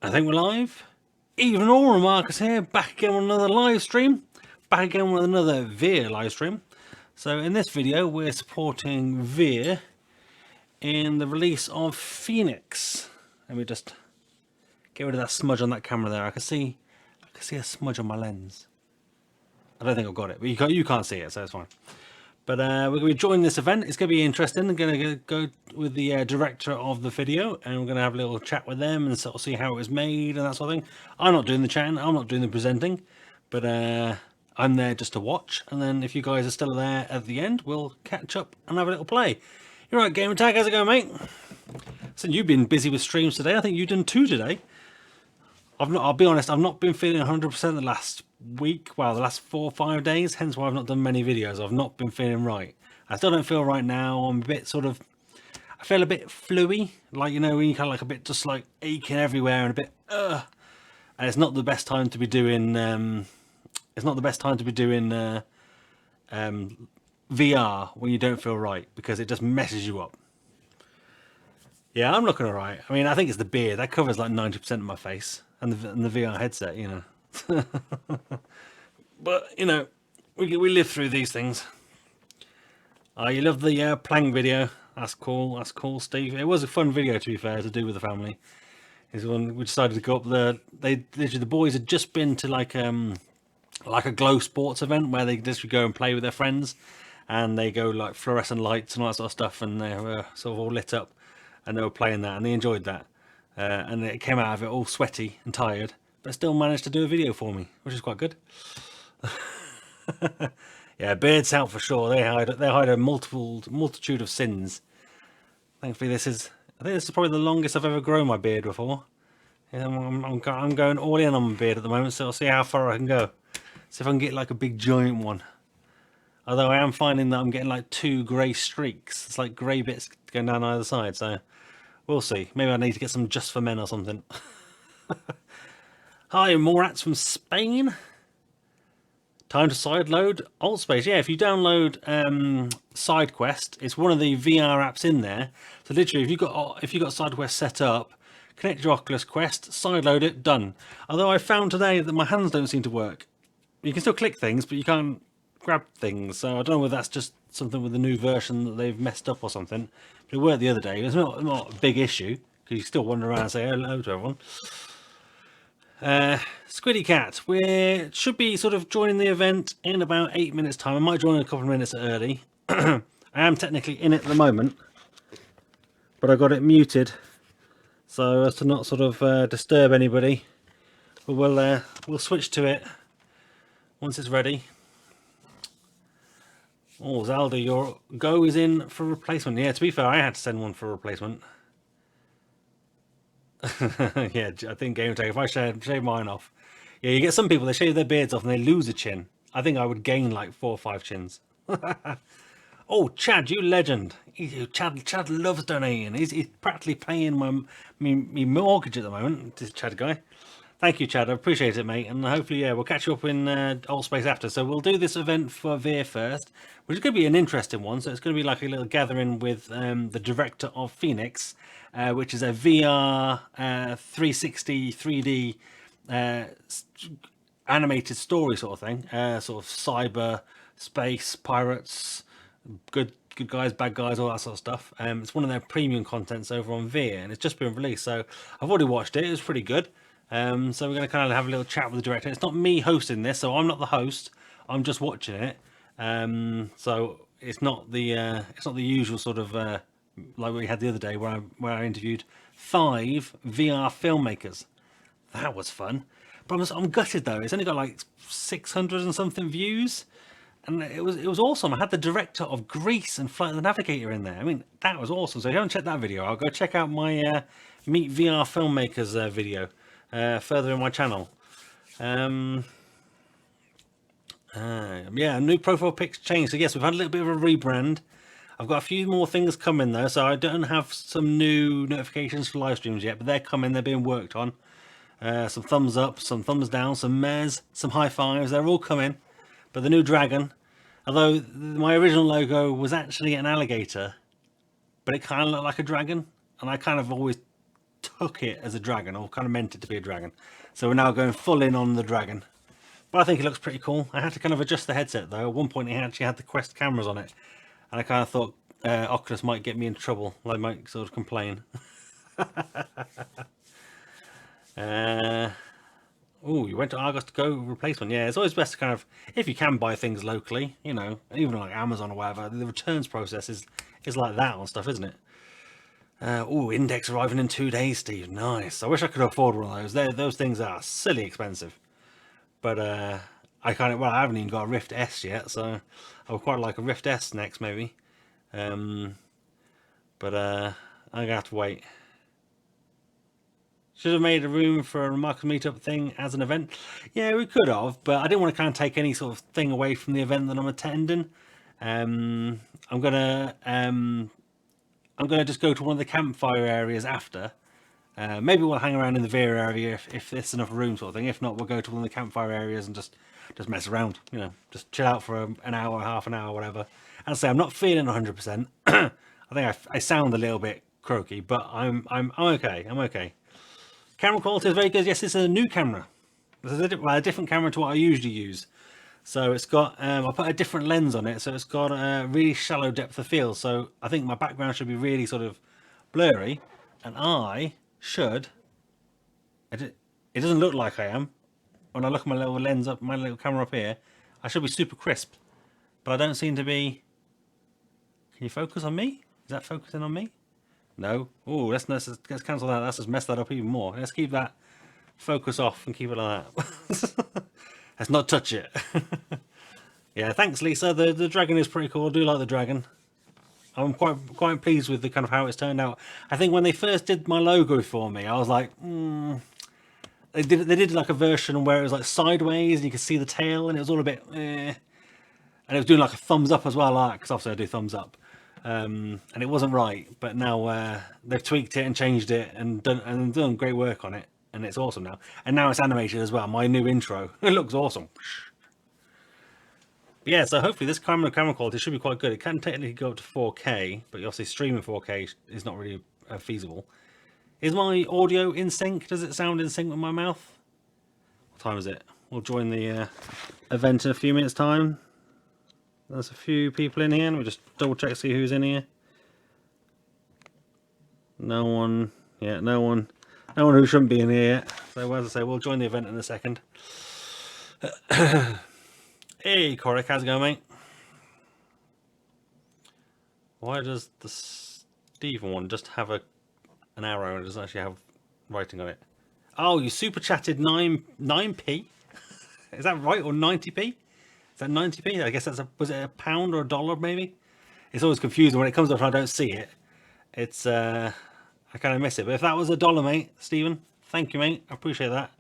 I think we're live. Even all Marcus here, back again with another live stream. Back again with another VR live stream. So in this video, we're supporting VR in the release of PhoenIX. Let me just get rid of that smudge on that camera there. I can see a smudge on my lens. I don't think I've got it, but you can't see it, so it's fine. But we're going to be joining this event. It's going to be interesting. I'm going to go with the director of the video, and we're going to have a little chat with them and sort of see how it was made and that sort of thing. I'm not doing the chatting, I'm not doing the presenting, but I'm there just to watch. And then if you guys are still there at the end, we'll catch up and have a little play. You're right, Game Attack. How's it going, mate? So you've been busy with streams today. I think you've done 2 today. I'll be honest, I've not been feeling 100% the last week, well, the last 4 or 5 days, hence why I've not done many videos. I've not been feeling right. I still don't feel right now. I'm a bit sort of, I feel a bit fluey, like, you know, when you kind of like a bit just like aching everywhere and a bit, and it's not the best time to be doing, VR when you don't feel right, because it just messes you up. Yeah, I'm looking alright. I mean, I think it's the beard. That covers like 90% of my face. And the VR headset, you know. But, you know, we live through these things. You love the plank video. That's cool. That's cool, Steve. It was a fun video, to be fair, to do with the family. Is when we decided to go up there. The boys had just been to like a Glow Sports event where they just go and play with their friends. And they go like fluorescent lights and all that sort of stuff. And they were sort of all lit up. And they were playing that. And they enjoyed that. And it came out of it all sweaty and tired, but still managed to do a video for me, which is quite good. Yeah, beards out for sure. They hide a multitude of sins. Thankfully, I think this is probably the longest I've ever grown my beard before. Yeah, I'm going all in on my beard at the moment, so I'll see how far I can go. See if I can get like a big giant one. Although I am finding that I'm getting like 2 grey streaks. It's like grey bits going down either side, so we'll see. Maybe I need to get some just for men or something. Hi, Morats from Spain. Time to sideload AltSpace. Yeah, if you download SideQuest, it's one of the VR apps in there. So literally, if you got SideQuest set up, connect your Oculus Quest, sideload it, done. Although I found today that my hands don't seem to work. You can still click things, but you can't grab things. So I don't know whether that's just something with the new version that they've messed up or something. But it worked the other day. It's not a big issue, because you still wander around and say hello to everyone. Squiddy Cat, we should be sort of joining the event in about 8 minutes time. I might join in a couple of minutes early. I am technically in it at the moment, but I got it muted so as to not sort of disturb anybody. But we'll switch to it once it's ready. Oh, Zelda, your Go is in for replacement. Yeah, to be fair, I had to send one for replacement. Yeah, I think Game Attack, if I shave mine off. Yeah, you get some people, they shave their beards off and they lose a chin. I think I would gain like 4 or 5 chins. Oh, Chad, you legend. Chad loves donating. He's practically paying me mortgage at the moment, this Chad guy. Thank you, Chad. I appreciate it, mate. And hopefully, yeah, we'll catch you up in AltSpace after. So we'll do this event for VR first, which is going to be an interesting one. So it's going to be like a little gathering with the director of PhoenIX, which is a VR 360 3D animated story sort of thing. Sort of cyber, space, pirates, good guys, bad guys, all that sort of stuff. It's one of their premium contents over on VR, and it's just been released. So I've already watched it. It was pretty good. So we're going to kind of have a little chat with the director. It's not me hosting this, so I'm not the host. I'm just watching it. So it's not the usual sort of like we had the other day where I interviewed 5 VR filmmakers. That was fun. But I'm gutted though. It's only got like 600 and something views, and it was awesome. I had the director of Grease and Flight of the Navigator in there. I mean, that was awesome. So if you haven't checked that video, I'll go check out my Meet VR Filmmakers video. Further in my channel. Yeah, new profile pics changed. So yes, we've had a little bit of a rebrand. I've got a few more things coming though, so I don't have some new notifications for live streams yet, but they're coming. They're being worked on. Some thumbs up, some thumbs down, some mares, some high fives. They're all coming. But the new dragon, although my original logo was actually an alligator, but it kind of looked like a dragon, and I kind of always took it as a dragon, or kind of meant it to be a dragon. So we're now going full in on the dragon. But I think it looks pretty cool. I had to kind of adjust the headset though. At one point it actually had the Quest cameras on it. And I kind of thought Oculus might get me in trouble. They might sort of complain. Oh, you went to Oculus Go replacement. Yeah, it's always best to kind of, if you can buy things locally, you know, even like Amazon or whatever, the returns process is like that on stuff, isn't it? Oh, Index arriving in 2 days, Steve. Nice. I wish I could afford one of those. Those things are silly expensive. But I kind of, well, I haven't even got a Rift S yet, so I would quite like a Rift S next, maybe. But I'm gonna have to wait. Should have made a room for a Remarkable Meetup thing as an event. Yeah, we could have, but I didn't want to kind of take any sort of thing away from the event that I'm attending. I'm gonna just go to one of the campfire areas after. Maybe we'll hang around in the VR area if there's enough room, sort of thing. If not, we'll go to one of the campfire areas and just mess around. You know, just chill out for an hour, half an hour, whatever. And say I'm not feeling 100%. I think I sound a little bit croaky, but I'm okay. I'm okay. Camera quality is very good. Yes, this is a new camera. This is a different camera to what I usually use. So it's got, I put a different lens on it, so it's got a really shallow depth of field. So I think my background should be really sort of blurry, and I should, it doesn't look like I am. When I look at my little lens up, my little camera up here, I should be super crisp, but I don't seem to be. Can you focus on me? Is that focusing on me? No. Oh, let's cancel that. Let's just mess that up even more. Let's keep that focus off and keep it like that. Let's not touch it. Yeah, thanks, Lisa. The dragon is pretty cool. I do like the dragon. I'm quite pleased with the kind of how it's turned out. I think when they first did my logo for me, I was like, They did like a version where it was like sideways and you could see the tail, and it was all a bit, and it was doing like a thumbs up as well, because obviously I do thumbs up. And it wasn't right, but now they've tweaked it and changed it and done great work on it, and it's awesome now. And now it's animated as well. My new intro, it looks awesome. But yeah, so hopefully this camera quality should be quite good. It can technically go up to 4K, but obviously streaming 4K is not really feasible. Is my audio in sync? Does it sound in sync with my mouth? What time is it? We'll join the event in a few minutes' time. There's a few people in here, and we'll just double check, see who's in here. No one. Yeah, no one who shouldn't be in here yet. So as I say, we'll join the event in a second. Hey, Corrick, how's it going, mate? Why does the Stephen one just have an arrow and it doesn't actually have writing on it? Oh, you super chatted 9p? Is that right, or 90p? Is that 90p? I guess that's was it a pound or a dollar maybe? It's always confusing when it comes up and I don't see it. It's I kind of miss it. But if that was $1, mate, Stephen, thank you, mate. I appreciate that.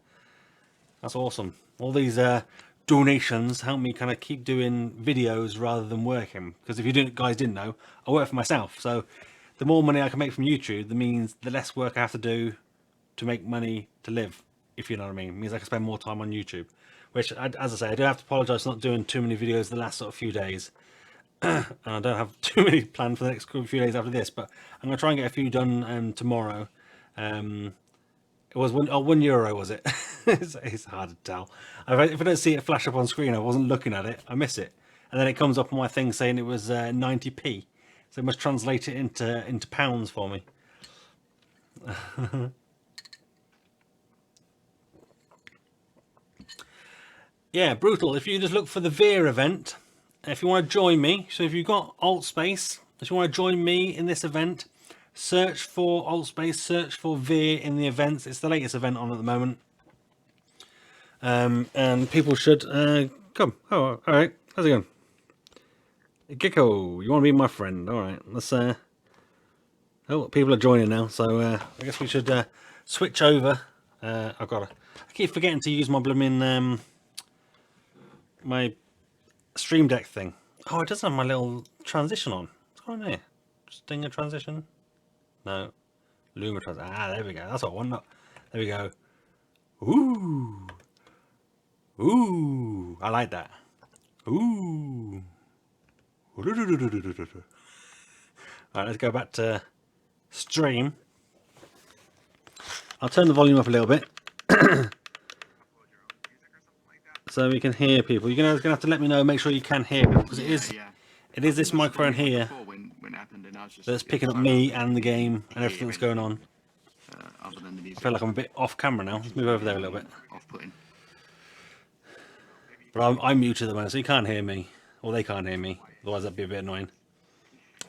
That's awesome. All these donations help me kind of keep doing videos rather than working. Because if you guys didn't know, I work for myself. So the more money I can make from YouTube, that means the less work I have to do to make money to live. If you know what I mean. It means I can spend more time on YouTube. Which, as I say, I do have to apologise for not doing too many videos the last sort of few days. And I don't have too many planned for the next few days after this, but I'm going to try and get a few done tomorrow. It was €1, was it? It's hard to tell. If I don't see it flash up on screen, I wasn't looking at it, I miss it. And then it comes up on my thing saying it was 90p. So it must translate it into pounds for me. Yeah, brutal. If you just look for the VR event, if you want to join me, so if you've got AltSpace, if you want to join me in this event, search for AltSpace, search for VR in the events. It's the latest event on at the moment. And people should come. Oh, all right. How's it going? Gecko, you want to be my friend? All right. Let's. Oh, people are joining now, so I guess we should switch over. I keep forgetting to use my blooming my Stream Deck thing. Oh, it doesn't have my little transition on. What's going on here? Stinger transition? No. Luma transition. Ah, there we go. That's what I want. There we go. Ooh. Ooh. I like that. Ooh. Alright, let's go back to stream. I'll turn the volume up a little bit so we can hear people. You're gonna have to let me know. Make sure you can hear people because it is this microphone here that's picking up me and the game and everything that's going on. I feel like I'm a bit off camera now. Let's move over there a little bit. But I'm muted at the moment, so you can't hear me, or they can't hear me. Otherwise, that'd be a bit annoying.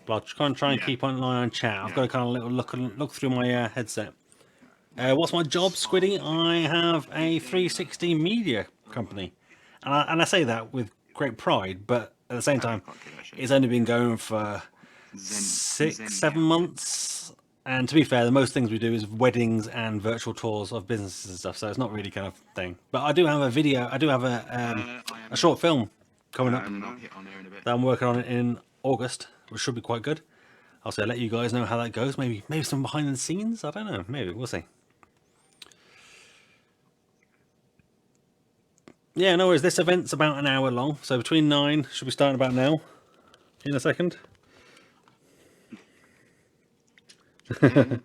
But I'll try and keep an eye on chat. I've got to kind of look through my headset. What's my job, Squiddy? I have a 360 media company, and I say that with great pride. But at the same time, it's only been going for 6-7 months. And to be fair, the most things we do is weddings and virtual tours of businesses and stuff. So it's not really kind of thing. But I do have a video. I do have a short film coming up that I'm working on in August, which should be quite good. I'll let you guys know how that goes. Maybe some behind the scenes. I don't know. Maybe we'll see. Yeah, no worries. This event's about an hour long. So between 9, should be starting about now. In a second. I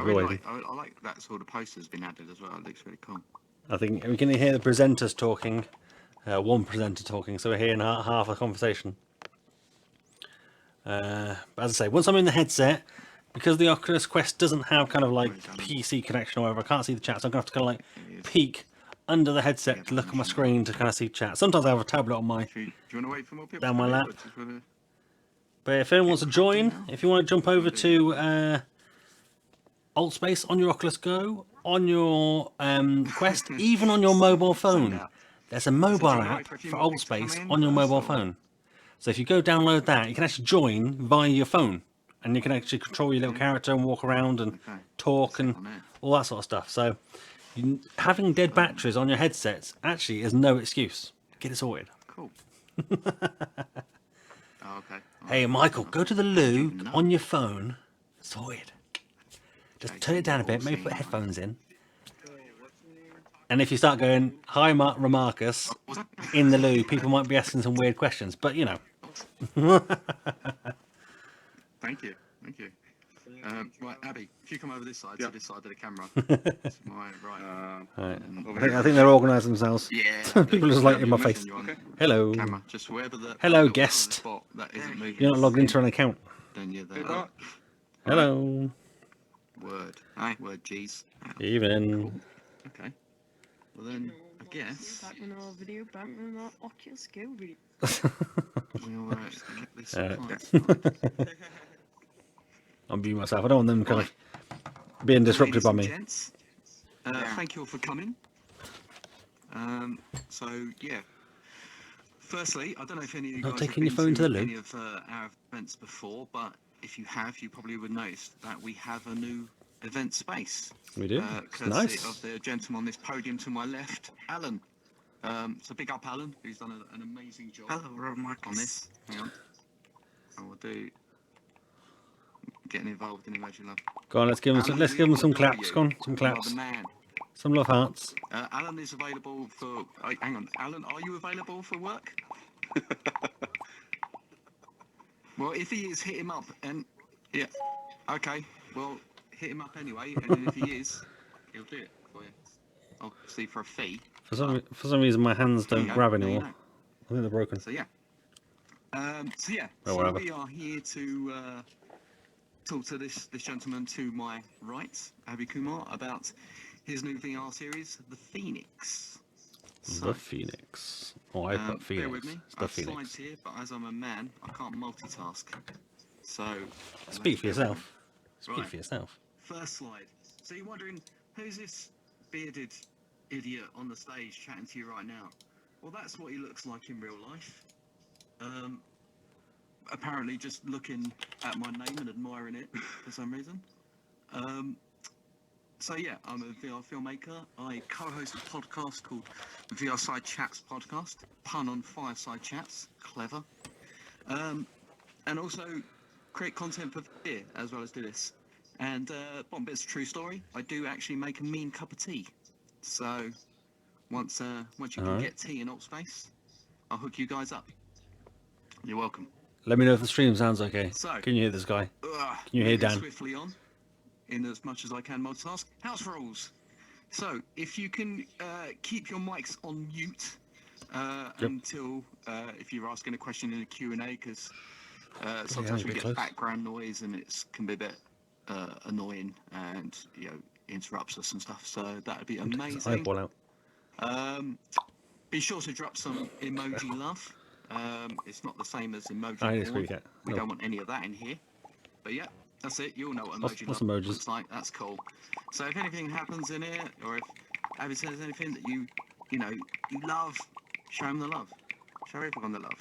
like that sort of poster's been added as well. It looks really cool. I think we can hear the presenters talking, one presenter talking, so we're hearing half a conversation. But as I say, once I'm in the headset, because the Oculus Quest doesn't have kind of like PC connection or whatever, I can't see the chat, so I'm going to have to kind of like peek under the headset to look at my screen to kind of see chat. Sometimes I have a tablet on my down my lap. But if anyone wants to join, if you want to jump over to AltSpace on your Oculus Go, on your Quest, even on your mobile phone, there's a mobile app for AltSpace on your mobile phone. So if you go download that, you can actually join via your phone, and you can actually control your little character and walk around and talk and all that sort of stuff. So having dead batteries on your headsets actually is no excuse. Get it sorted. Cool. Hey, Michael, go to the loo on your phone. Sorted. Just turn it down a bit, maybe put headphones in. And if you start going, hi, Remarcus, in the loo, people might be asking some weird questions, but you know. Thank you. Right, Abby, if you come over this side, to this side of the camera. Right. I think they're organised themselves. Yeah. People are just like in my face. Okay. Hello. Camera. Just wherever hello, guest. You're not logged into an account. Then you're there. Hello. Word. Aye, word G's. Even. Cool. Okay. Well then, I guess. Back in our video, back in our Oculus Go video. We'll get this applied. I'm being myself. I don't want them kind of being disrupted by me. Thank you all for coming. So yeah. Firstly, I don't know if any of you guys have been to any of our events before, but if you have, you probably would notice that we have a new event space. We do. Courtesy nice. of the gentleman on this podium to my left, Alan. So big up, Alan, who's done an amazing job. Hello, on this. Hang on. I will do. Getting involved in Emoji Love. Go on, let's give them some claps. Go on, some claps. Some love hearts. Alan is available for. Hang on, Alan, are you available for work? Well, if he is, hit him up and yeah. Okay, well, hit him up anyway, and then if he is, he'll do it for you. Obviously for a fee. For some reason, my hands don't grab anymore. I think they're broken. So yeah. So we are here to talk to this gentleman to my right, Abhi Kumar, about his new VR series, the PhoenIX. The PhoenIX. Oh, I put PhoenIX. Bear with me. It's the PhoenIX. Slides here, but as I'm a man, I can't multitask. So speak for yourself. Speak for yourself. First slide. So you're wondering, who's this bearded idiot on the stage chatting to you right now? Well, that's what he looks like in real life. Apparently just looking at my name and admiring it for some reason. So yeah, I'm a VR filmmaker. I co-host a podcast called VR Side Chats Podcast. Pun on Fireside Chats. Clever. And also create content for beer as well as do this. And bottom bit's a true story. I do actually make a mean cup of tea. So once you can get tea in AltSpace, I'll hook you guys up. You're welcome. Let me know if the stream sounds okay. So, can you hear this guy? Can you hear Dan? Swiftly on. in as much as I can multitask. House rules. So if you can keep your mics on mute until if you're asking a question in a Q&A, because sometimes we get background noise and it can be a bit annoying and interrupts us and stuff. So that'd be amazing. Eyeball out. Be sure to drop some emoji love. It's not the same as emoji porn. We don't want any of that in here. But yeah, that's it. You all know what emoji love looks like. That's cool. So if anything happens in here, or if Abhi says anything that you love, show him the love. Show everyone the love.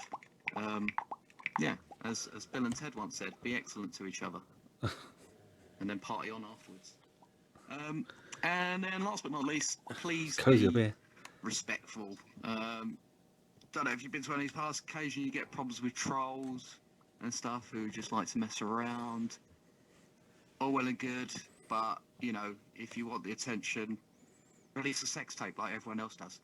Yeah, as Bill and Ted once said, be excellent to each other, and then party on afterwards. And then last but not least, please be respectful. Don't know if you've been to any of these parts. Occasionally you get problems with trolls and stuff who just like to mess around. All well and good, but if you want the attention, release a sex tape like everyone else does.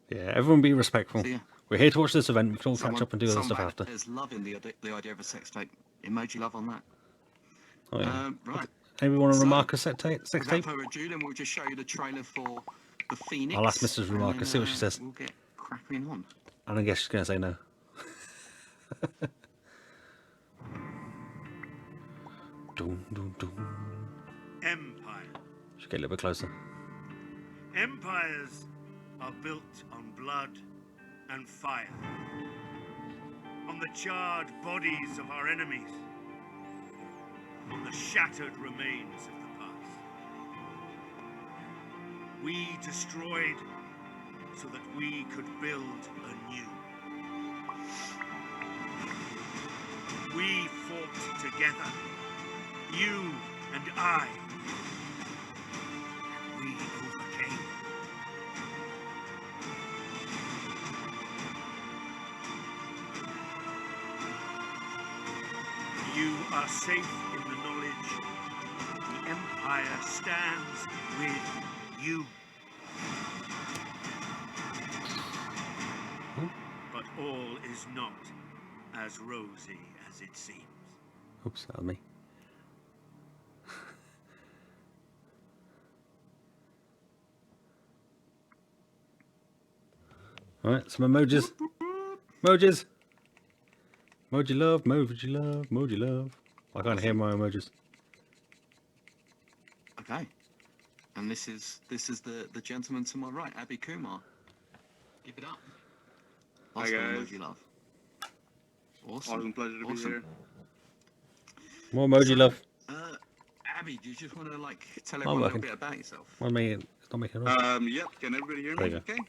Yeah, everyone be respectful. So, yeah. We're here to watch this event. We can all catch up and do other stuff after. There's loving the idea of a sex tape. Emoji love on that. Oh, yeah. Right. Anybody want to remark a sex tape? Without further ado, then we'll just show you the trailer for the PhoenIX. I'll ask Mrs. Remark and see what she says. We'll get cracking on. And I guess she's going to say no. Doom, doom, doom. Empire. Should get a little bit closer. Empires are built on blood and fire, on the charred bodies of our enemies, on the shattered remains of the past. We destroyed so that we could build anew. We fought together, you and I, and we overcame. You are safe in the knowledge the Empire stands with you. But all is not as rosy as it seems. Oops, that was me. Alright, some emojis. Emojis! Emoji love, emoji love, emoji love. I can't hear my emojis. Okay. And this is the gentleman to my right, Abhi Kumar. Give it up. Hi guys. Emoji love. Awesome pleasure to be here. More emoji love. Abhi, do you just want to tell everyone a little bit about yourself? It's not making noise. Yep. Can everybody hear me? Okay.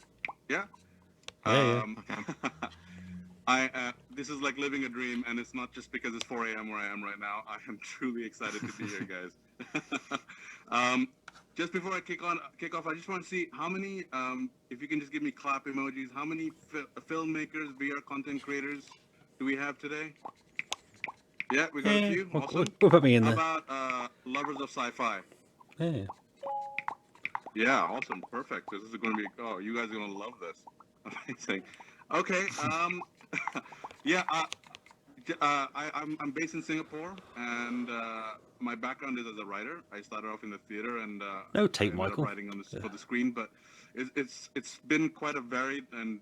Yeah. Okay. This is like living a dream, and it's not just because it's 4 a.m. where I am right now. I am truly excited to be here, guys. Just before I kick off, I just want to see how many, if you can just give me clap emojis, how many filmmakers, VR content creators do we have today? Yeah, we got a few. Awesome. We'll put me in there. How about lovers of sci-fi? Yeah. Yeah, awesome. Perfect. This is going to be, you guys are going to love this. Amazing. Okay. Yeah, I'm based in Singapore, and my background is as a writer. I started off in the theater, and no tape, Michael. Writing on for the screen, but it's been quite a varied and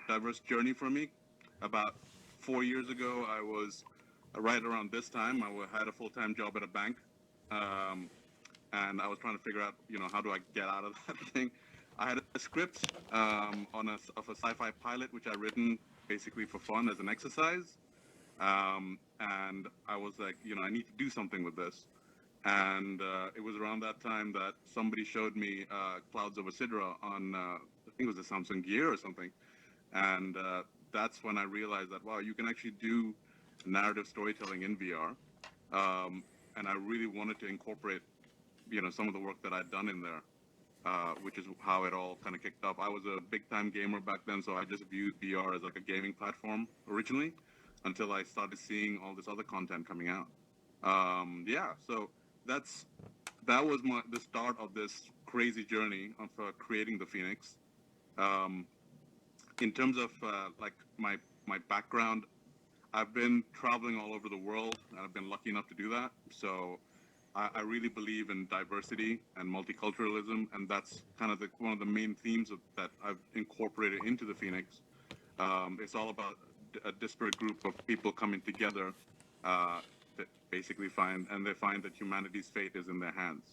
diverse journey for me. About 4 years ago, I was right around this time. I had a full-time job at a bank, and I was trying to figure out, how do I get out of that thing. I had a script of a sci-fi pilot, which I written basically for fun as an exercise. And I was like, I need to do something with this. And it was around that time that somebody showed me Clouds Over Sidra on, I think it was a Samsung Gear or something. And that's when I realized that, wow, you can actually do narrative storytelling in VR. And I really wanted to incorporate, some of the work that I'd done in there. Which is how it all kind of kicked off. I was a big-time gamer back then, so I just viewed VR as like a gaming platform originally, until I started seeing all this other content coming out. Yeah, so that was the start of this crazy journey of creating the PhoenIX. In terms of my background, I've been traveling all over the world, and I've been lucky enough to do that. So I really believe in diversity and multiculturalism, and that's kind of one of the main themes that I've incorporated into the PhoenIX. It's all about a disparate group of people coming together that basically find that humanity's fate is in their hands.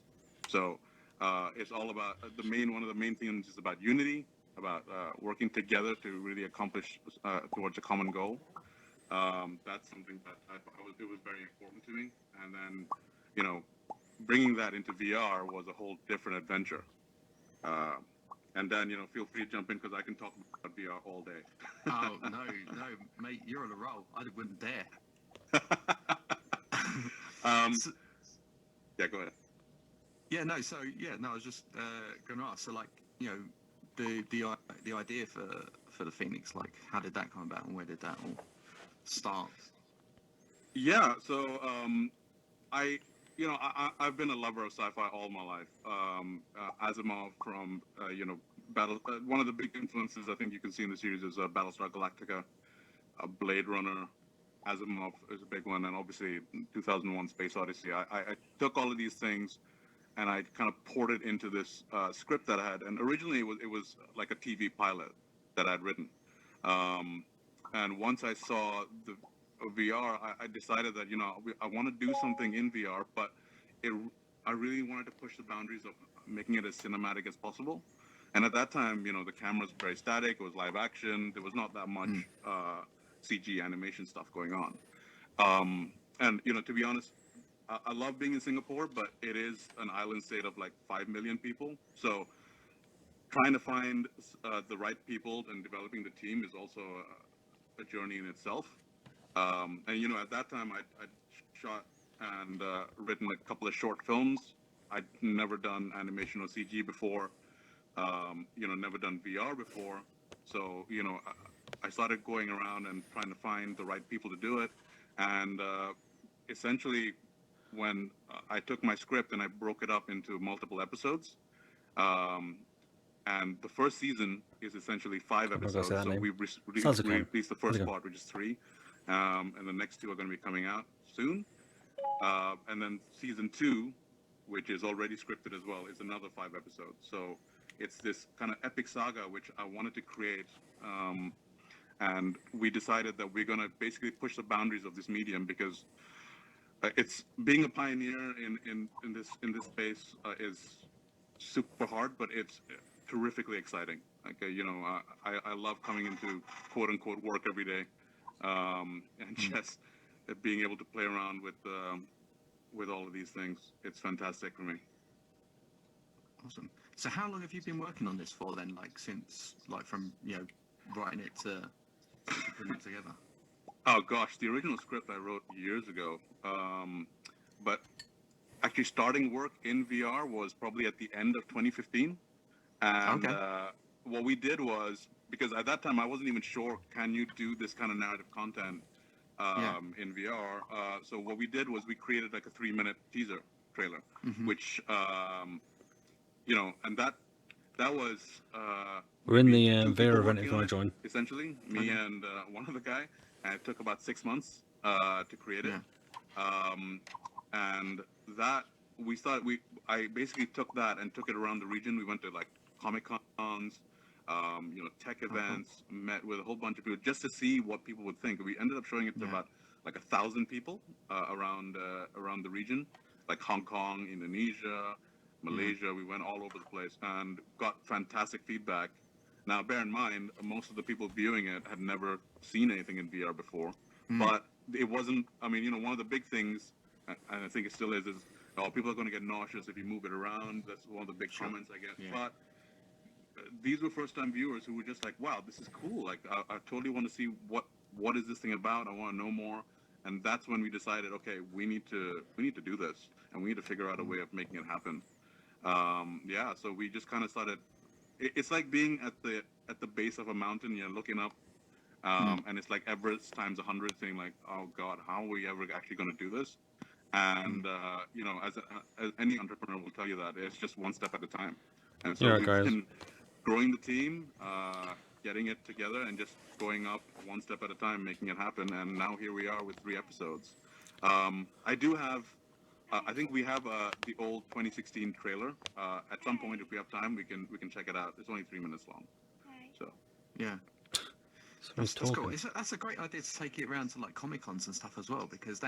So it's all about one of the main themes is about unity, about working together to really accomplish towards a common goal. That's something that it was very important to me. And then, bringing that into VR was a whole different adventure. And then, feel free to jump in because I can talk about VR all day. Oh, no, mate, you're on a roll. I wouldn't dare. Yeah, go ahead. Yeah, no, I was just going to ask, so like, the idea for the PhoenIX, like, how did that come about and where did that all start? Yeah, so I've been a lover of sci-fi all my life. Asimov from one of the big influences I think you can see in the series is Battlestar Galactica, Blade Runner. Asimov is a big one, and obviously 2001: Space Odyssey. I took all of these things and I kind of poured it into this script that I had. And originally it was like a TV pilot that I'd written. And once I saw the VR, I decided that, I want to do something in VR, but I really wanted to push the boundaries of making it as cinematic as possible. And at that time, the camera was very static. It was live action. There was not that much CG animation stuff going on. And, to be honest, I love being in Singapore, but it is an island state of like 5 million people. So trying to find the right people and developing the team is also a journey in itself. And, at that time, I'd shot and written a couple of short films. I'd never done animation or CG before, never done VR before. So, I started going around and trying to find the right people to do it. And essentially, when I took my script and I broke it up into multiple episodes, and the first season is essentially 5 episodes. So we've released the first part, which is 3, and the next 2 are going to be coming out soon. And then season 2, which is already scripted as well, is another 5 episodes. So it's this kind of epic saga which I wanted to create. And we decided that we're going to basically push the boundaries of this medium because it's being a pioneer in this space is super hard, but it's terrifically exciting. Okay, I love coming into quote unquote work every day, and just being able to play around with all of these things. It's fantastic for me. Awesome. So how long have you been working on this for then? Like since from writing it to putting it together? Oh gosh, the original script I wrote years ago, but actually starting work in VR was probably at the end of 2015. And what we did was, because at that time I wasn't even sure, can you do this kind of narrative content in VR? So what we did was we created like a 3-minute teaser trailer, which, and that was... We're in the VR event if you want to join. Essentially, me and one other guy. And it took about 6 months to create it. And that I basically took that and took it around the region. We went to like Comic Cons, tech events, met with a whole bunch of people just to see what people would think. We ended up showing it to about like 1,000 people around the region, like Hong Kong, Indonesia, Malaysia. We went all over the place and got fantastic feedback. Now, bear in mind, most of the people viewing it had never seen anything in VR before, but it wasn't, one of the big things, and I think it still is people are going to get nauseous if you move it around. That's one of the big comments I get. Yeah. But these were first-time viewers who were just like, wow, this is cool. Like, I totally want to see what is this thing about. I want to know more. And that's when we decided, okay, we need to do this, and we need to figure out a way of making it happen. So we just kind of started. It's like being at the base of a mountain, looking up, and it's like Everest times 100, saying like, oh God, how are we ever actually going to do this? And as any entrepreneur will tell you that it's just one step at a time. And so we've been growing the team, getting it together, and just going up one step at a time, making it happen. And now here we are with 3 episodes. I do have I think we have the old 2016 trailer. At some point, if we have time, we can check it out. It's only 3 minutes long. So Yeah. So That's, he's that's cool. talking. That's a great idea to take it around to like Comic Cons and stuff as well, because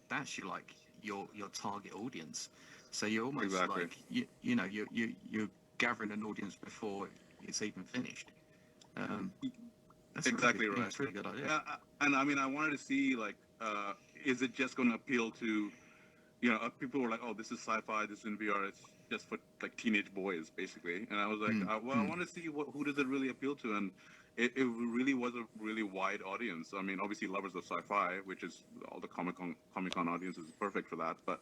that's your like your target audience. So you're almost Exactly. like you're gathering an audience before it's even finished. That's exactly a really good, right. that's a really good idea. Yeah, and I mean, I wanted to see like, is it just going to appeal to, people were like, oh, this is sci-fi, this is in VR, it's just for like teenage boys, basically. And I was like, well, I want to see who does it really appeal to, and it really was a really wide audience. I mean, obviously lovers of sci-fi, which is all the Comic-Con audience is perfect for that. But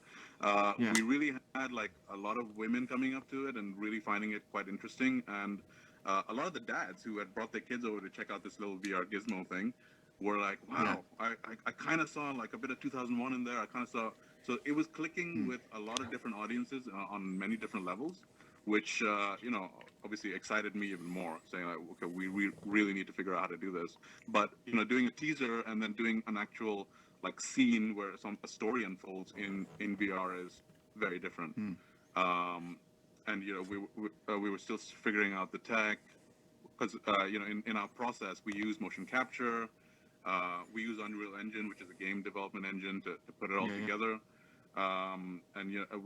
we really had like a lot of women coming up to it and really finding it quite interesting, and a lot of the dads who had brought their kids over to check out this little VR gizmo thing were like, wow, I kind of saw like a bit of 2001 in there. I kind of saw, so it was clicking with a lot of different audiences on many different levels, which, obviously excited me even more, saying like, okay, we really need to figure out how to do this. But, doing a teaser and then doing an actual like scene where a story unfolds in VR is very different. And, we were still figuring out the tech, because, in our process, we use motion capture, we use Unreal Engine, which is a game development engine, to put it all together. And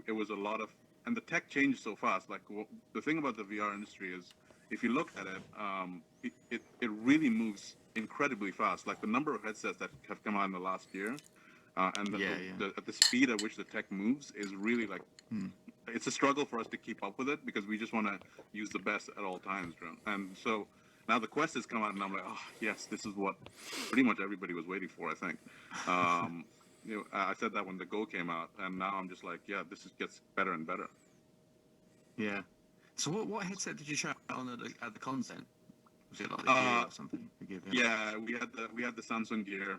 it was a lot of, and the tech changed so fast. Like the thing about the VR industry is, if you look at it, it really moves incredibly fast. Like the number of headsets that have come out in the last year, and the speed at which the tech moves is really like, it's a struggle for us to keep up with it, because we just want to use the best at all times. And so now the Quest has come out, and I'm like, oh yes, this is what pretty much everybody was waiting for, I think. I said that when the Go came out, and now I'm just like, yeah, gets better and better. Yeah. So what headset did you show on at the cons then? Was it like the Gear or something? Yeah, we had the Samsung Gear.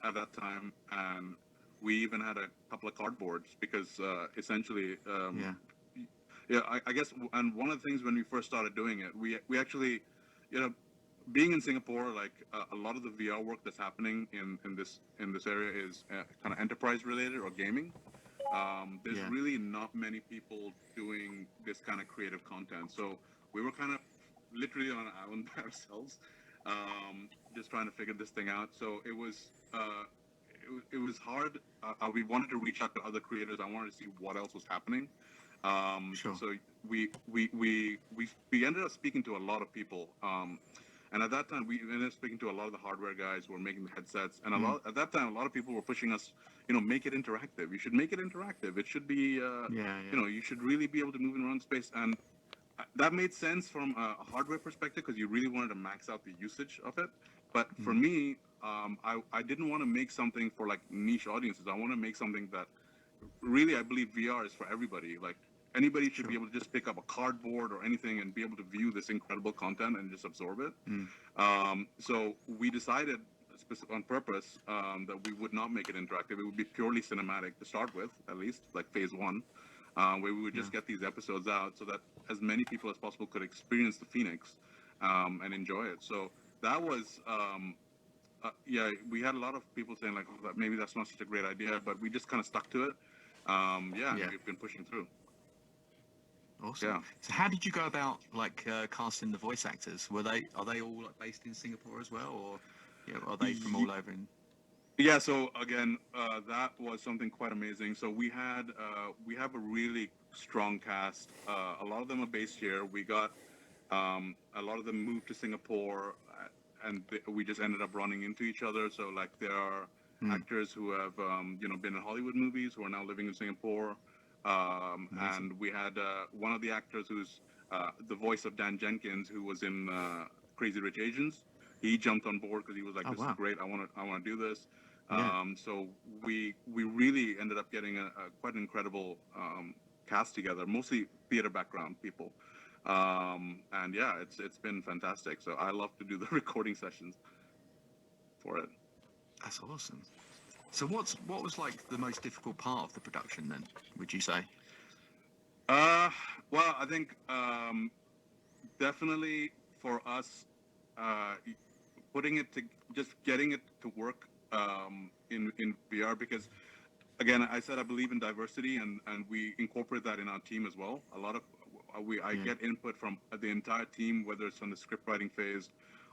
At that time, and we even had a couple of cardboards, because essentially, I guess, and one of the things when we first started doing it, we actually, being in Singapore, like a lot of the VR work that's happening in this area is kind of enterprise related or gaming. There's really not many people doing this kind of creative content, so we were kind of literally on an island by ourselves, just trying to figure this thing out. So it was hard. We wanted to reach out to other creators. I wanted to see what else was happening. So we ended up speaking to a lot of people. And at that time, we ended up speaking to a lot of the hardware guys who were making the headsets. And at that time, a lot of people were pushing us, make it interactive. You should make it interactive. It should be, you should really be able to move around space. And that made sense from a hardware perspective, because you really wanted to max out the usage of it. But for me, I didn't want to make something for like niche audiences. I want to make something that really, I believe VR is for everybody. Like anybody should be able to just pick up a cardboard or anything and be able to view this incredible content and just absorb it. So we decided on purpose that we would not make it interactive. It would be purely cinematic to start with, at least like phase one, where we would just get these episodes out so that as many people as possible could experience the PhoenIX and enjoy it. So that was, we had a lot of people saying like, oh, maybe that's not such a great idea, but we just kind of stuck to it. We've been pushing through. Awesome. Yeah. So how did you go about like casting the voice actors? Are they all like based in Singapore as well, or are they from all over? Yeah. So again, that was something quite amazing. So we have a really strong cast. A lot of them are based here. We got a lot of them moved to Singapore, and we just ended up running into each other. So like there are actors who have been in Hollywood movies who are now living in Singapore. And we had one of the actors who's the voice of Dan Jenkins, who was in Crazy Rich Asians. He jumped on board because he was like, "This is great. I want to do this." So we really ended up getting a quite an incredible cast together, mostly theater background people. And yeah, it's been fantastic. So I love to do the recording sessions for it. That's awesome. So what was like the most difficult part of the production then, would you say? Well, I think definitely for us, getting it to work in VR, because again, I said I believe in diversity, and we incorporate that in our team as well. A lot of I get input from the entire team, whether it's on the script writing phase,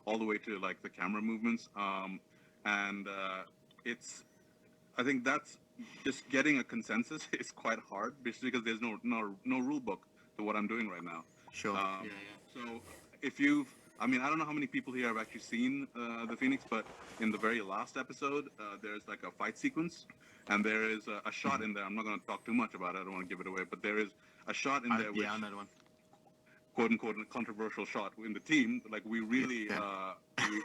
all the way to like the camera movements, and it's I think that's just getting a consensus is quite hard, basically because there's no rule book to what I'm doing right now. Sure. So if you've, I mean, I don't know how many people here have actually seen the PhoenIX, but in the very last episode, there's like a fight sequence, and there is a shot in there. I'm not going to talk too much about it. I don't want to give it away, but there is a shot in there which, I know the one. quote unquote, a controversial shot in the team. Like we really,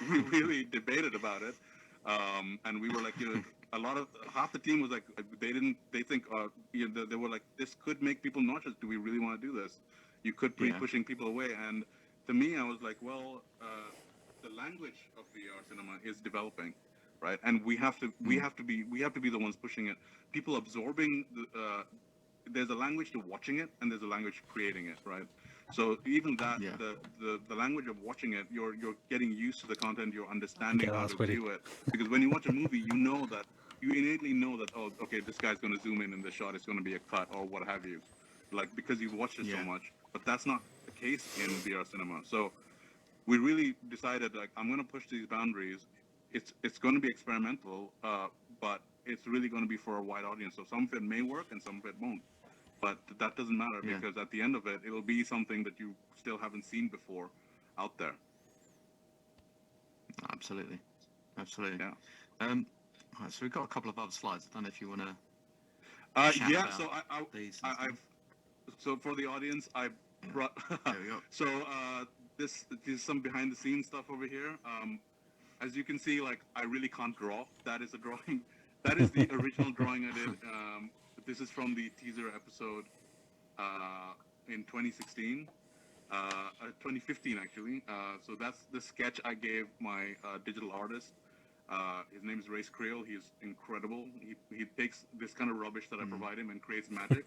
we really debated about it, and we were like, you know, half the team was like, they think, you know, they were like, this could make people nauseous. Do we really want to do this? You could be pushing people away. And to me, I was like, well, the language of VR cinema is developing, right? And we have to be the ones pushing it. People absorbing there's a language to watching it, and there's a language to creating it, right? So even that, the language of watching it, you're getting used to the content, you're understanding how to view it. Because when you watch a movie, you innately know that, oh, okay, this guy's going to zoom in the shot, it's going to be a cut or what have you, like because you've watched it so much. But that's not the case in VR cinema. So we really decided, like, I'm going to push these boundaries. It's going to be experimental, but it's really going to be for a wide audience. So some of it may work and some of it won't. But that doesn't matter because at the end of it, it'll be something that you still haven't seen before out there. Absolutely. Yeah. Right, so we've got a couple of other slides. I don't know if you want to. I've so for the audience, I brought. There we go. So this is some behind the scenes stuff over here. As you can see, like I really can't draw. That is a drawing. That is the original drawing I did. This is from the teaser episode in 2016, 2015 actually. So that's the sketch I gave my digital artist. His name is Race Creel. He's incredible. He takes this kind of rubbish that I provide him and creates magic.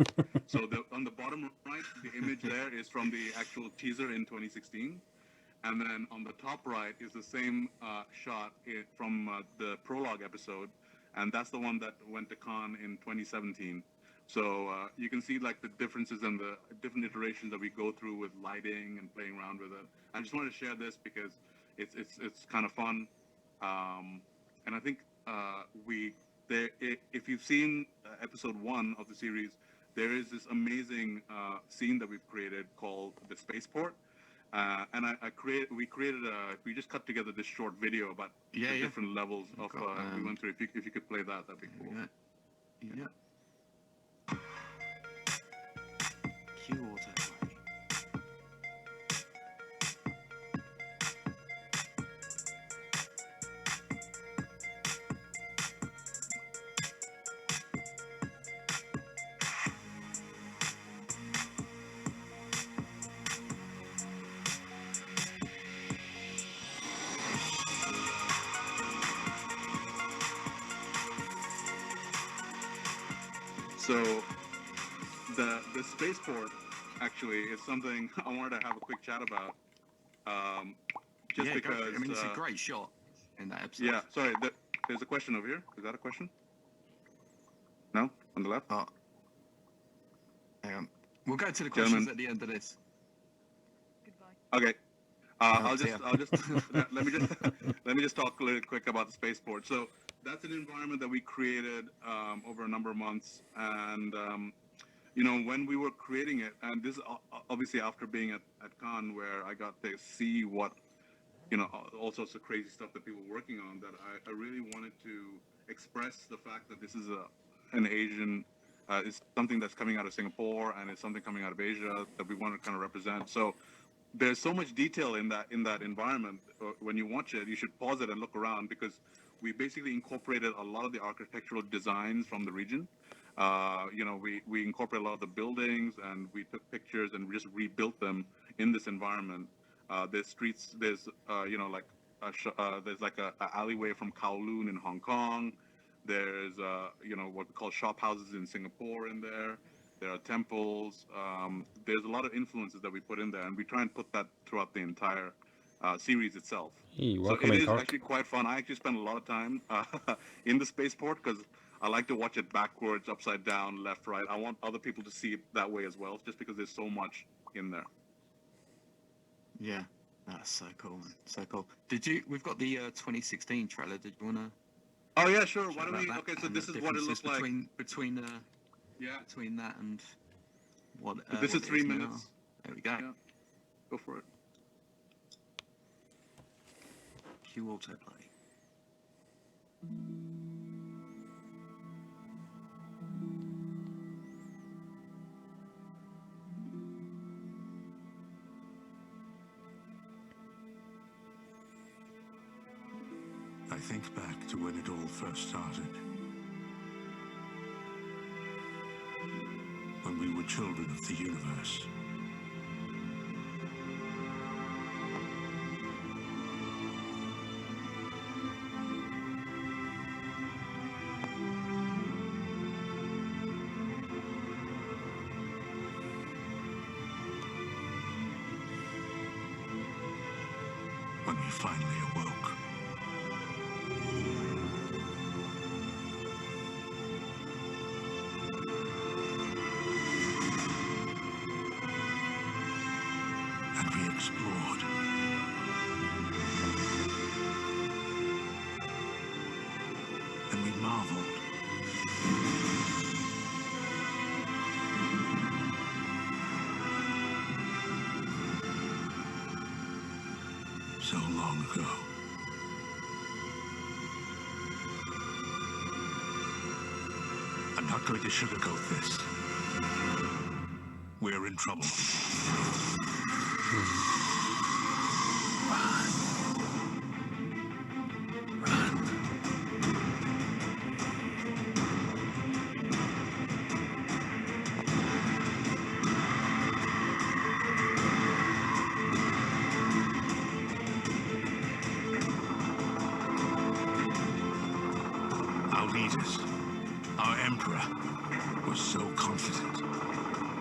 So on the bottom right, the image there is from the actual teaser in 2016. And then on the top right is the same shot from the prologue episode. And that's the one that went to Cannes in 2017. So you can see like the differences and the different iterations that we go through with lighting and playing around with it. I just wanted to share this because it's kind of fun. And I think if you've seen episode 1 of the series, there is this amazing scene that we've created called the spaceport. And we just cut together this short video about the different levels of we went through. If you could play that, that'd be cool. Yeah. Cue auto. So the spaceport actually is something I wanted to have a quick chat about. Because I mean, it's a great shot in that episode. Yeah, sorry. There's a question over here. Is that a question? No, on the left. Oh, hang on. We'll go to the questions at the end of this. Goodbye. Okay. I'll just let me just talk a little quick about the spaceport. So that's an environment that we created over a number of months, and you know, when we were creating it, and this obviously after being at Cannes, where I got to see what, you know, all sorts of crazy stuff that people were working on, that I really wanted to express the fact that this is an Asian, it's something that's coming out of Singapore, and it's something coming out of Asia that we want to kind of represent. So there's so much detail in that environment. When you watch it, you should pause it and look around, because we basically incorporated a lot of the architectural designs from the region. You know, we incorporated a lot of the buildings, and we took pictures and we just rebuilt them in this environment. There's streets, there's you know, like there's like a alleyway from Kowloon in Hong Kong. There's you know, what we call shop houses in Singapore in there. There are temples. There's a lot of influences that we put in there, and we try and put that throughout the entire series itself. Hey, so it is actually quite fun. I actually spent a lot of time in the spaceport, because I like to watch it backwards, upside down, left, right. I want other people to see it that way as well, just because there's so much in there. Yeah, that's so cool, man. So cool. We've got the 2016 trailer. Did you want to? Oh yeah, sure. Chat Why don't about we? that Okay, so and this the is what it looks like. between Yeah. between that and what? This what is it 3 now. minutes. There we go. Yeah. Go for it. Cue autoplay. I think back to when it all first started. When we were children of the universe. When we finally awoke. And we explored. And we marveled. So long ago. I'm not going to sugarcoat this. We're in trouble. Our leaders, our emperor, was so confident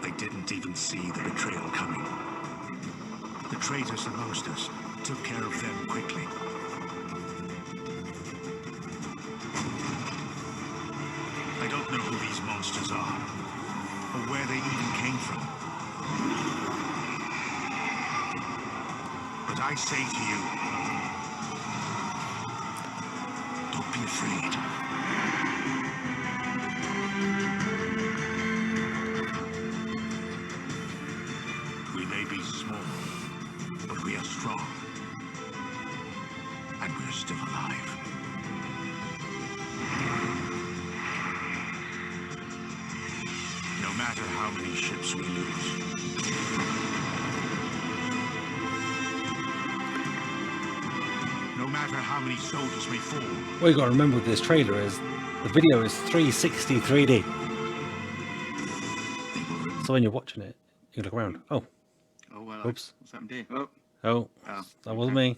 they didn't even see the betrayal coming. The traitors amongst us took care of them quickly. I don't know who these monsters are, or where they even came from. But I say to you, don't be afraid. We may be small, but we are strong. And we're still alive. No matter how many ships we lose. No matter how many soldiers may fall. What you got to remember with this trailer is the video is 360 3D. So when you're watching it, you look around. Oh, Oh well. oops. What's happened here? Oh, Oh, Oh, that wasn't me.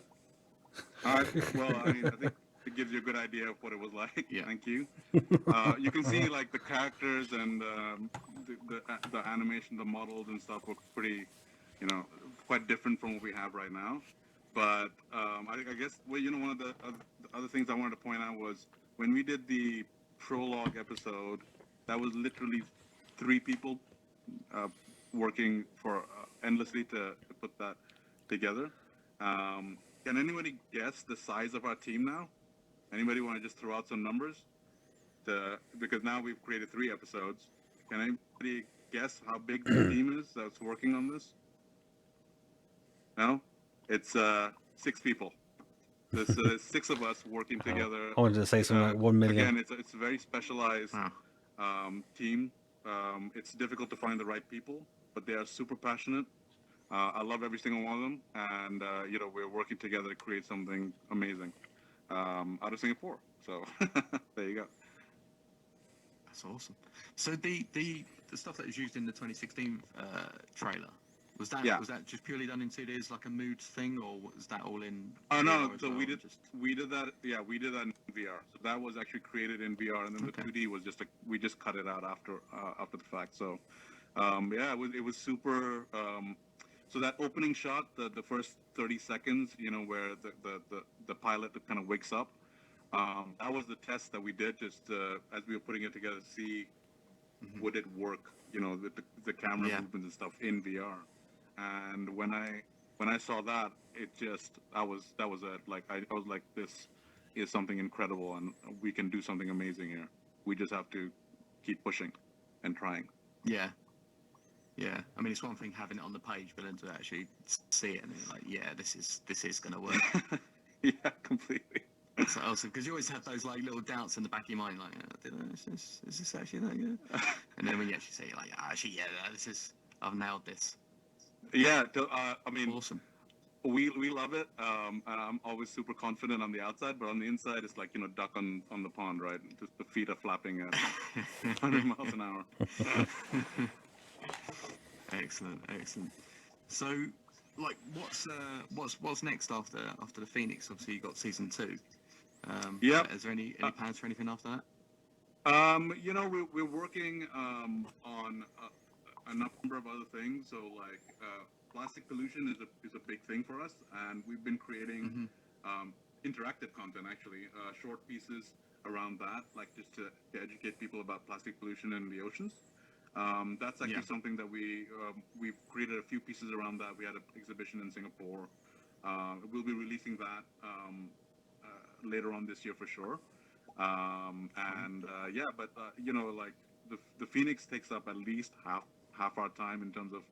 all right. Well, I mean, I think it gives you a good idea of what it was like. Yeah. Thank you. You can see like the characters and the animation, the models and stuff look pretty, quite different from what we have right now. But I guess one of the other things I wanted to point out was when we did the prologue episode, that was literally 3 people working for endlessly to put that together. Can anybody guess the size of our team now? Anybody want to just throw out some numbers? Because now we've created 3 episodes. Can anybody guess how big the team is that's working on this? No? It's 6 people. There's 6 of us working together. I wanted to say something like 1 million. Again, it's a very specialized team. It's difficult to find the right people, but they are super passionate. I love every single one of them, and we're working together to create something amazing out of Singapore. So there you go. That's awesome. So the stuff that was used in the 2016 trailer was that just purely done in 2D as like a mood thing, or was that all in? Oh no, VR as so well, we did that. Yeah, we did that in VR. So that was actually created in VR, and then the 2D was we just cut it out after the fact. So it was super. So that opening shot, the first 30 seconds, where the pilot kind of wakes up, That was the test that we did just as we were putting it together to see would it work, with the camera movements and stuff in VR. And when I saw that, that was it. Like I was like, this is something incredible, and we can do something amazing here. We just have to keep pushing and trying. Yeah. Yeah. I mean, it's one thing having it on the page, but then to actually see it and you're like, yeah, this is going to work. Yeah, completely. That's awesome, because you always have those like little doubts in the back of your mind, like, is this actually that good? And then when you actually say, like, actually, yeah, I've nailed this. Yeah, I mean, Awesome. We love it. And I'm always super confident on the outside, but on the inside, it's like, duck on the pond, right? Just the feet are flapping at 100 miles an hour. Excellent. So, like, what's next after the PhoenIX? Obviously, you got season 2. Yeah. Is there any plans for anything after that? We're working on a number of other things. So, like, plastic pollution is a big thing for us, and we've been creating interactive content, actually, short pieces around that, like just to educate people about plastic pollution in the oceans. That's actually something that we've created a few pieces around that. We had an exhibition in Singapore. We'll be releasing that later on this year for sure. Like the PhoenIX takes up at least half our time in terms of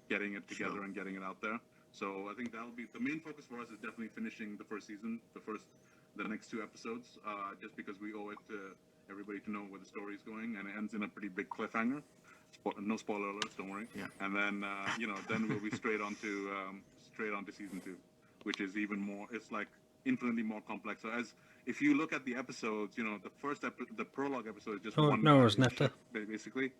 getting it together and getting it out there. So I think that'll be the main focus for us, is definitely finishing the first season, the next 2 episodes, just because we owe it to everybody to know where the story is going, and it ends in a pretty big cliffhanger. No spoiler alerts, don't worry. Yeah. And then then we'll be straight on to season 2, which is even more. It's like infinitely more complex. So if you look at the episodes, the prologue episode is just one ship, basically.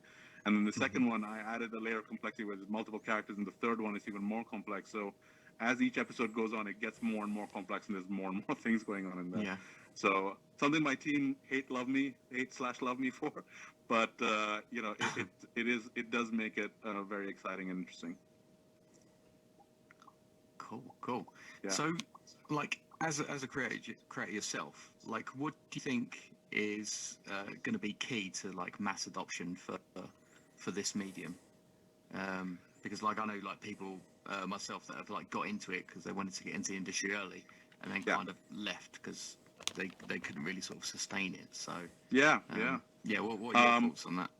And then the second one, I added a layer of complexity where there's multiple characters, and the third one is even more complex. So as each episode goes on, it gets more and more complex, and there's more and more things going on in there. Yeah. So something my team hate/love me for, but it does make it very exciting and interesting. Cool. Yeah. So, like, as a creator yourself, like, what do you think is going to be key to like mass adoption for this medium? Because like I know like people myself that have like got into it because they wanted to get into the industry early, and then kind of left because they couldn't really sort of sustain it. So what are your thoughts on that?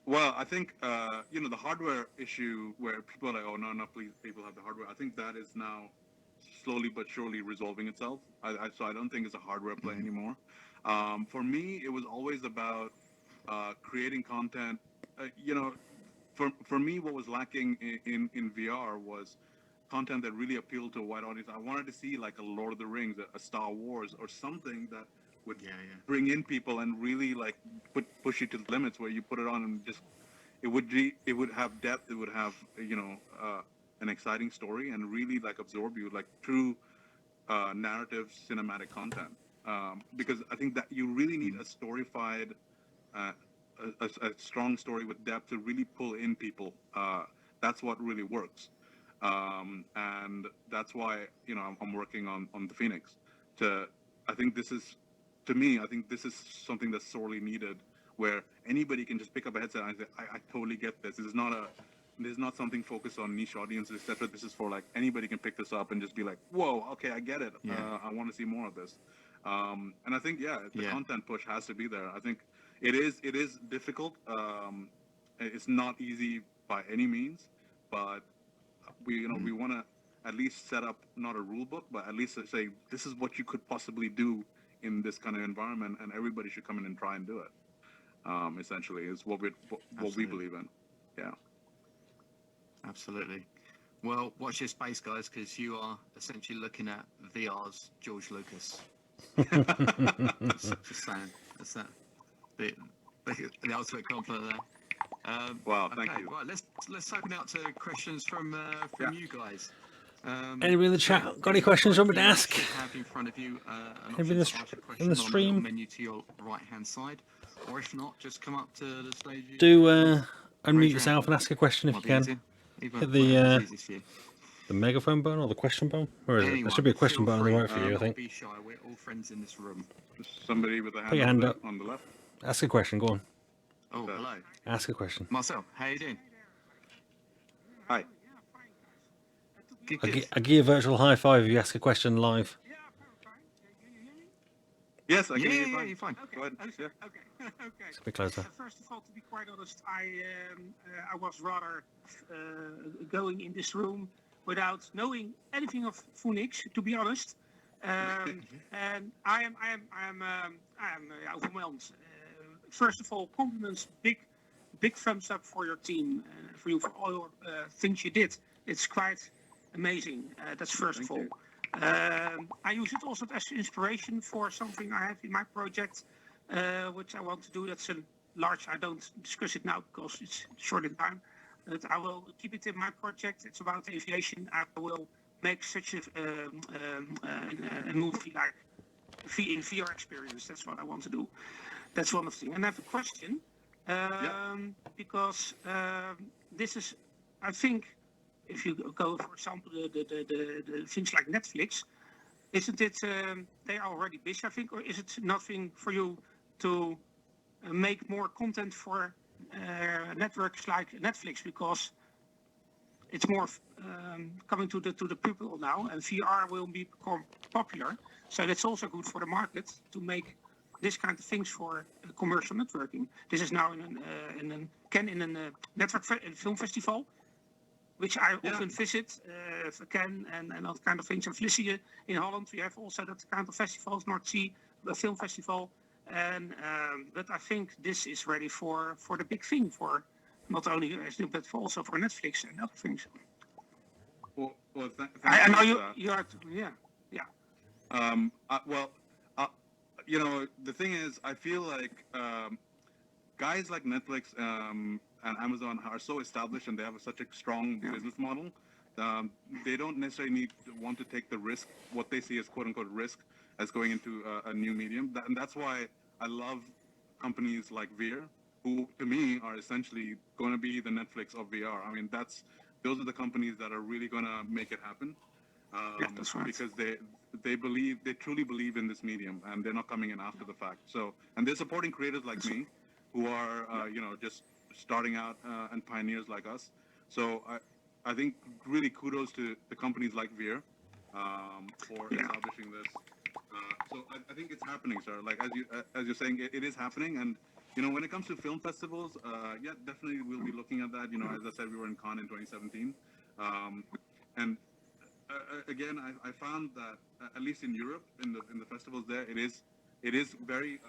Well, I think the hardware issue where people are like, oh, not enough people have the hardware. I think that is now slowly but surely resolving itself. So I don't think it's a hardware play anymore. For me, it was always about creating content. For me, what was lacking in VR was content that really appealed to a wide audience. I wanted to see like a Lord of the Rings, a Star Wars, or something that would bring in people and really like push you to the limits, where you put it on and just it would have depth, it would have an exciting story, and really like absorb you, like true narrative cinematic content. Because I think that you really need a storified, a strong story with depth to really pull in people. That's what really works. And that's why I'm working on the PhoenIX. I think this is something that's sorely needed, where anybody can just pick up a headset and say, I totally get this. This is not something focused on niche audiences, etc. This is for like anybody can pick this up and just be like, whoa, okay, I get it. I want to see more of this. And I think the content push has to be there. I think it is difficult. It's not easy by any means, but we want to at least set up not a rule book, but at least say this is what you could possibly do in this kind of environment, and everybody should come in and try and do it. Essentially, is what we believe in. Yeah. Absolutely. Well, watch your space, guys, because you are essentially looking at VR's George Lucas. Just saying. That's that. The ultimate compliment there. Wow, thank you. Right, let's open out to questions from you guys. Anybody in the chat got any questions you want me to ask? You have in front of you an Anybody option to ask a question in the stream? on the menu to your right-hand side, or if not, just come up to the stage. Do unmute yourself and ask a question if you can. Hit the The megaphone button or the question button? Where is it? There Anyone, should be a question feel button on the free, right for you, I not think. be shy. We're all friends in this room. Somebody with a Put your hand up. on the left. Ask a question. Go on. Oh, hello. Ask a question. Marcel, how you doing? Hi. Good, I'll good. give you a virtual high five if you ask a question live. Yes, I can hear you Yeah, fine. you're fine. Go ahead. Yeah. Okay. Okay. It's a bit closer. First of all, to be quite honest, I was rather going in this room without knowing anything of PhoenIX, to be honest, and I am overwhelmed. First of all, compliments, big thumbs up for your team, for you for all your things you did. It's quite amazing. That's first of all. I use it also as inspiration for something I have in my project, which I want to do. That's a large. I don't discuss it now because it's short in time. But I will keep it in my project. It's about aviation. I will make such a movie like in VR experience. That's what I want to do. That's one of the things. And I have a question because this is, I think. If you go, for example, the things like Netflix, isn't it? They are already busy, I think, or is it nothing for you to make more content for networks like Netflix because it's more coming to the people now, and VR will become popular. So that's also good for the market to make this kind of things for commercial networking. This is now in a network film festival, which I often visit, Ken and all kind of things. And Vlissingen in Holland, we have also that kind of festivals, North Sea, the film festival. And but I think this is ready for the big thing, for not only but for also for Netflix and other things. Well, I know thank you are, yeah. You know, the thing is, I feel like guys like Netflix and Amazon are so established and they have such a strong business model. They don't necessarily want to take the risk, what they see as quote unquote risk, as going into a new medium. And that's why I love companies like VR, who to me are essentially going to be the Netflix of VR. I mean, those are the companies that are really going to make it happen. That's right. Because they truly believe in this medium, and they're not coming in after the fact. So, and they're supporting creators like me, who are just starting out and pioneers like us. So I think really kudos to the companies like Veer for establishing this. So I think it's happening, sir. Like as you're saying, it is happening. And when it comes to film festivals, definitely we'll be looking at that. As I said, we were in Cannes in 2017, and again, I found that at least in Europe, in the festivals there, it is very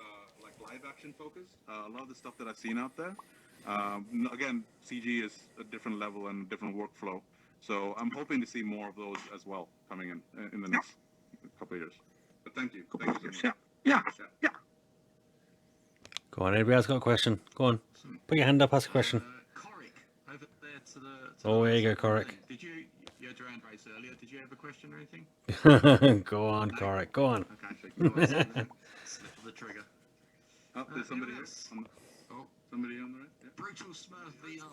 like live action focused. A lot of the stuff that I've seen out there, again, CG is a different level and different workflow. So I'm hoping to see more of those as well coming in the next couple of years. But thank you so much. Yeah. Go on, anybody else got a question? Go on. Put your hand up, ask a question. Coric, over there to the. Oh, there you go, Coric. Did you had your hand raised earlier? Did you have a question or anything? Go on, Coric, go on. Okay, slip of the trigger. Oh, there's somebody here. Somebody on the right. Yeah. Brutal Smurf VR.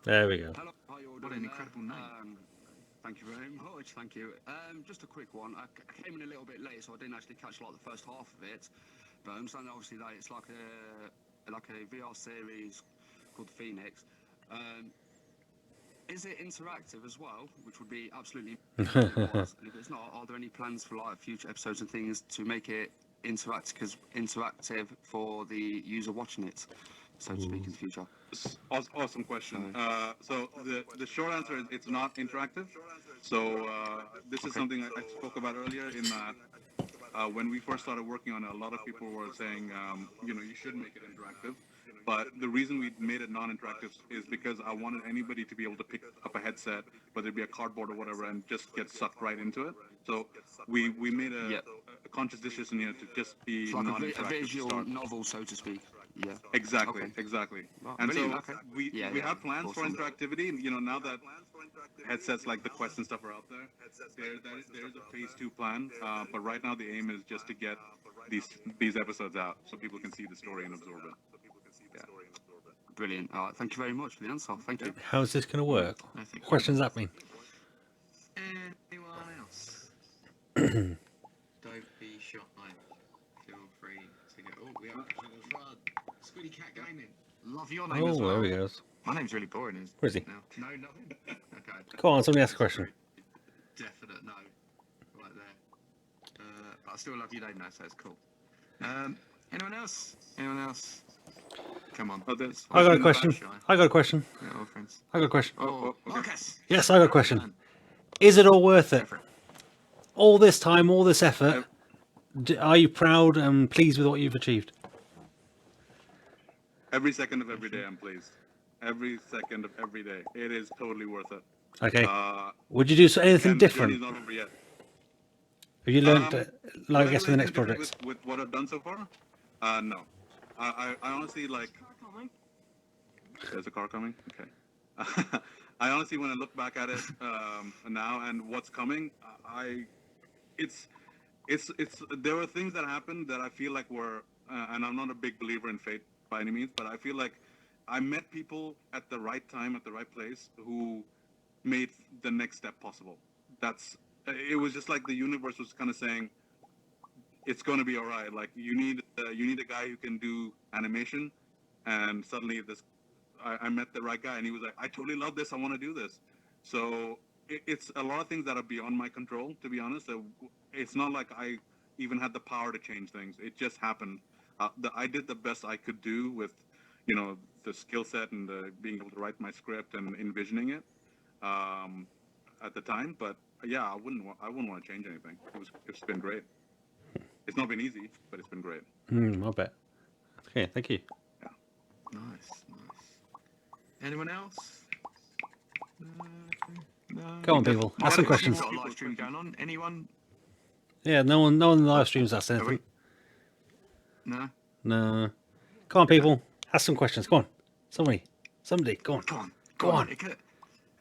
There we go. Hello, how you all What doing an incredible name. Thank you very much, thank you. Just a quick one. I came in a little bit late, so I didn't actually catch the first half of it. But I understand obviously that it's like a VR series called PhoenIX. Is it interactive as well, which would be absolutely and if it's not, are there any plans for future episodes and things to make it interactive for the user watching it, so to speak, in the future? Awesome question. So the short answer is it's not interactive. So this is something I spoke about earlier in that when we first started working on it, a lot of people were saying, you should make it interactive. But the reason we made it non-interactive is because I wanted anybody to be able to pick up a headset, whether it be a cardboard or whatever, and just get sucked right into it. So we made a conscious decision here to just be it's like non-interactive. a visual novel, so to speak. Yeah. Exactly. Well, And brilliant, so okay. we have plans awesome. for interactivity. Now that headsets like the Quest and stuff are out there, there is a phase 2 plan. But right now the aim is just to get these episodes out so people can see the story and absorb it. Brilliant. All right, thank you very much for the answer. Thank you. How's this going to work? What questions that mean? Don't be shy. Feel free to go. Oh, we have Squiddy Cat Gaming. Love your name as Oh, well. there he goes. My name's really boring. Where is he? No, nothing. Okay. Go on, somebody ask a question. Definite no. Right there. But I still love your name now, so it's cool. Anyone else? Anyone else? Come on. Oh, there's- I got a question. I got a question. Yeah, all friends. I got a question. Oh, okay. Marcus. Yes, I got a question. Is it all worth it? All this time, all this effort. Are you proud and pleased with what you've achieved? Every second of every day, I'm pleased. Every second of every day, it is totally worth it. Okay. Would you do anything And the different? journey's not over yet. Have you learned, Would I guess, for the do next anything different projects? with what I've done so far? No. I honestly like. There's a car coming. Okay. I honestly, when I look back at it now and what's coming, it's there were things that happened that I feel like were, and I'm not a big believer in fate by any means, but I feel like I met people at the right time, at the right place, who made the next step possible. It was just like the universe was kind of saying, it's going to be all right. Like you need a guy who can do animation, and suddenly I met the right guy, and he was like, I totally love this. I want to do this. So it's a lot of things that are beyond my control, to be honest. It's not like I even had the power to change things. It just happened. I did the best I could do with, the skill set and being able to write my script and envisioning it at the time. But yeah, I wouldn't want to change anything. It's been great. It's not been easy, but it's been great. I bet. Okay, thank you. Yeah. Nice. Anyone else? No. Go on, people. Ask some questions. Got a live stream going on. Anyone? Yeah, no one in the live streams asked anything. No. No. Come on, people. Ask some questions. Go on. Somebody, go on. Go on.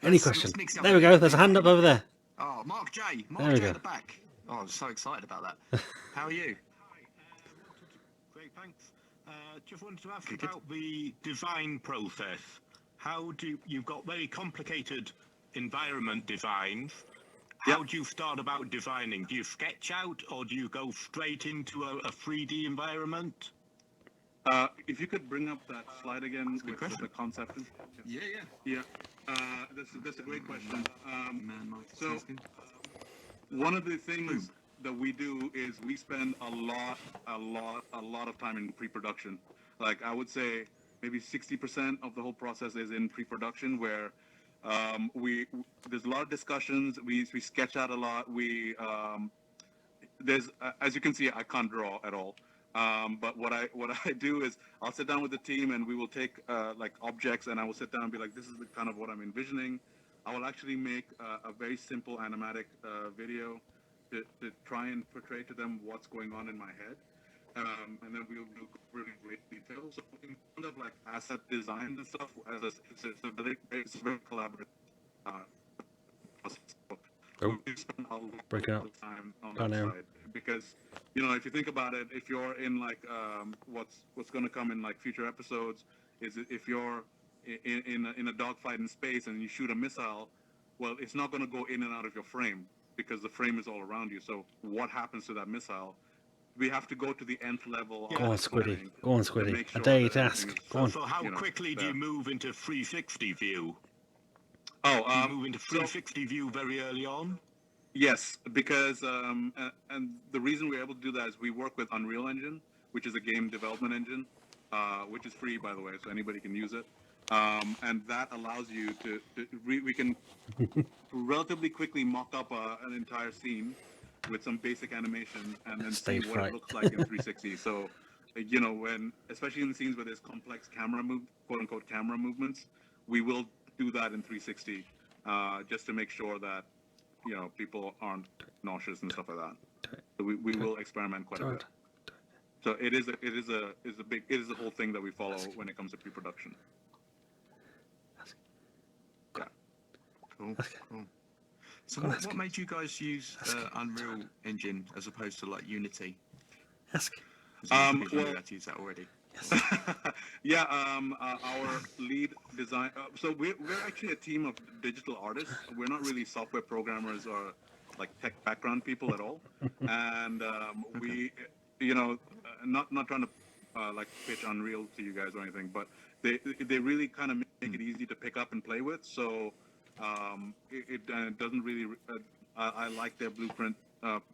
Any question? There we go. There's a hand up over there. Oh, Mark J. There Mark we J go. at the back. Oh, I'm so excited about that. How are you? Great, thanks. Just wanted to ask about the design process. You've got very complicated environment designs. How do you start about designing? Do you sketch out, or do you go straight into a 3D environment? If you could bring up that slide again with the concept. Yeah. That's a great question. Man, So one of the things that we do is we spend a lot of time in pre-production. Like I would say maybe 60% of the whole process is in pre-production, where there's a lot of discussions. We sketch out a lot. There's as you can see, I can't draw at all. But what I do is I'll sit down with the team and we will take like objects, and I will sit down and be like, this is the kind of what I'm envisioning. I will actually make a very simple animatic video to try and portray to them what's going on in my head. And then we'll go really great detail. So in terms of like asset design and stuff, it's a very collaborative process. Oh, We spend a lot breaking up. of time on Can't that hear. side because if you think about it, if you're in like what's going to come in like future episodes, is if you're in a dogfight in space and you shoot a missile, well, it's not going to go in and out of your frame because the frame is all around you. So what happens to that missile? We have to go to the nth level. Go on, Squiddy. Go on, Squiddy. make A sure day that to everything ask. is, Go on. So how quickly do you move into 360 view? Oh, Do you move into 360 view very early on? yes, because and the reason we're able to do that is we work with Unreal Engine, which is a game development engine, which is free, by the way, so anybody can use it. And that allows you we can relatively quickly mock up an entire scene with some basic animation and then see Stage what fright. it looks like in 360. So, when, especially in the scenes where there's complex quote unquote camera movements, we will do that in 360 just to make sure that, people aren't nauseous and stuff like that. So we will experiment quite a bit. So it is a whole thing that we follow when it comes to pre-production. Yeah. Cool. So what made you guys use Unreal Engine as opposed to like Unity? Ask. You had to use that already. Yeah, our lead design. So we're actually a team of digital artists. We're not really software programmers or like tech background people at all, and we, not trying to like pitch Unreal to you guys or anything, but they really kind of make it easy to pick up and play with. So it doesn't really. I like their blueprint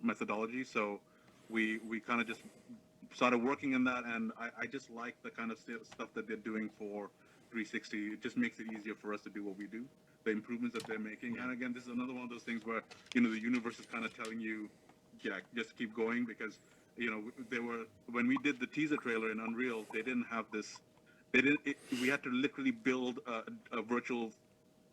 methodology, so we kind of just started working in that, and I just like the kind of stuff that they're doing for 360. It just makes it easier for us to do what we do, the improvements that they're making. And again, this is another one of those things where the universe is kind of telling you, yeah, just keep going, because when we did the teaser trailer in Unreal, they didn't have this. We had to literally build a virtual,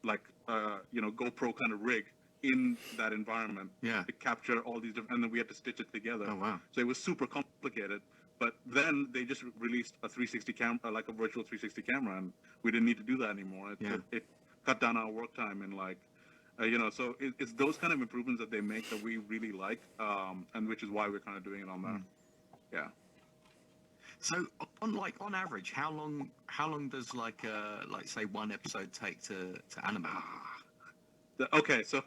like GoPro kind of rig in that environment to capture all these different, and then we had to stitch it together. Oh wow! So it was super complicated. But then they just released a 360 camera, like a virtual 360 camera, and we didn't need to do that anymore. It cut down our work time, and so it's those kind of improvements that they make that we really like, and which is why we're kind of doing it on that. Yeah. So on average, how long does say one episode take to animate? Okay, so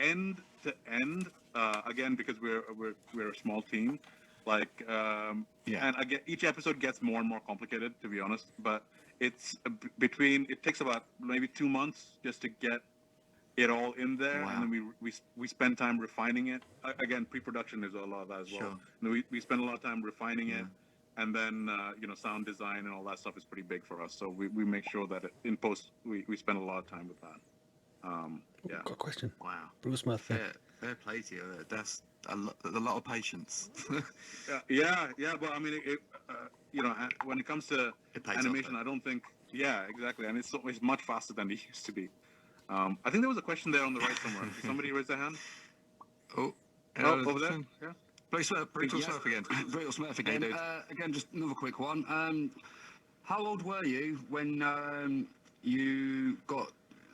end to end, again, because we're a small team, and again, each episode gets more and more complicated, to be honest, but it's it takes about maybe 2 months just to get it all in there. Wow. And then we spend time refining it. Again, pre-production is a lot of that as well. Sure. And we spend a lot of time refining it, and then sound design and all that stuff is pretty big for us, so we make sure that in post we spend a lot of time with that. Got a question. Wow. Bruce Smith. Fair play to you. That's a lot of patience. yeah. But I mean, when it comes to animation, I don't think. Yeah, exactly. And it's much faster than it used to be. I think there was a question there on the right somewhere. Did somebody raise their hand? Over there. Yeah. Brutal Smith again. Brutal Smith again, dude. Again, just another quick one. How old were you when you got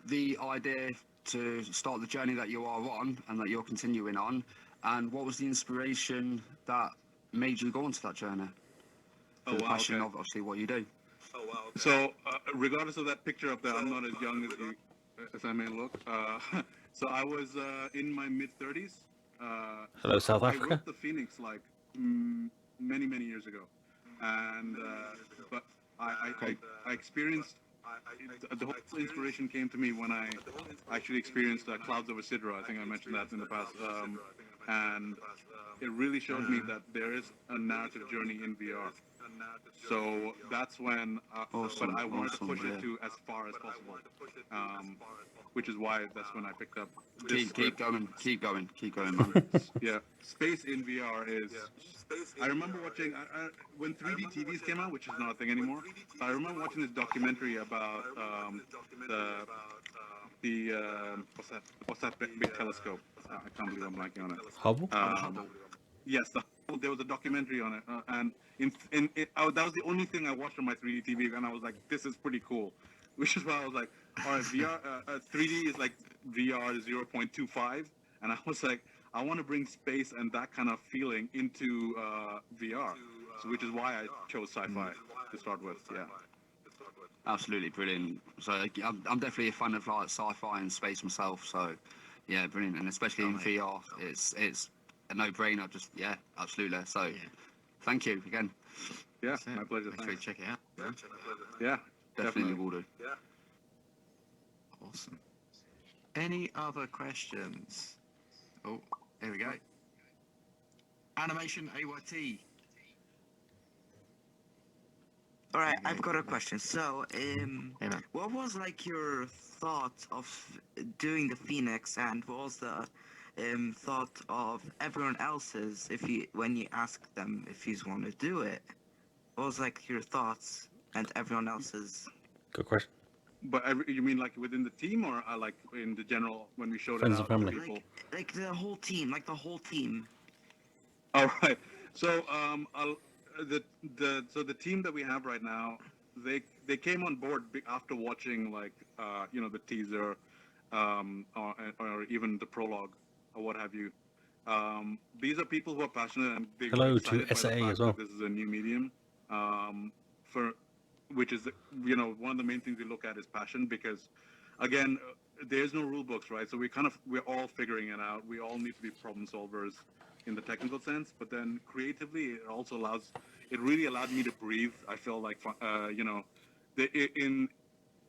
the idea to start the journey that you are on and that you're continuing on, and what was the inspiration that made you go onto that journey? The passion of obviously what you do. Oh wow. Okay. So regardless of that picture up there, I'm not as young as I may look. So I was in my mid-30s. Hello, South Africa. I wrote the PhoenIX many years ago, and but I experienced. The whole inspiration came to me when I actually experienced Clouds over Sidra. I think I mentioned that in the past, and it really showed me that there is a narrative journey in VR. So that's when I wanted to push it to as far as possible, which is why that's when I picked up. Keep going, man. Yeah, space in VR is. I remember watching when 3D TVs came out, which is not a thing anymore. So I remember watching this documentary about the what's that big telescope? I can't believe I'm blanking on it. Hubble. Yes, there was a documentary on it, and that was the only thing I watched on my 3D TV, and I was like, this is pretty cool. Which is why I was like, all right, VR 3D is like VR 0.25, and I was like, I want to bring space and that kind of feeling into VR, which is why I chose sci-fi to start with. Yeah. Absolutely brilliant. So I'm definitely a fan of like sci-fi and space myself. So yeah, brilliant, and especially in VR, it's a no-brainer. Just absolutely. So thank you again. Yeah, my pleasure. Thanks. Check it out. Yeah, definitely will do. Yeah. Awesome. Any other questions? Oh, here we go. Animation AYT. All right, I've got a question. So, what was like your thought of doing the PhoenIX, and what was the thought of everyone else's when you asked them if you want to do it? What was like your thoughts and everyone else's? Good question. But you mean like within the team, or like in the general when we showed Friends it out and to family. people? Like the whole team, All right. So the team that we have right now, they came on board after watching like the teaser, or even the prologue or what have you. These are people who are passionate, and they're Hello excited to by the SA fact as well. that this is a new medium. Which is one of the main things we look at is passion, because again, there's no rule books, right? So we're all figuring it out. We all need to be problem solvers in the technical sense, but then creatively, it really allowed me to breathe. I feel like, in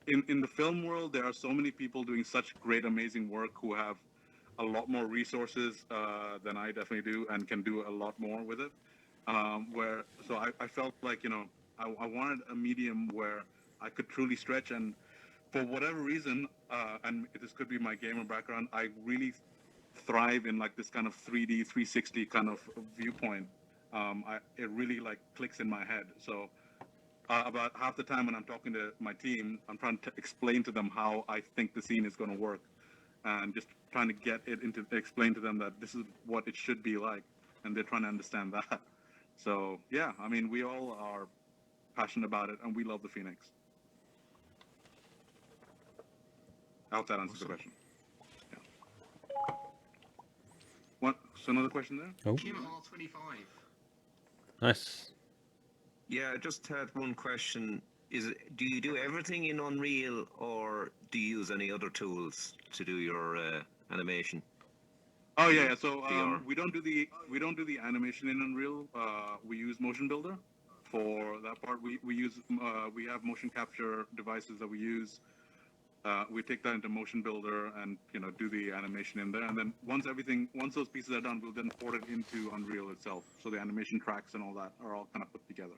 the film world, there are so many people doing such great, amazing work who have a lot more resources than I definitely do, and can do a lot more with it. I felt like, I wanted a medium where I could truly stretch, and for whatever reason, and this could be my gamer background, I really thrive in like this kind of 3D 360 kind of viewpoint. It really like clicks in my head. So about half the time when I'm talking to my team, I'm trying to explain to them how I think the scene is going to work, and just trying to explain to them that this is what it should be like, and they're trying to understand that. So yeah, I mean, we all are passionate about it, and we love the PhoenIX. I hope that answers the question. Yeah. What? So another question there? Oh, Kim R25. nice. Yeah, I just had one question. Do you do everything in Unreal, or do you use any other tools to do your animation? Oh yeah. So VR. we don't do the animation in Unreal. We use Motion Builder for that part. We have motion capture devices that we use. We take that into Motion Builder and do the animation in there. And then once those pieces are done, we'll then port it into Unreal itself. So the animation tracks and all that are all kind of put together.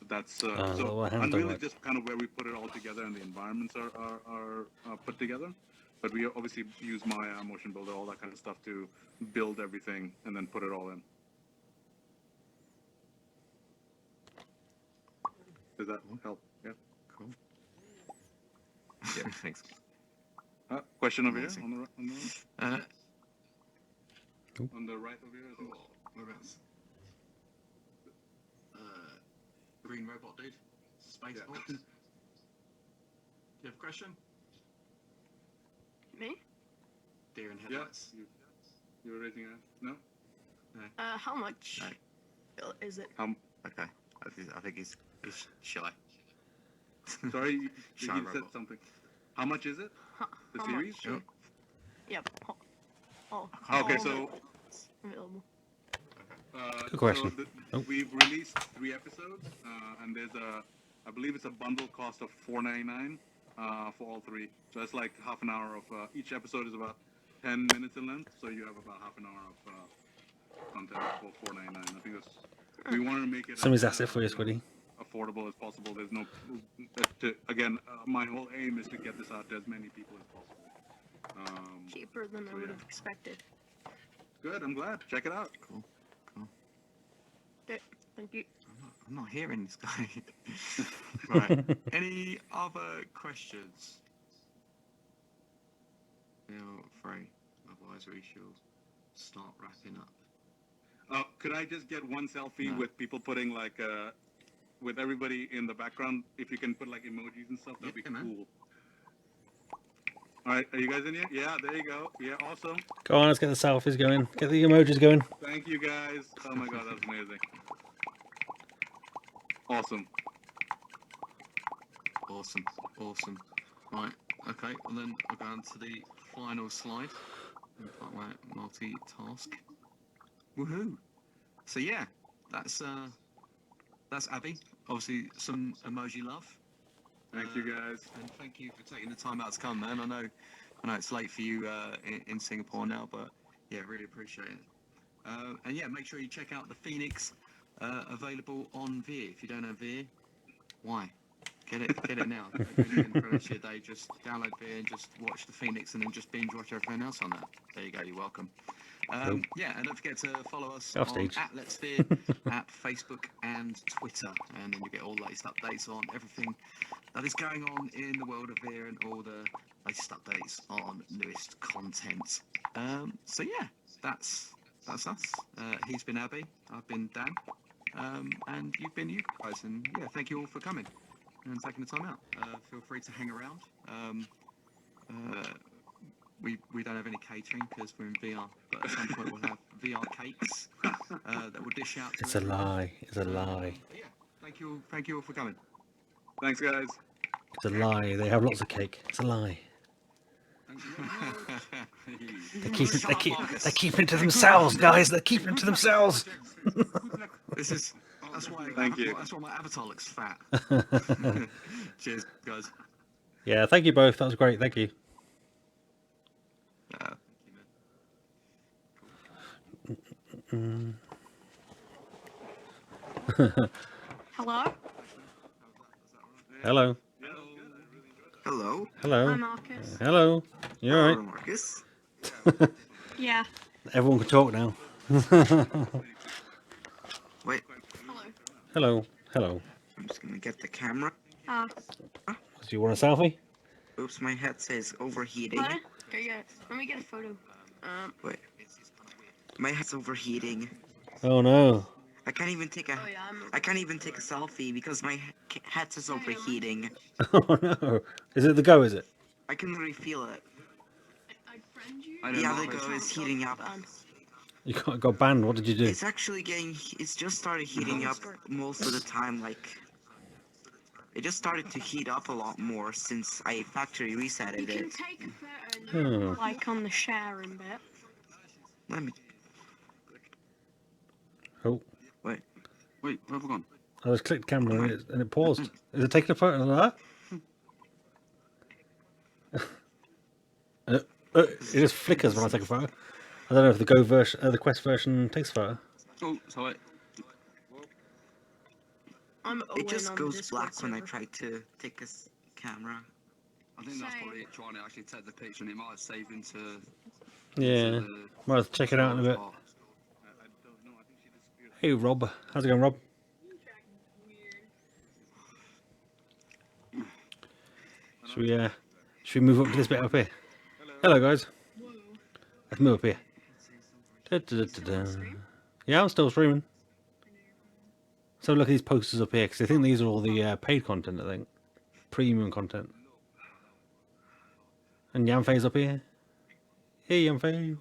That's so Unreal is just kind of where we put it all together, and the environments are put together. But we obviously use Maya, Motion Builder, all that kind of stuff to build everything and then put it all in. Does that help? Yeah. Cool. Yeah, thanks. Question over here Amazing. on the right over here. I think. Whereabouts? Green robot dude. Spaceport. Do you have a question? Me? Deer in Yeah. headlights. You were raising a hand? No. How much is it? Okay. I think he's shy. Sorry, you Shy said robot. something. How much is it? The How series? much? Sure. Yep. Oh. Okay, all so it's available. Good question. So we've released 3 episodes, and there's I believe it's a bundle cost of $4.99 for all 3. So it's like half an hour of each episode is about 10 minutes in length. So you have about half an hour of content for $4.99. I think we wanted to make it Somebody's asked it for you, Squiddy. affordable as possible. There's no my whole aim is to get this out to as many people as possible. Cheaper than I so would yeah. have expected. Good, I'm glad. Check it out. Cool. Okay, thank you. I'm not hearing this guy. Right. Any other questions? Feel free. Otherwise, we shall start wrapping up. Could I just get one selfie with people putting like with everybody in the background? If you can put like emojis and stuff, that'd be cool. All right, are you guys in here? Yeah, there you go. Yeah, awesome. Go on, let's get the selfies going. Get the emojis going. Thank you guys. Oh my god, that's amazing. Awesome. Awesome. Right, okay, and then I'll go on to the final slide. Multitask. Woohoo! So yeah, that's Abhi. Obviously, some emoji love. Thank you guys. And thank you for taking the time out to come, man. I know it's late for you in Singapore now, but yeah, really appreciate it. And yeah, make sure you check out the PhoenIX available on VR. If you don't have VR, why? Get it now. You can finish your day, just download VR and just watch the PhoenIX, and then just binge watch everything else on that. There you go. You're welcome. Yeah, and don't forget to follow us on @Let'sVeer at Facebook and Twitter, and then you get all the latest updates on everything that is going on in the world of VR and all the latest updates on newest content. So yeah, that's us. He's been Abhi, I've been Dan, and you've been you guys. And yeah, thank you all for coming and taking the time out. Feel free to hang around. We don't have any catering because we're in VR, but at some point we'll have VR cakes that we'll dish out. It's a lie. It's a lie. Yeah, thank you all for coming. Thanks, guys. It's a lie. They have lots of cake. It's a lie. They're keeping it to themselves, guys. They're keeping it to themselves. That's why. Thank you. That's why my avatar looks fat. Cheers, guys. Yeah, thank you both. That was great. Thank you. Hello? Hello. Hello. Hello. Hi, Marcus. Hello. You all Hello, right? Marcus. Yeah. Everyone can talk now. Wait, Hello. Hello. Hello. I'm just gonna get the camera. Ah. Do you want a selfie? Oops, my headset is overheating. Hello? There you go. Let me get a photo. Wait. My head's overheating. Oh no. I can't even take a. Oh yeah, I can't even take a selfie because my headset's overheating. Oh no. Is it the Go? Is it? I can really feel it. I'd friend you. I don't Yeah, know. the Go is heating up. You got banned. What did you do? It's actually getting. It's just started heating up most of the time. Like, it just started to heat up a lot more since I factory You resetted can it. take a photo, Hmm. like on the sharing bit. Let me. Oh, Wait, where have we gone? I just clicked camera and it paused. Is it taking a photo of that? It just flickers when I take a photo. I don't know if the Go version, the Quest version takes a photo. Oh, sorry. I'm It Owen just on the goes Discord black when I server. try to take a camera. I think that's Same. probably it, trying to actually take the picture, and it might have saved into. Yeah. the Might have to check it out in a bit. part. Hey Rob, how's it going, Rob? Should we move up to this bit up here? Hello guys. Let's move up here. Yeah, I'm still streaming. So look at these posters up here, because I think these are all the paid content, I think. Premium content. And Yamfei's up here. Hey Yamfei.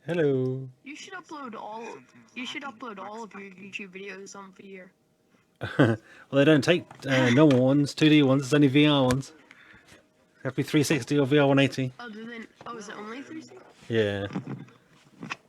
Hello. You should upload all. You should upload all of your YouTube videos on VR. Well, they don't take normal ones, 2D ones, it's only VR ones. They have to be 360 or VR 180. Other than, oh, is it only 360? Yeah.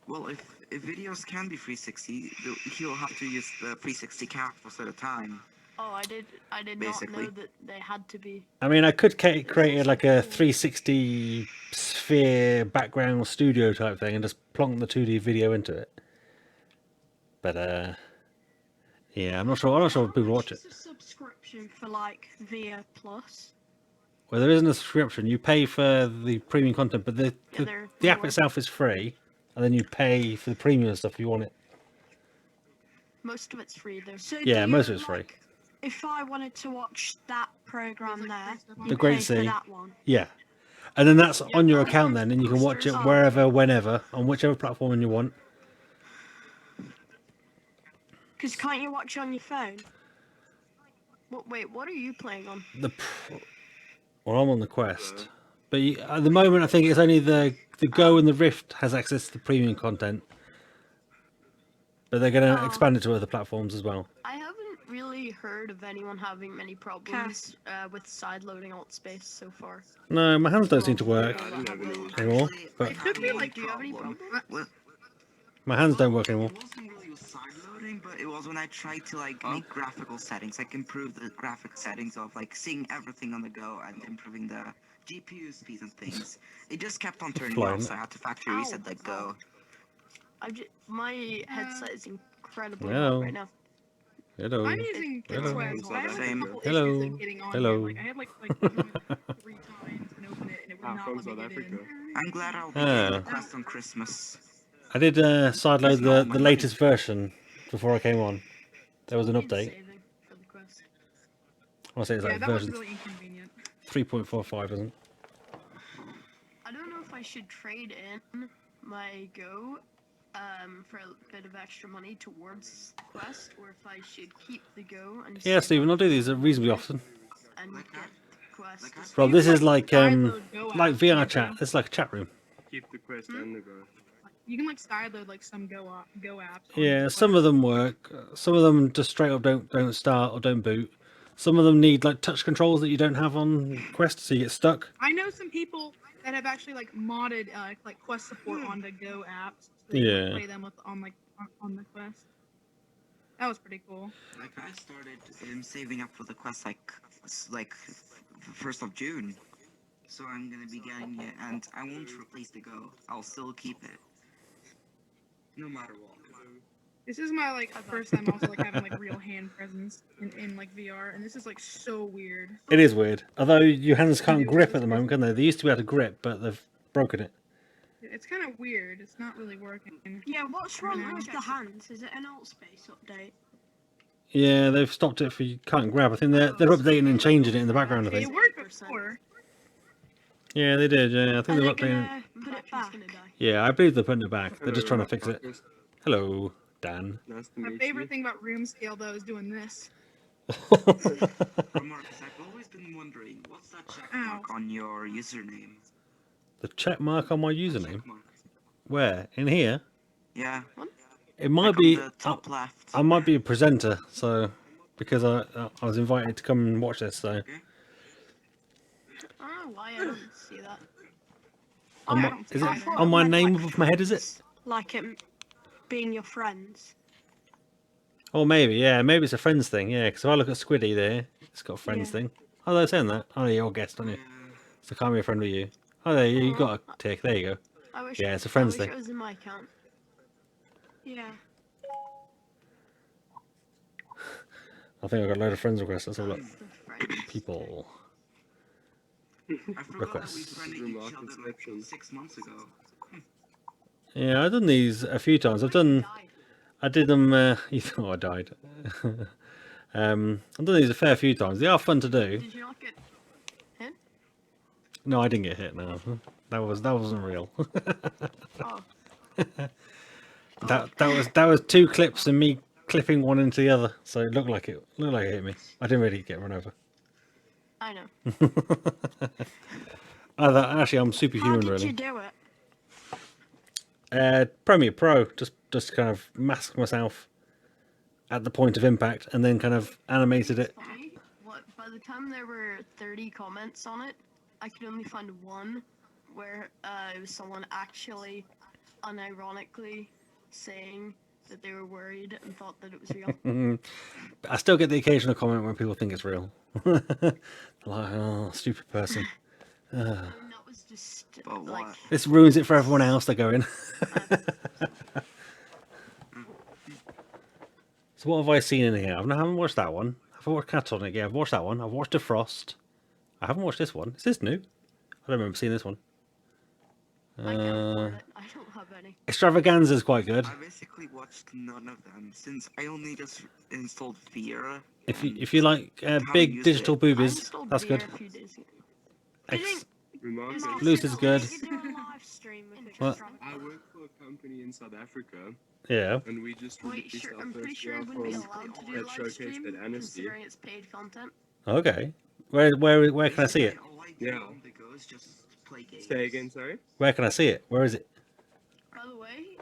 Well, if videos can be 360, he'll have to use the 360 cap most of the time. Oh, I did not Basically. know that they had to be. I mean, I could create like a 360 sphere background studio type thing and just plonk the 2D video into it. But yeah, I'm not sure if people watch it. It's a subscription for like VR Plus. Well, there isn't a subscription. You pay for the premium content, but the app they're- itself is free, and then you pay for the premium stuff if you want it. Most of it's free though. So Yeah, do most you, of it's free. like, if I wanted to watch that program there, The you Great pay Sea. for that one. Yeah. And then that's on your account then, and you can watch it wherever, whenever, on whichever platform you want. Because can't you watch it on your phone? Wait, what are you playing on? Well, I'm on the Quest. But at the moment, I think it's only the Go and the Rift has access to the premium content. But they're going to expand it to other platforms as well. I haven't really heard of anyone having many problems with sideloading AltSpace so far. No, my hands don't seem to work anymore. But It could be like, do you have any problems? my hands don't work anymore. It wasn't really with sideloading, but it was when I tried to like make graphical settings, like improve the graphic settings of like seeing everything on the go and improving the GPU speed and things. It just kept on turning off, so I had to factory reset the Go. My headset is incredibly Hello. loud right now. Hello. I'm using Hello. Quest. I have Same. a couple Hello. issues like getting on Hello. here. Like I had like open it 3 times and open it and it would not let me get in. I'm glad I'll be getting the Ah. Quest on Christmas. I did sideload the latest version before I came on. There was an update. Saving for the Quest. I want to say it's Yeah, like that was version really inconvenient. 3.45, isn't it? I don't know if I should trade in my Go for a bit of extra money towards Quest, or if I should keep the Go and Yeah, Stephen, I'll do these reasonably often. and get Quest. Rob, this is like Sideload Go apps, VR can't chat. you? It's like a chat room. Keep the Quest and the Go. You can like sideload like some Go apps. on Yeah, the some Quest. of them work. Some of them just straight up don't start or don't boot. Some of them need like touch controls that you don't have on Quest, so you get stuck. I know some people that have actually like modded like Quest support on the Go apps, so they Yeah. can play them with on the Quest. That was pretty cool. Like I started saving up for the Quest like 1st of June, so I'm gonna be getting it, and I won't replace the Go. I'll still keep it, no matter what. This is my like first time also like having like real hand presence in like VR, and this is like so weird. It is weird. Although your hands can't grip at the moment, can they? They used to be able to grip, but they've broken it. It's kind of weird. It's not really working. Yeah, what's wrong with the hands? Is it an AltSpace update? Yeah, they've stopped it for you can't grab. I think they're updating and changing it in the background, I It think. worked before. Yeah, they did. Yeah, I think Are they're they updating it. gonna put it back? Yeah, I believe they're putting it back. They're just trying to fix it. Hello, Dan. Nice to My meet favorite you. thing about room scale though is doing this. Marcus, I've always been wondering, what's that check mark on your username? The check mark on my username? Where? In here? Yeah. It might Like be on the top left. I might be a presenter, so because I was invited to come and watch this, so I don't know why I don't see that. is it on my name above my head? Is it? Like it being your friends. Oh, maybe, yeah, maybe it's a friends thing, yeah. Because if I look at Squiddy there, it's got a friends thing. Oh, they're saying that. Oh, you're a guest, aren't you? So I can't be a friend with you. Oh, there you got a tick. There you go. Yeah, it's a friends thing. It was in my account. Yeah. I think I've got a load of friends requests. Let's have a look. People. I forgot Requests. that we friended each other like 6 months ago. Yeah, I've done these a few times. I did them. You thought I died. I've done these a fair few times. They are fun to do. Did you not get hit? No, I didn't get hit. No, that wasn't real. Oh. that was two clips and me clipping one into the other, so it looked like it hit me. I didn't really get run over. I know. Actually, I'm superhuman. How did really. you do it? Premiere Pro, just kind of masked myself at the point of impact and then kind of animated it. By the time there were 30 comments on it, I could only find one where it was someone actually unironically saying that they were worried and thought that it was real. I still get the occasional comment when people think it's real. Like, oh, stupid person. And that was just like... This ruins it for everyone else. They're going. So what have I seen in here? I haven't watched that one. I've watched Catonic. Yeah, I've watched that one. I've watched Defrost. I haven't watched this one. Is this new? I don't remember seeing this one. I can't afford it. I don't have any. Extravaganza is quite good. I basically watched none of them since I only just installed VR. If you like big digital boobies, that's good. Lucid's good. What? I work for a company in South Africa. Yeah. And we just released our I'm pretty first sure it VR wouldn't be phone allowed to do that live showcased stream, at Annecy. considering it's paid content. Okay. Where can I see it? Yeah. Say again, sorry? Where can I see it? Where is it? By the way,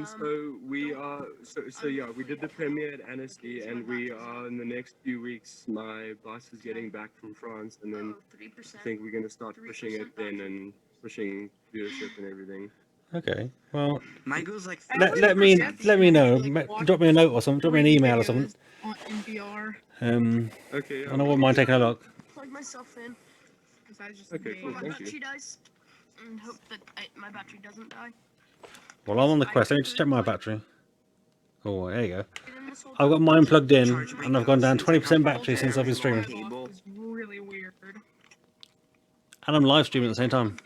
So we are, so yeah, we did the premiere at Annecy, and we are in the next few weeks. My boss is getting back from France, and then I think we're going to start pushing it then and pushing viewership and everything. Okay. Well, mine goes like let me know. Drop me a note or something. Drop me an email or something. In VR. Okay. I wouldn't mind taking a look. plug myself in. Okay, cool, My thank you. battery dies, and hope that my battery doesn't die. Well, I'm on the Quest. Let me just check my battery. Oh, there you go. I've got mine plugged in, and I've gone down 20% battery since I've been streaming. It's really weird. And I'm live streaming at the same time.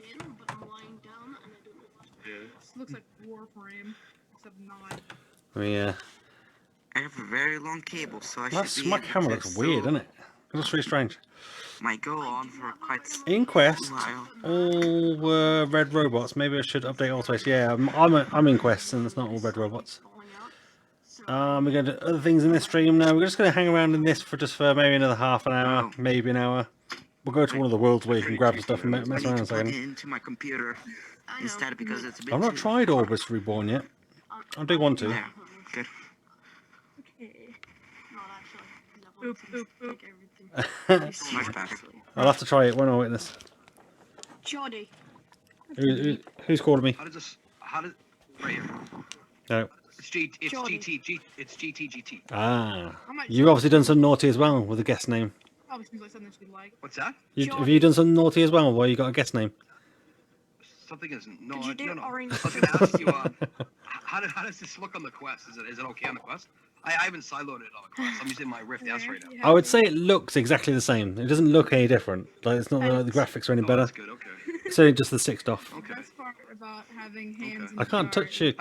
This looks like Warframe, except not. I mean, I have a very long cable, so I that's should be my able camera to looks weird, still doesn't it? It looks really strange. might go on for quite In Quest, while. all were red robots. Maybe I should update AltSpace. Yeah, I'm in Quest, and it's not all red robots. We're going to do other things in this stream now. We're just going to hang around in this for maybe another half an hour, maybe an hour. We'll go to one of the worlds where you can grab stuff and mess I need around to a plug it second. into my computer instead because it's a bit I've not too tried far. Orbis Reborn yet. I do want to. Yeah, good. Boop, boop, boop. Much better. I'll have to try it when I witness. Jody. Who's calling me? How does this? How does? Right here. No. It's Jordan. It's GT. Ah. You've obviously done some naughty as well with a guest name. Probably seems like something she'd like. What's that? Have you done something naughty as well where you got a guest name? Something isn't. No, Did you do no. orange? I was going to ask you. How does this look on the Quest? Is it okay on the Quest? I haven't sideloaded it on the Quest. I'm using my Rift S right now. I would say it looks exactly the same. It doesn't look any different. Like it's not like the graphics are any better. That's good. Okay. So just the 6th off. The best part about having hands in I can't VR touch you, is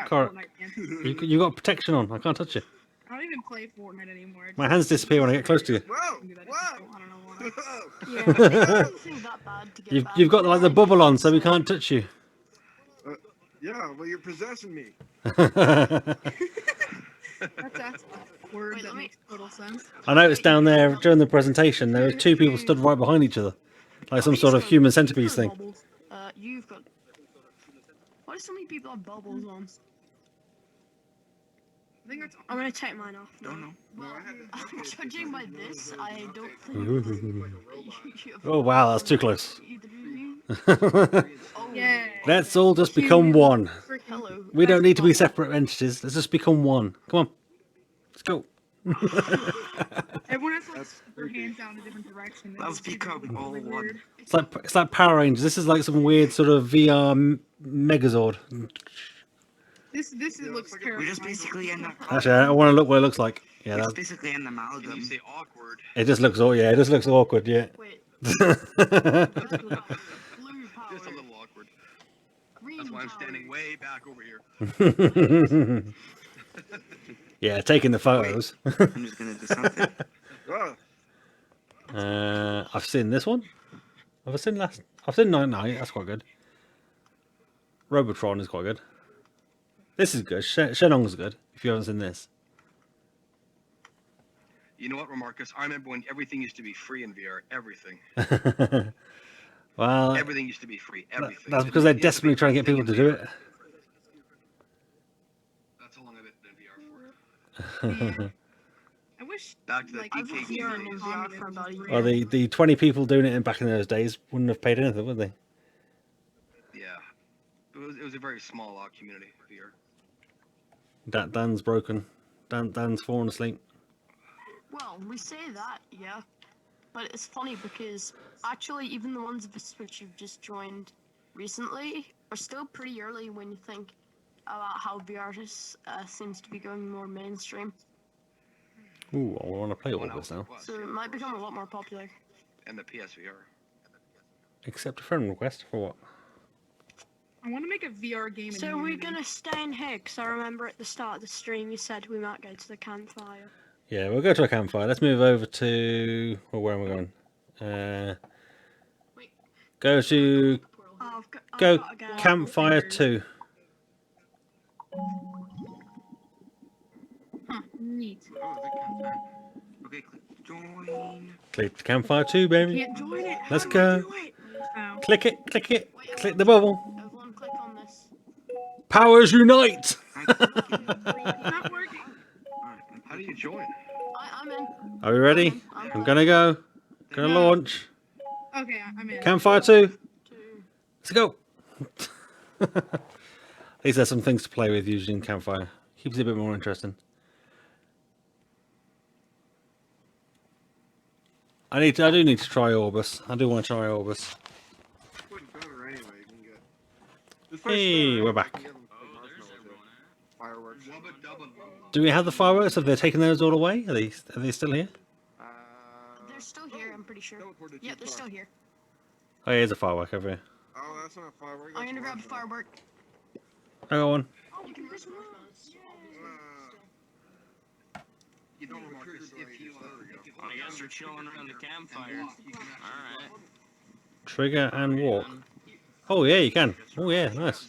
Car. Fortnite dances. You got protection on. I can't touch you. I don't even play Fortnite anymore. My hands disappear when I get close to you. Whoa! I don't know why. Yeah, it doesn't seem that bad to get You've got like the bubble on, so we can't touch you. Yeah, well, you're possessing me. That's a word that makes total sense. I noticed down there during the presentation there were 2 people stood right behind each other, like some sort of human centipede thing. You've got. Why do so many people have bubbles on? I think that's. I'm gonna take mine off. Don't know. Well, judging by this, I don't think. Oh wow, that's too close. Yeah. Let's all just become one. Hello. We don't need to be separate entities. Let's just become one. Come on, let's go. Everyone has to like put their hands down in a different direction. Let's become all one. It's like Power Rangers. This is like some weird sort of VR Megazord. This looks terrible. We're just basically an. Actually, I want to look what it looks like. Yeah, It's that, basically an amalgam. You say awkward. it just looks. Oh yeah, it just looks awkward. Yeah. Wait. Blue power. Just a little awkward. Green That's why I'm power. standing way back over here. Yeah, taking the photos. I'm just gonna do something. I've seen this one. I've seen Night Night. That's quite good. Robotron is quite good. This is good. Shenong's good. If you haven't seen this. You know what, Remarcus? I remember when everything used to be free in VR. Everything. Well, Everything used to be free. Everything. that's because they're desperately trying to get people to do it. That's how long I've been in VR for. I wish. Back to the Like, I've DK been days. in VR for about a year. Well, the 20 people doing it back in those days wouldn't have paid anything, would they? Yeah. It was a very small community VR. Dan's broken. Dan's fallen asleep. Well, we say that, yeah. But it's funny because actually even the ones which you've just joined recently are still pretty early when you think about how VR just seems to be going more mainstream. Ooh, I want to play all this now. So it might become a lot more popular. And the PSVR. Accept a friend request for what? I want to make a VR game. So in we're Unity. gonna stay in here because I remember at the start of the stream you said we might go to the campfire. Yeah, we'll go to a campfire. Let's move over to... Well, where am I going? Go to... Oh, I've Go gotta get out. campfire 2. Huh, neat. Okay, click join. Click campfire 2, baby. Can't join it. Let's How do I go. do it? Oh. Click it. Click the bubble. Everyone click on this. Powers unite! Not working. How do you join? I'm in. Are we ready? I'm gonna go. Gonna launch. Okay, I'm in. Campfire 2. Let's go. At least there's some things to play with using campfire. Keeps it a bit more interesting. I do need to try Orbis. I do want to try Orbis. Hey, we're back. Fireworks. Do we have the fireworks? Have they taken those all away? Are they still here? They're still here, I'm pretty sure. Yeah, they're still here. Oh, here's a firework over here. Oh, that's not a firework. I'm gonna grab a firework. I got one. You can press one. You don't Remarcus if you I guess we're chilling around the campfire. Alright. Trigger and walk. Oh yeah, you can. Oh yeah, nice.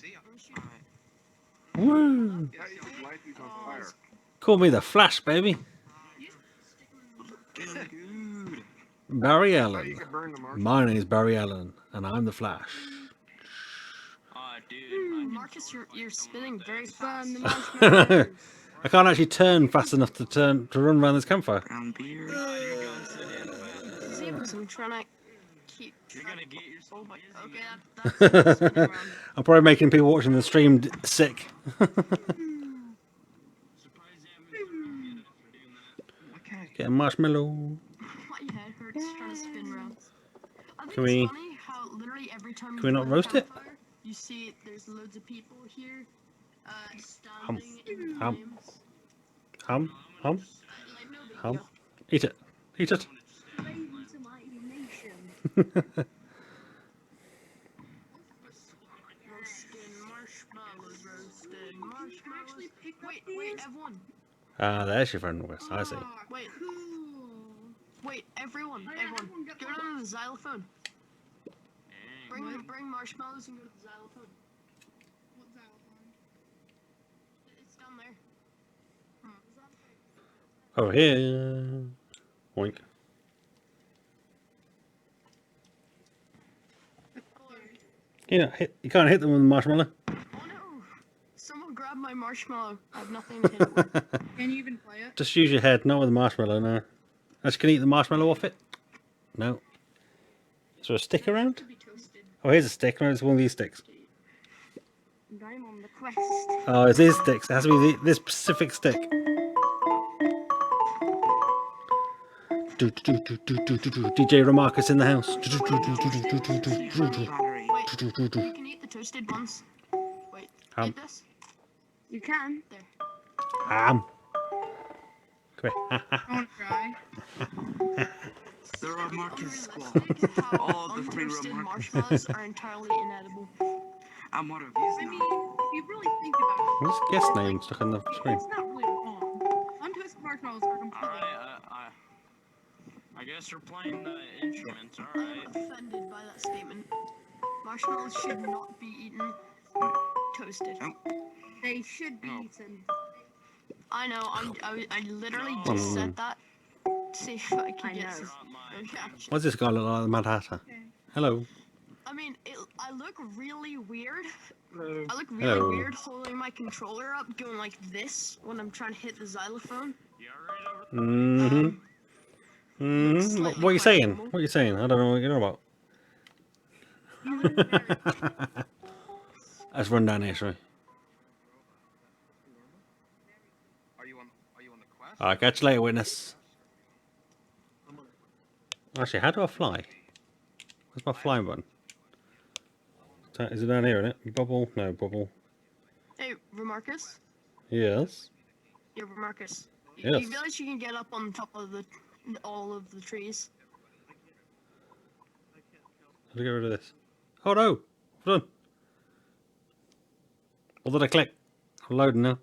Woo! Call me the Flash, baby. Barry Allen. My name's Barry Allen, and I'm the Flash. Marcus, you're spinning very fast. I can't actually turn fast enough to run around this campfire. because I'm trying to keep. You're gonna get yourself. Okay, that's spinning around. I'm probably making people watching the stream sick. Get a marshmallow. My head hurts trying to spin around. I think Can it's we? funny how literally every time Can we you not go to roast it? campfire, you see there's loads of people here standing in the Hum. flames. Hum. Hum. Like, no big Hum. deal. Eat it. Eat it. Into my nation. Roasting marshmallows, roasting marshmallows. Wait, everyone. Ah, there's your friend West. I see. Wait. Wait, everyone. Go down to the xylophone. Bring marshmallows and go to the xylophone. What xylophone? It's down there. Over here. Oink. You can't hit them with a marshmallow. Oh no! Someone grabbed my marshmallow. I have nothing to hit it with. Can you even play it? Just use your head, not with a marshmallow, no. Actually, can you eat the marshmallow off it? No. Is there a stick around? Oh, here's a stick. No, it's one of these sticks. And I'm on the quest. Oh, it's these sticks. It has to be this specific stick. DJ Remarcus in the house. Wait, you can eat the toasted ones. Wait, eat this? You can. There. Come here. I want to try. The Remarcus squad. How All the three untoasted Remarcus. marshmallows are entirely inedible. I'm out of I views mean, now. if you really think about it, What's the guest name stuck on the screen? it's not really wrong. Untwisted marshmallows are completely Alright, I guess you're playing the instruments, I'm alright. offended by that statement. Marshmallows should not be eaten toasted. They should be eaten. I know, I literally just said that. See if I can get some reaction. What's this guy look like? The Mad Hatter. Hello. I mean, I look really weird. Hello. I look really Hello. weird holding my controller up, going like this when I'm trying to hit the xylophone. Mm-hmm. Mm-hmm. What are you saying? What are you saying? I don't know what you're on about. Let's run down here, shall we? Are you on the quest? Alright, catch you later, witness. Actually, how do I fly? Where's my flying button? Is it down here, isn't it? Bubble? No, bubble. Hey, Remarcus? Yes. Yeah, Remarcus. Yes. You realize you can get up on top of all of the trees? How do I get rid of this? Oh no! Hold on. What did I click? I'm loading now.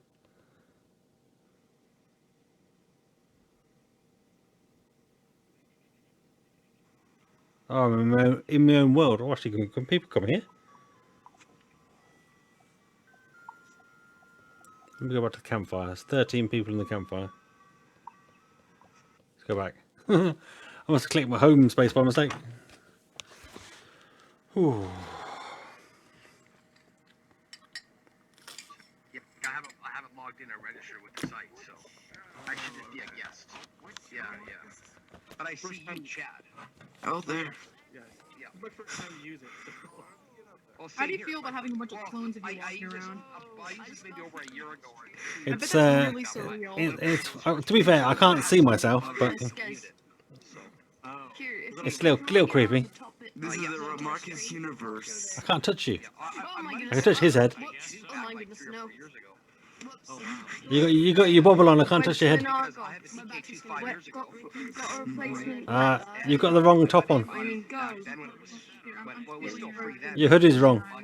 Oh, I'm in my own world. Oh, actually, can people come here? Let me go back to the campfire. There's 13 people in the campfire. Let's go back. I must have clicked my home space by mistake. Whew. Yeah, I haven't logged in or registered with the site, so I should just be a guest. Yeah. But I see you, Chad. Oh, there. Yeah. It's my first time to use it. Well, How see, do you here, feel about having a bunch of clones of you I walking used around? I used this maybe over a year ago. It's that's really surreal. it's to be fair, I can't see myself, but it's a little creepy. This is the Remarcus universe. I can't touch you. Oh my I goodness. can touch his head. Whoops. Oh my goodness, no. You got your bubble on. I can't touch your head. My battery's gonna years ago. Got a replacement. You've got the wrong top on. I mean, go. Well, it was still free then. Your hood is wrong. I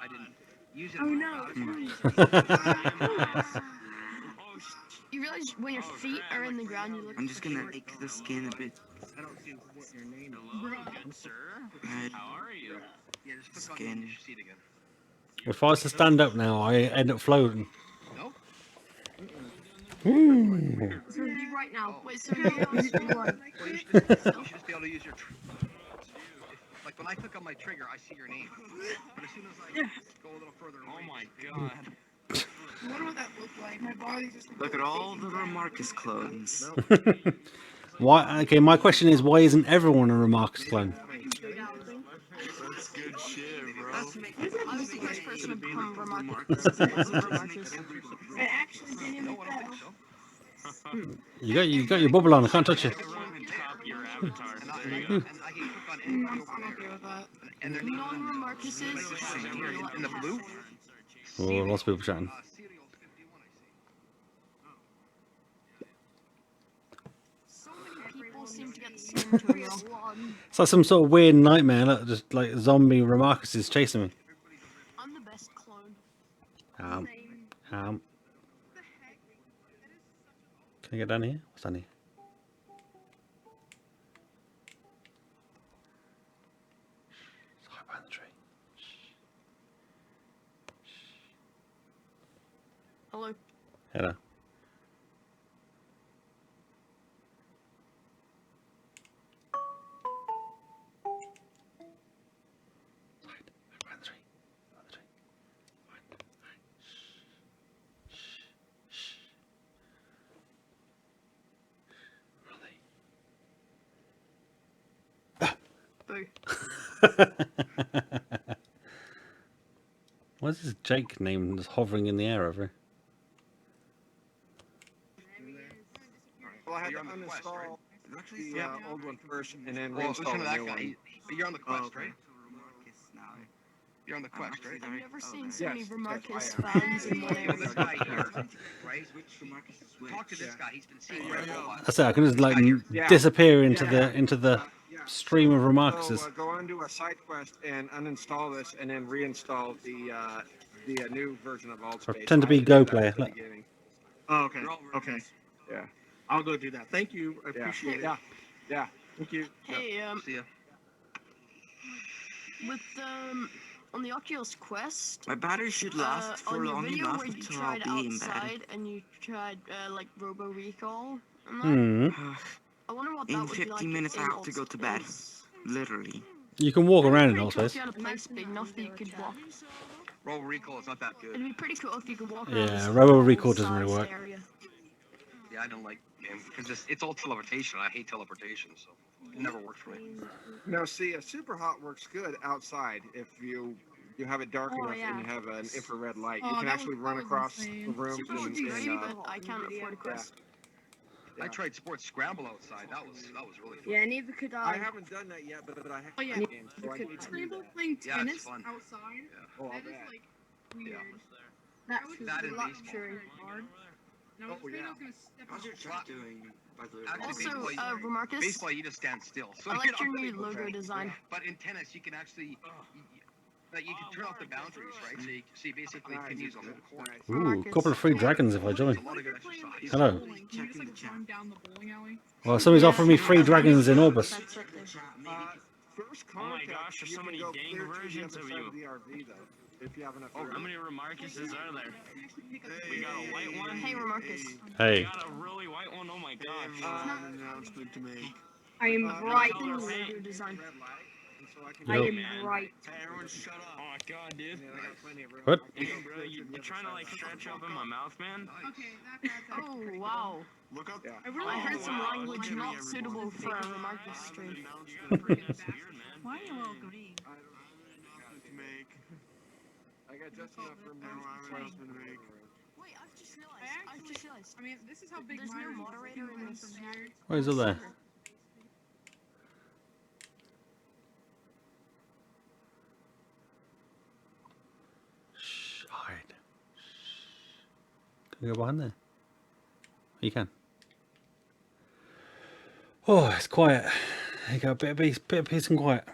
didn't use it. Oh no. You realize when your feet are in the ground, you look. I'm just gonna make the skin a bit. I don't see what your name is. Sir, red. how are you? Yeah, just click on Skin. your seat again. If I was to stand up now, I end up floating. No? So leave right now. Wait, so you're on stream? Well, you should just be able to use your. Like when I click on my trigger, I see your name. But as soon as I go a little further away, Oh my god. What would that look like? My body's just. Look at all the Remarcus clones. Why? Okay, my question is, why isn't everyone a Remarcus clone? That's good shit, bro. I was the first person to become Remarcus. I actually didn't even You got your bubble on. I can't touch it. Non-Remarcuses. In the blue? Oh, lots of people chatting. So many people seem to get the skin tone. It's like some sort of weird nightmare. Look, just like zombie Remarcus is chasing me. I'm the best clone. Can I get down here? What's down here? It's hide behind the tree. Hello. Hello. Why is this Jake name just hovering in the air over here? Well, I had to uninstall the old one first and then Well, reinstall listen to the that new guy. one. You're on the Quest, okay. right? You're on the Quest, right? I've never seen so many Yes, Remarcus I am. fans in one Well, this area. guy here, right? Talk to this guy. He's been seeing Red Bull. That's it. I can just like Yeah. disappear into the stream of Remarcuses. So go on to a side quest and uninstall this, and then reinstall the new version of AltSpace. Pretend to be Go player. Look. Oh, okay. Okay. Yeah. I'll go do that. Thank you. I appreciate it. Yeah. Yeah. Thank you. Hey, See ya. with on the Oculus Quest. My battery should last for on your long video enough where you until tried I'll be in bed. outside and you tried like Robo Recall. And that. I wonder what that In would be 50 like minutes, I in have to go to bed. Literally. You can walk around in Pretty cool if AltSpace. you had a place big enough that you could walk. Roll Recall is not that good. It'd be pretty cool if you could walk around. Yeah, this Robo whole Recall doesn't really sized work. area. Yeah, I don't like him because it's all teleportation. I hate teleportation, so it never worked for me. Now, see, a super hot works good outside if you have it dark enough yeah. and you have an infrared light. Oh, you can that actually was- run that was across insane. the room. Super would be great, but I can't afford a Quest. I tried Sports Scramble outside. That was really fun. Yeah, neither could I haven't done that yet, but I have. Oh yeah, games, so I need to do Scramble that. playing Yeah, it's tennis fun. outside. Oh, That is bet. like weird. That was That and luxury. baseball. Hard. No, I was Oh, afraid I yeah. was gonna step How's your on chat doing, by the way? Actually, Also, baseball, Remarcus, baseball, you just stand still. So I you like don't your really new go logo track. design. But in tennis, you can actually, like, you can turn off the boundaries, right? So you basically can use a whole court. Ooh, couple of free dragons if I join. It's a lot of good exercise. Hello. bowling. Can you just like run down the bowling alley? Well, somebody's offering me free dragons in Orbis. That's right there. First Oh my contact, gosh, there's you so can many go dang clear to the versions other of side you. of the RV, though, if you have enough Oh, room. how many Remarcuses are there? We got a white one. Hey, Remarcus. Hey. We got a really white one. Oh my gosh. An announcement to make. I am Right bright. in the logo design. I Yo. am bright. Hey, everyone, shut up. Oh god, dude. What? Yo, bro, you're trying to like stretch open my mouth, man. Okay, that's Oh, wow. Look up. Yeah. I really I heard some wow. language not suitable for a Remarcus stream. Weird, man. Why are you all green? I got just enough room now. Wait, I've just realized. I mean, this is how big There's mine no is. moderator in this. What is up there? Shh, hide. Can you go behind there? You can. Oh, it's quiet. There you go, bit of peace and quiet.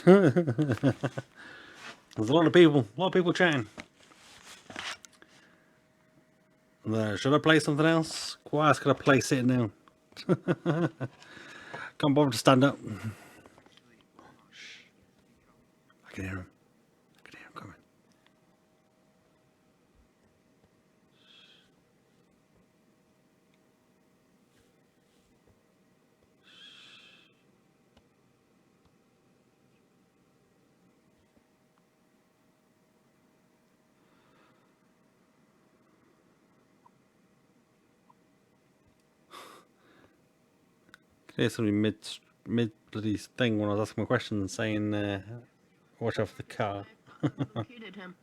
There's a lot of people chatting. Should I play something else? Why else could I play sitting down? Can't bother to stand up. I can hear him. I can hear him coming. There's somebody mid bloody thing when I was asking my question saying, watch out for the car. Located him.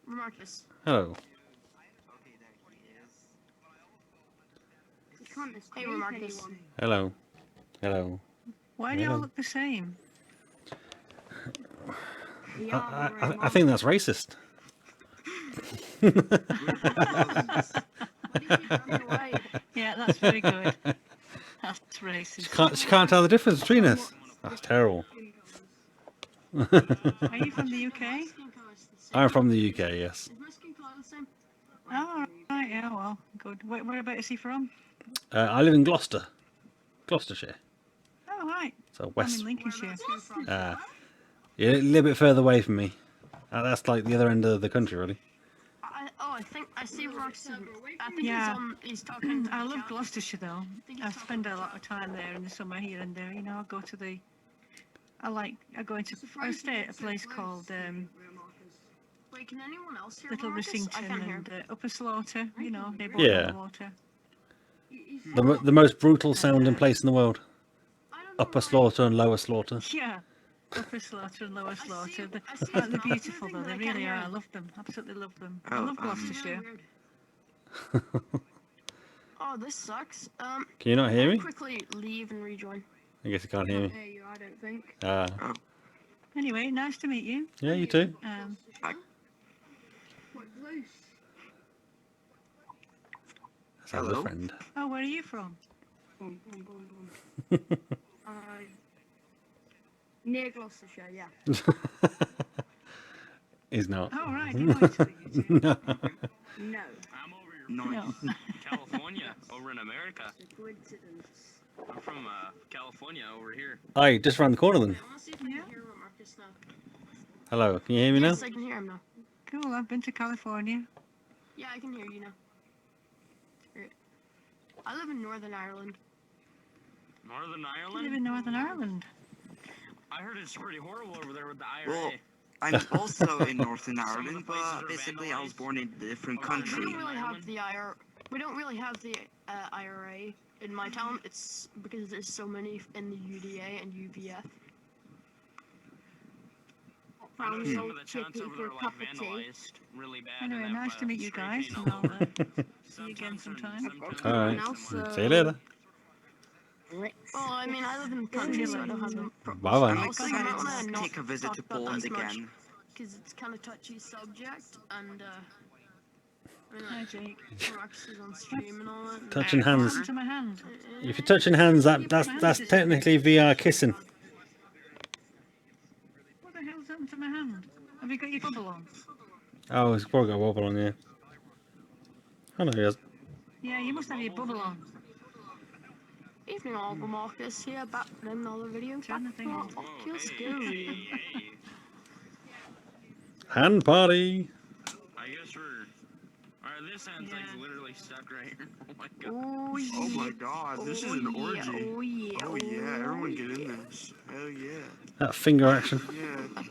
Marcus. Hello. Hey, Marcus. Hello. Hello. Why do you all look the same? I think that's racist. Yeah, that's very good. That's racist. She can't tell the difference between us. That's terrible. Are you from the UK? I'm from the UK, yes. Oh, right, yeah, well, good. Whereabouts is he from? I live in Gloucester, Gloucestershire. Oh, right. So west. I'm in Lincolnshire. Yeah, a little bit further away from me. That's like the other end of the country, really. I think I see Roxy. I think Yeah. he's talking. I love Gloucestershire though. I spend a lot of time there in the summer here and there. You know, I go to the. I stay at a place called Wait, can anyone else hear Little Marcus? I Rissington can't hear. and Upper Slaughter. You know, they both Yeah. on the water. The most brutal sounding place in the world. Upper Slaughter and Lower Slaughter. Yeah. Upper Slaughter and Lower Slaughter. They're beautiful though. They really are. I love them. Absolutely love them. I love Gloucestershire. Oh, this sucks. Can you not hear me? Quickly leave and rejoin. I guess you can't hear me. you, I don't think. Anyway, nice to meet you. Yeah, you too. That's our other friend. Oh, where are you from? Near Gloucestershire, yeah. He's not. Oh, right. You know each other, you two. No. No. I'm over here from California, over in America. Coincidence. I'm from California over here. Hi, just around the corner then. I want to see if I can hear Marcus now. Hello, can you hear me now? Yes, I can hear him now. Cool, I've been to California. Yeah, I can hear you now. Great. I live in Northern Ireland. Northern You Ireland? live in Northern Ireland. I heard it's pretty horrible over there with the IRA. Well, I'm also in Northern Ireland, but basically I was born in a different country. We don't really have the IRA. We don't really have the IRA in my town. It's because there's so many in the UDA and UVF. I know some of the towns over there are like vandalized really bad. Anyway, and nice have, to meet you spray guys, paint and all I'll over. see you again sometime. Alright. See you later. Well, I mean, I live in the country, so I don't have them. Bye-bye. I'm excited to take a visit to Poland again. Because it's kind of touchy subject, and I mean, Hi, Jake. Rox is on stream and all that. Touching hands. To my hand. If you're touching hands, that's technically VR kissing. What the hell's happened to my hand? Have you got your bubble on? Oh, it's probably got a wobble on, yeah. Oh no, he has. Yeah, you must have your bubble on. Evening all, Marcus here, back in another video. Turn the thing on. Oculus Go. Hand party. I guess we're. Alright, this hand's like literally stuck right here. Oh my god. Oh, yeah. Oh my god, this is an orgy. Oh yeah. Oh yeah, everyone get in this. Hell yeah. That finger action. Yeah.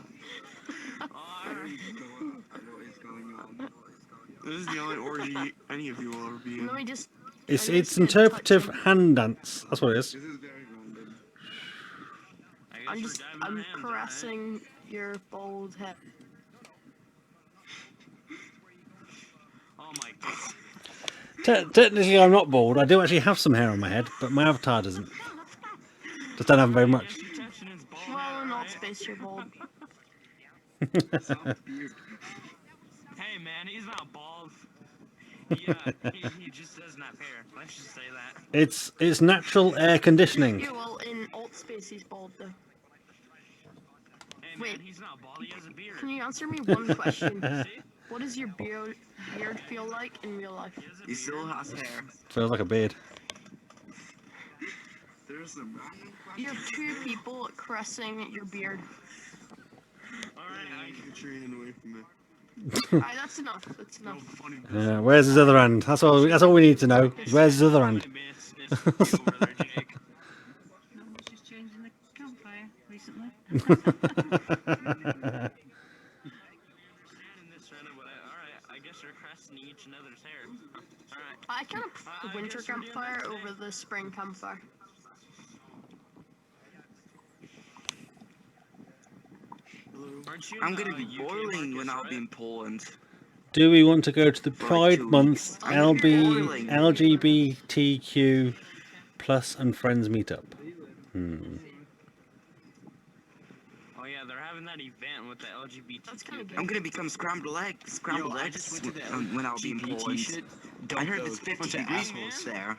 This is the only orgy any of you will ever be in. Let me just. It's interpretive hand dance. That's what it is. I'm caressing your bald head. Oh my god. Technically, I'm not bald. I do actually have some hair on my head, but my avatar doesn't. Just don't have very much. Well, in AltSpace, you're bald. Hey man, he's not bald. He just doesn't have hair. Let's just say that. It's natural air conditioning. Yeah, well, in AltSpace, he's bald though. Hey man, Wait. he's not bald. He has a beard. Can you answer me one question? What does your beard feel like in real life? He still has hair. Feels like a beard. There's a You're two people caressing your beard. Alright, Get your hand away from me. Alright, that's enough. That's enough. Where's his other hand? That's all we need to know. Where's his other hand? No one's just changing the campfire recently. I guess we're caressing each another's hair. Alright. I kind of the winter campfire over the spring campfire. I'm gonna be boiling when I'll be in Poland. Do we want to go to the Pride 2 Month weeks. I'm gonna be boiling. LGBTQ plus and friends meetup? Oh yeah, they're having that event with the LGBT. I'm gonna become scrambled eggs when I'll be in Poland. I heard there's 50 assholes there.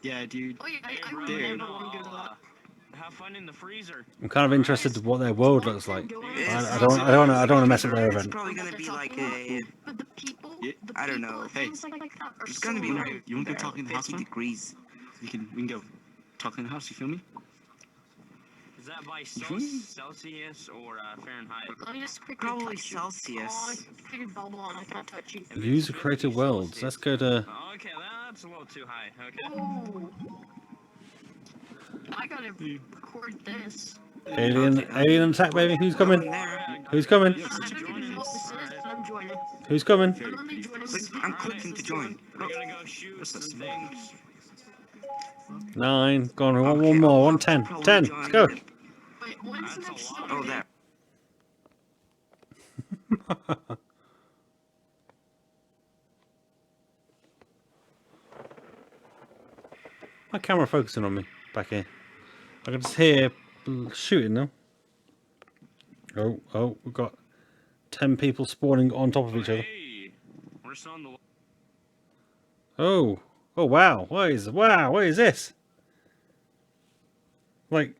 Yeah, dude. Oh yeah, I would Dude. never want to go to that. Have fun in the freezer. I'm kind of interested in what their world looks like. I don't want to mess with their It's event. probably gonna be like a. I don't know. Hey, It's gonna be like you want to go talk in the house, 50 man? degrees. We can go talk in the house. You feel me? Is that by feel me? Celsius or Fahrenheit? Let me just quickly Probably touch you. Celsius. Oh, I figured bubble on. I can't touch you. User created worlds. Let's go to. Oh, okay, that's a little too high. Okay. Oh. I gotta record this. Alien attack, baby. Who's coming? Who's coming? I don't even know what this is, but I'm joining. Who's coming? I'm only joining. I'm clicking to join. We're gonna go shoot some things. 9. Go on. We want one more. 110. 10. Let's go. Wait, when's the next Oh, there. My camera focusing on me back here. I can just hear shooting now. Oh, we've got 10 people spawning on top of each other. Hey, we're still on the. Oh wow! What is this? Like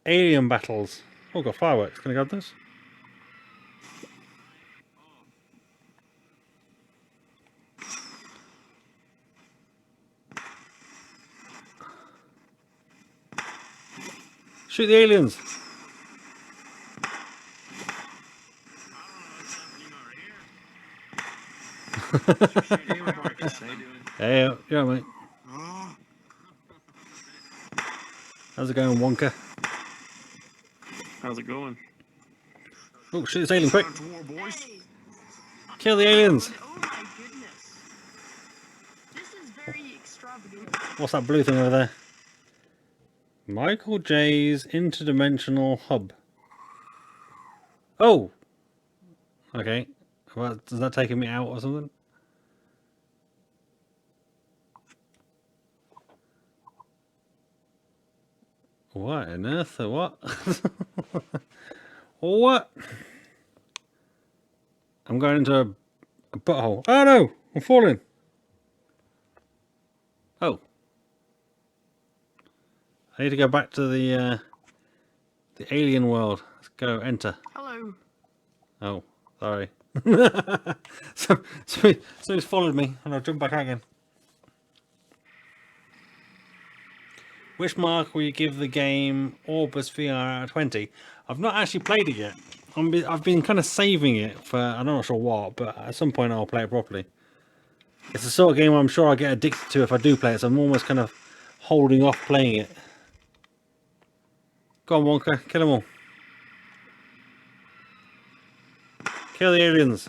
alien battles. Oh, we've got fireworks. Can I grab this? Shoot the aliens! Hey, yeah, mate. How's it going, Wonka? How's it going? Oh, shoot this alien, quick! Kill the aliens! Oh my goodness. This is very extravagant. What's that blue thing over there? Michael J's Interdimensional Hub. Oh! Okay. Well, is that taking me out or something? What on earth? What? What? I'm going into a butthole. Oh no! I'm falling! Oh. I need to go back to the alien world. Let's go enter. Hello. Oh, sorry. so he's followed me and I'll jump back out again. Which mark will you give the game Orbis VR out of 20? I've not actually played it yet. I've been kind of saving it for I'm not sure what, but at some point I'll play it properly. It's the sort of game I'm sure I'll get addicted to if I do play it, so I'm almost kind of holding off playing it. Go on, Wonka, kill them all. Kill the aliens.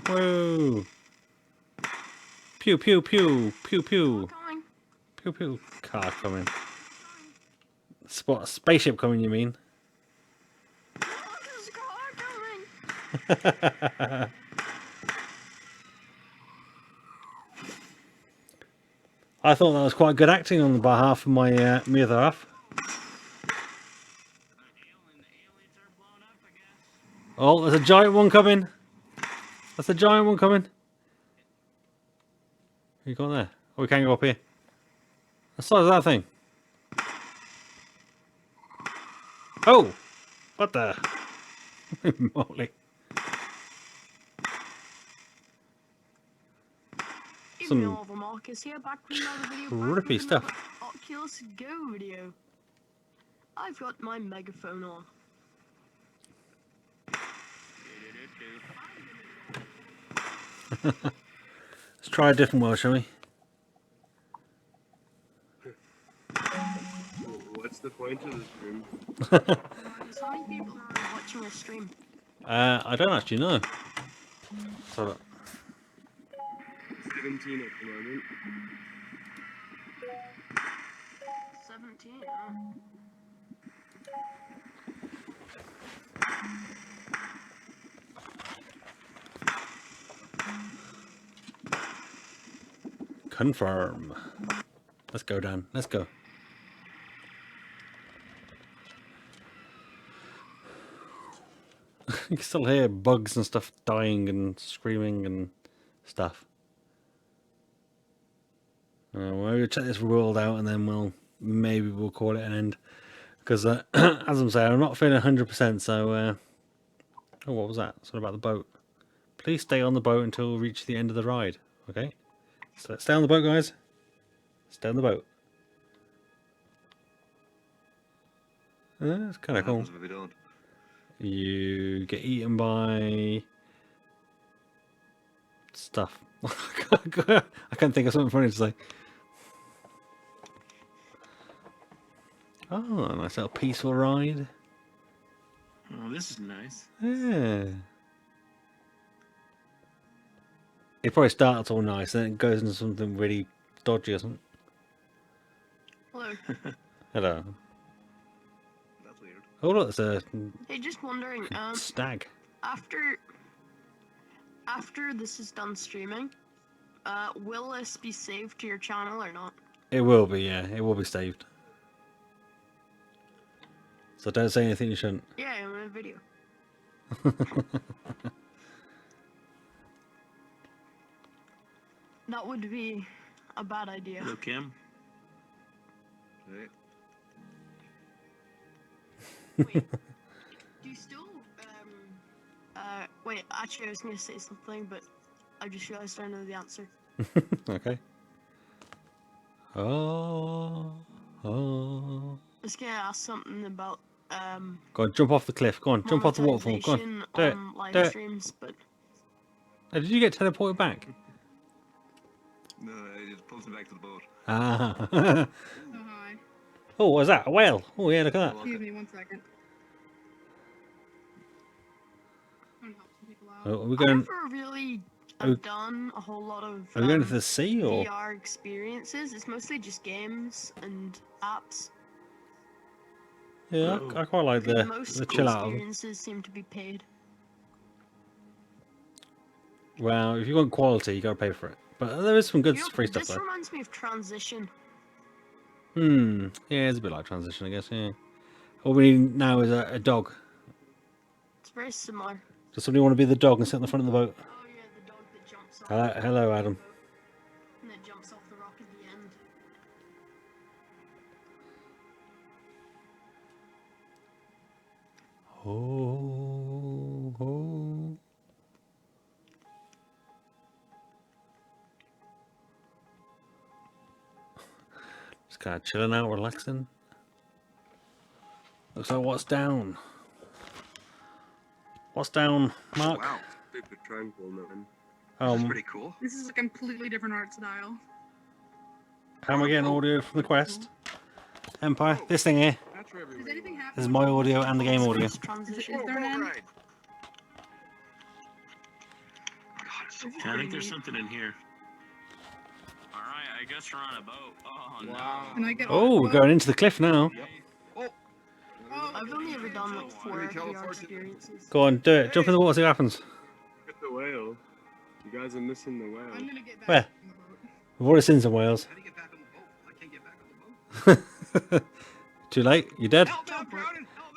Whoa. Pew, pew, pew, pew, pew. Pew, pew. Car coming. Spaceship coming, you mean? I thought that was quite good acting on behalf of my me other half. Oh, there's a giant one coming. That's a giant one coming. Who you got there? Oh, we can't go up here. The size of that thing. Oh! What the? Moly. Some Marcus here, back with another video. trippy stuff. Oculus Go video. I've got my megaphone on. Let's try a different world, shall we? What's the point of this room? How many people are watching this stream? I don't actually know. So, 17 at the moment. 17. Confirm. Let's go, Dan. Let's go. You can still hear bugs and stuff dying and screaming and stuff. We'll check this world out and then maybe we'll call it an end. Because as I'm saying, I'm not feeling 100%. So, oh, what was that? Something about the boat. Please stay on the boat until we reach the end of the ride. Okay. So let's stay on the boat, guys. Stay on the boat. That's kind of cool. If we don't? You get eaten by stuff. I can't think of something funny to say. Oh, a nice little peaceful ride. Oh, this is nice. Yeah. It probably starts all nice, then it goes into something really dodgy or something. Hello. Hello. That's weird. Oh look, it's a Hey, just wondering. stag. After this is done streaming, will this be saved to your channel or not? It will be, yeah. It will be saved. So don't say anything you shouldn't. Yeah, I'm in a video. That would be a bad idea. Hello, Kim. Right. Wait, do you still, wait, actually I was gonna say something, but I just realized I know the answer. Okay. Oh. I was gonna ask something about, Go on, jump off the cliff. Go on, jump off the waterfall. Go on, do it. live Do it. streams, but Oh, did you get teleported back? No, it just pulls me back to the boat. Ah. Oh, hi. Oh, what was that? A whale? Oh, yeah, look at that. Excuse me 1 second. Trying to help some people out. Oh, are we I going? never really Are we, have done a whole lot of are we going to the sea or? VR experiences. It's mostly just games and apps. Yeah, I quite like Most the chill out of them. experiences seem to be paid. Well, if you want quality, you got to pay for it. But there is some good You know, free stuff this though. reminds me of Transition. Yeah, it's a bit like Transition, I guess. Yeah. All we need now is a dog. It's very similar. Does somebody want to be the dog and sit on the front of the boat? Oh yeah, the dog that jumps off. Hello, Adam. And that jumps off the rock at the end. Oh, oh. Just kind of chilling out, relaxing. Looks like what's down? What's down, Mark? Wow. Super tranquil, man. This is pretty cool. This is a completely different art style. How am I getting audio from the Quest? Empire, this thing here. Does anything happen? This is my audio and the game audio. Is there an end? I think there's something in here. Alright, I guess we're on a boat. Oh, no. Can I get Oh, we're going into the cliff now. I've only ever done like 4 VR experiences. Go on, do it. Jump in the water, see what happens. Get the whale. You guys are missing the whale. I'm gonna get back Where? on the boat. We've already seen some whales. How do you get back on the boat? I can't get back on the boat. Too late. You're dead. Help, I'm drowning! Help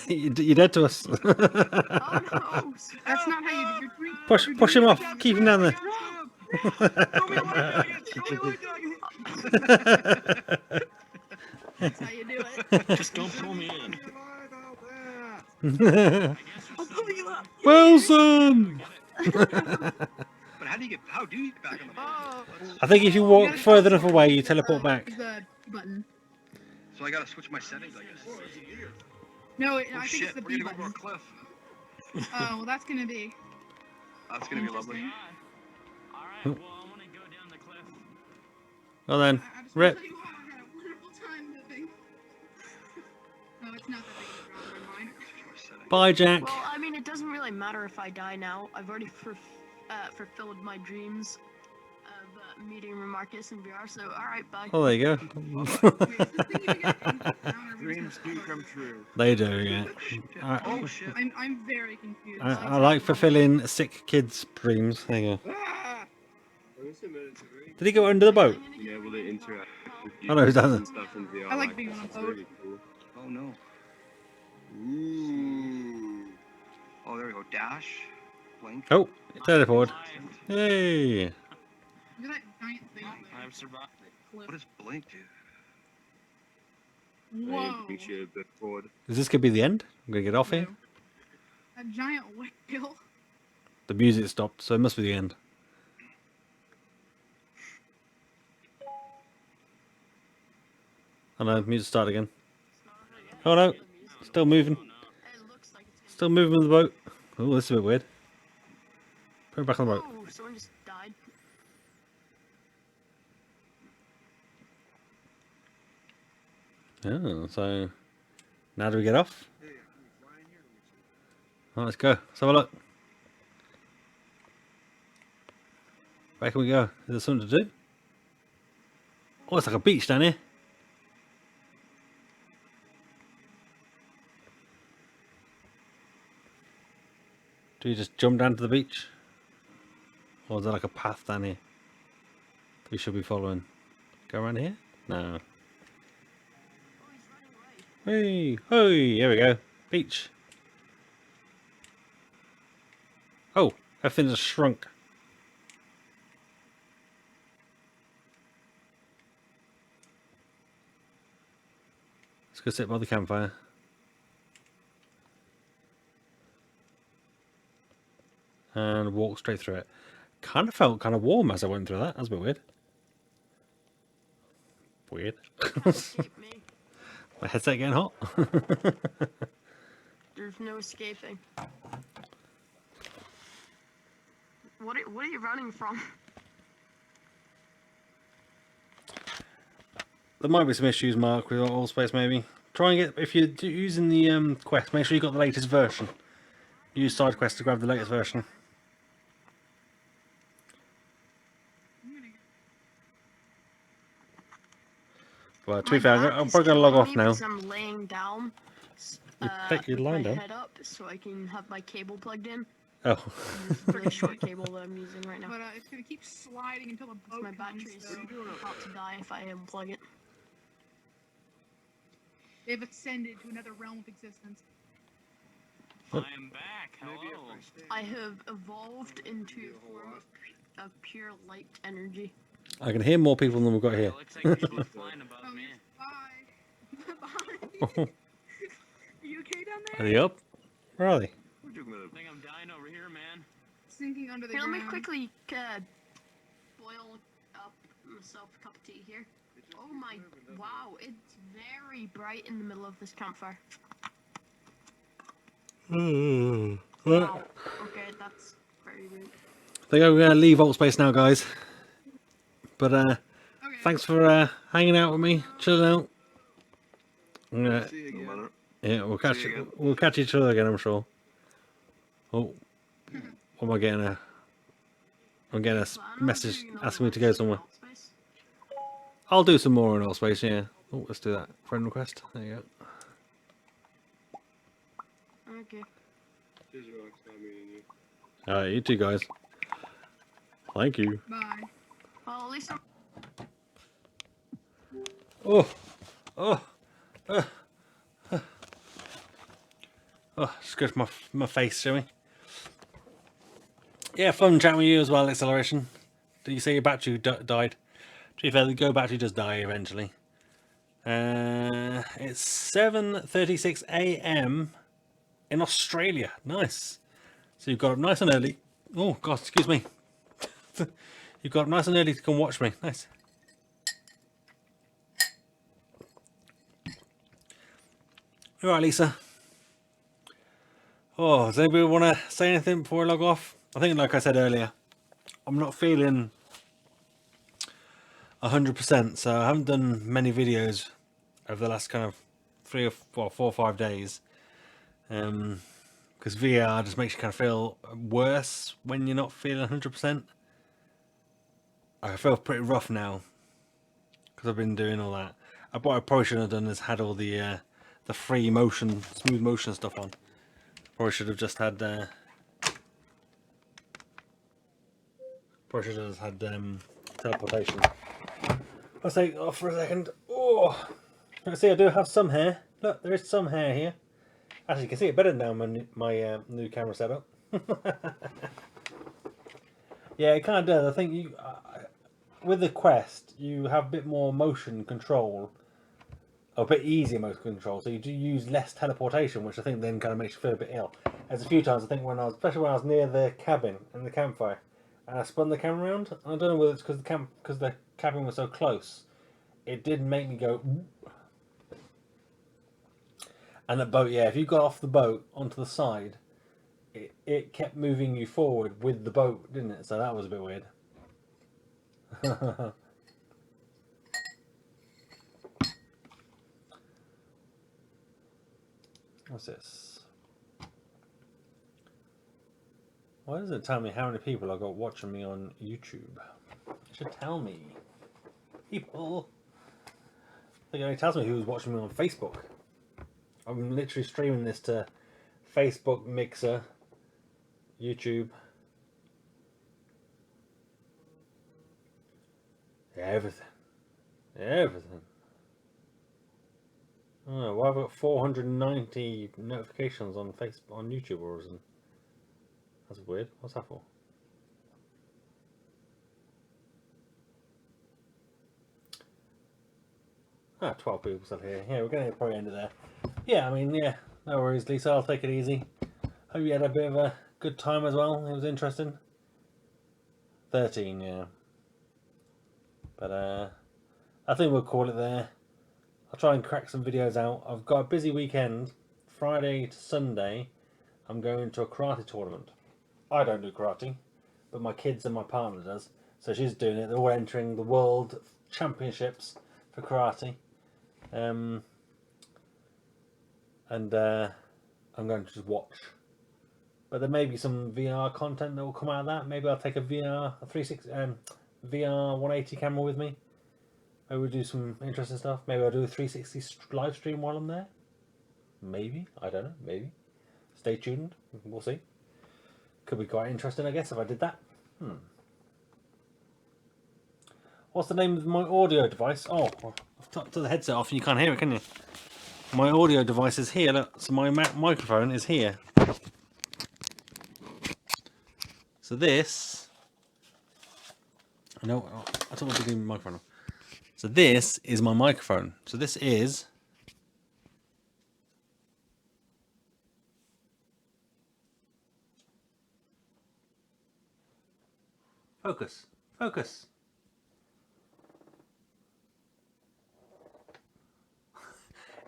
me! You're dead to us. Oh no! That's not how you do your drink. Push him off. Keep him down there. That's how you do it. Just don't pull me in. I'll pull you up. Wilson! But how do you get back on the boat? I think if you walk further enough away, you teleport back. The button. So I gotta switch my settings, I guess. No, Oh I think shit, it's the we're B gonna go over button. a cliff. Oh, well, that's gonna be. That's gonna be lovely. Alright, well, I want to go down the cliff. Well then, I just rip. want to tell you all I had a wonderful time living. No, it's not that big of a drama in mine. Bye, Jack. Well, I mean, it doesn't really matter if I die now. I've already fulfilled my dreams meeting with Marcus in VR, so alright, bye. Oh, there you go. Dreams do come true. They do, yeah. Oh shit. I'm very confused. I like fulfilling sick kids' dreams. There you go. Did he go under the boat? Being able to interact with I know, he and doesn't. stuff in VR. I like being on a it's boat. really cool. Oh no. Ooh. Oh, there we go. Dash. Blink. Oh, teleport. Yay! Look at that giant thing. I've survived. What does blink do? Whoa. I reach you a bit forward. Is this gonna be the end? I'm gonna get off here. A giant whale. The music stopped, so it must be the end. Oh no, music started again. Oh no, still moving. Still moving with the boat. Oh, this is a bit weird. Put it back on the boat. Oh, someone just died. Oh, so now do we get off? Oh, let's go. Let's have a look. Where can we go? Is there something to do? Oh, it's like a beach down here. Do you just jump down to the beach? Or is there like a path down here we should be following? Go around here? No. Hey, hey, here we go. Beach. Oh, everything just shrunk. Let's go sit by the campfire. And walk straight through it. Kind of felt kind of warm as I went through that. That's a bit weird. Weird. My headset getting hot. There's no escaping. What are you running from? There might be some issues, Mark, with AltSpace maybe. Try and get, if you're using the Quest, make sure you got the latest version. Use SideQuest to grab the latest version. Well, to be fair, I'm probably going to log off now. I'm laying down. You're lying down? My head up so I can have my cable plugged in. Oh. It's a really short cable that I'm using right now. But it's gonna keep sliding until the boat My comes, battery's so. about to die if I unplug it. They've ascended to another realm of existence. I am back. Hello. I have evolved into a form of pure light energy. I can hear more people than we've got here. Looks like people are flying above me. Bye. Bye. Are you okay down Are there? they up? Where are they? I think I'm dying over here, man. Sinking under the Here, ground. let me quickly boil up myself a cup of tea here. Oh my, wow, it's very bright in the middle of this campfire. Wow, okay, that's very rude. I think I'm going to leave AltSpace now, guys. But thanks for hanging out with me, chilling out. Yeah, we'll catch each other again, I'm sure. Oh, what am I getting? I'm getting a message asking me to go somewhere. I'll do some more on AltSpace, yeah. Oh, let's do that. Friend request. There you go. Okay. Alright, you two guys. Thank you. Bye. Well, at least I'm... Scratch my face, shall we? Yeah, fun chatting with you as well, Acceleration. Did you say your battery died? To be fair, the Go battery does die eventually. It's 7:36 AM in Australia. Nice. So you've got up nice and early. Oh God, excuse me. You've got up nice and early to come watch me. Nice. All right, Lisa. Oh, does anybody want to say anything before I log off? I think, like I said earlier, I'm not feeling 100%, so I haven't done many videos over the last kind of 4 or 5 days. Because VR just makes you kind of feel worse when you're not feeling 100%. I feel pretty rough now because I've been doing all that. What I probably shouldn't have done is had all the free motion, smooth motion stuff on. Probably should have just had teleportation. Let's take it off for a second. Oh, let's see. I do have some hair. Look, there is some hair here. Actually, you can see it better now. My new camera setup. Yeah, it kind of does. I think you with the Quest you have a bit more motion control, or a bit easier motion control. So you do use less teleportation, which I think then kind of makes you feel a bit ill. As a few times, I think especially when I was near the cabin and the campfire, and I spun the camera around. And I don't know whether it's because the cabin was so close, it did make me go. And the boat, yeah, if you got off the boat onto the side, it kept moving you forward with the boat, didn't it? So that was a bit weird. What's this? Why does it tell me how many people I've got watching me on YouTube? It should tell me. People. I think it only tells me who's watching me on Facebook. I'm literally streaming this to Facebook, Mixer, YouTube. Everything. Everything. Oh, well, I've got 490 notifications on Facebook, on YouTube or something. That's weird. What's that for? Ah, 12 people still here. Yeah, we're going to probably end it there. Yeah, I mean, yeah, no worries, Lisa. I'll take it easy. Hope you had a bit of a good time as well. It was interesting. 13, yeah. But I think we'll call it there. I'll try and crack some videos out. I've got a busy weekend. Friday to Sunday, I'm going to a karate tournament. I don't do karate, but my kids and my partner does. So she's doing it. They're all entering the world championships for karate. And I'm going to just watch. But there may be some VR content that will come out of that. Maybe I'll take a VR 180 camera with me. Maybe we'll do some interesting stuff. Maybe I'll do a 360 live stream while I'm there. Maybe. I don't know. Maybe. Stay tuned. We'll see. Could be quite interesting, I guess, if I did that. What's the name of my audio device? Oh, I've took the headset off and you can't hear it, can you? My audio device is here. Look, so my microphone is here. So this... I don't want to do my microphone. So this is my microphone. So this is... Focus. Focus.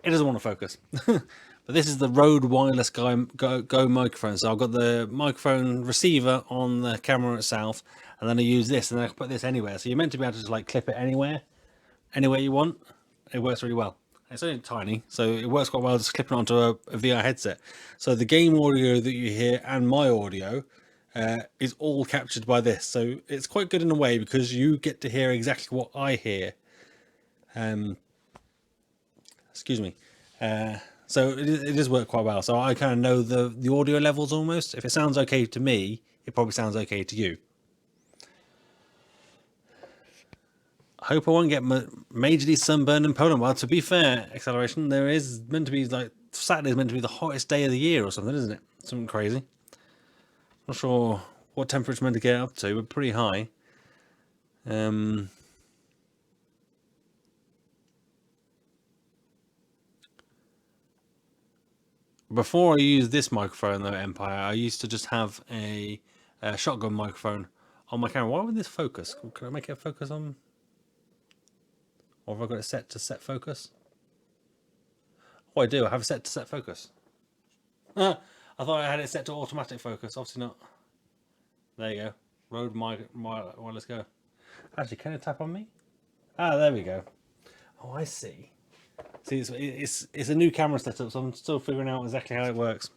It doesn't want to focus. But this is the Rode Wireless Go microphone. So I've got the microphone receiver on the camera itself, and then I use this, and then I can put this anywhere. So you're meant to be able to just like clip it anywhere you want. It works really well. It's only tiny, so it works quite well just clipping onto a VR headset. So the game audio that you hear and my audio is all captured by this. So it's quite good in a way because you get to hear exactly what I hear. Excuse me. So it does work quite well. So I kind of know the audio levels almost. If it sounds okay to me, it probably sounds okay to you. I hope I won't get majorly sunburned in Poland. Well, to be fair, Acceleration, there is meant to be like Saturday is meant to be the hottest day of the year or something, isn't it? Something crazy. Not sure what temperature it's meant to get up to, but pretty high. Before I used this microphone, though, Empire, I used to just have a shotgun microphone on my camera. Why would this focus? Can I make it focus on? Or have I got it set to set focus? Oh, I do. I have it set to set focus. I thought I had it set to automatic focus. Obviously not. There you go. Rode Wireless Go. Actually, can it tap on me? Ah, there we go. Oh, I see. See, it's a new camera setup, so I'm still figuring out exactly how it works.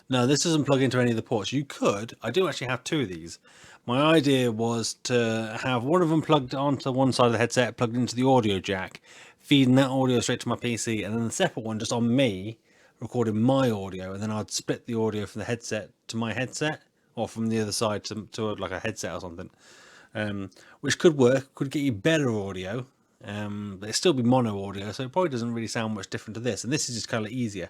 No, this doesn't plug into any of the ports. You could. I do actually have two of these. My idea was to have one of them plugged onto one side of the headset, plugged into the audio jack, feeding that audio straight to my PC, and then the separate one just on me, recording my audio, and then I'd split the audio from the headset to my headset, or from the other side to like a headset or something. Which could work, could get you better audio, but it'd still be mono audio, so it probably doesn't really sound much different to this. And this is just kind of easier.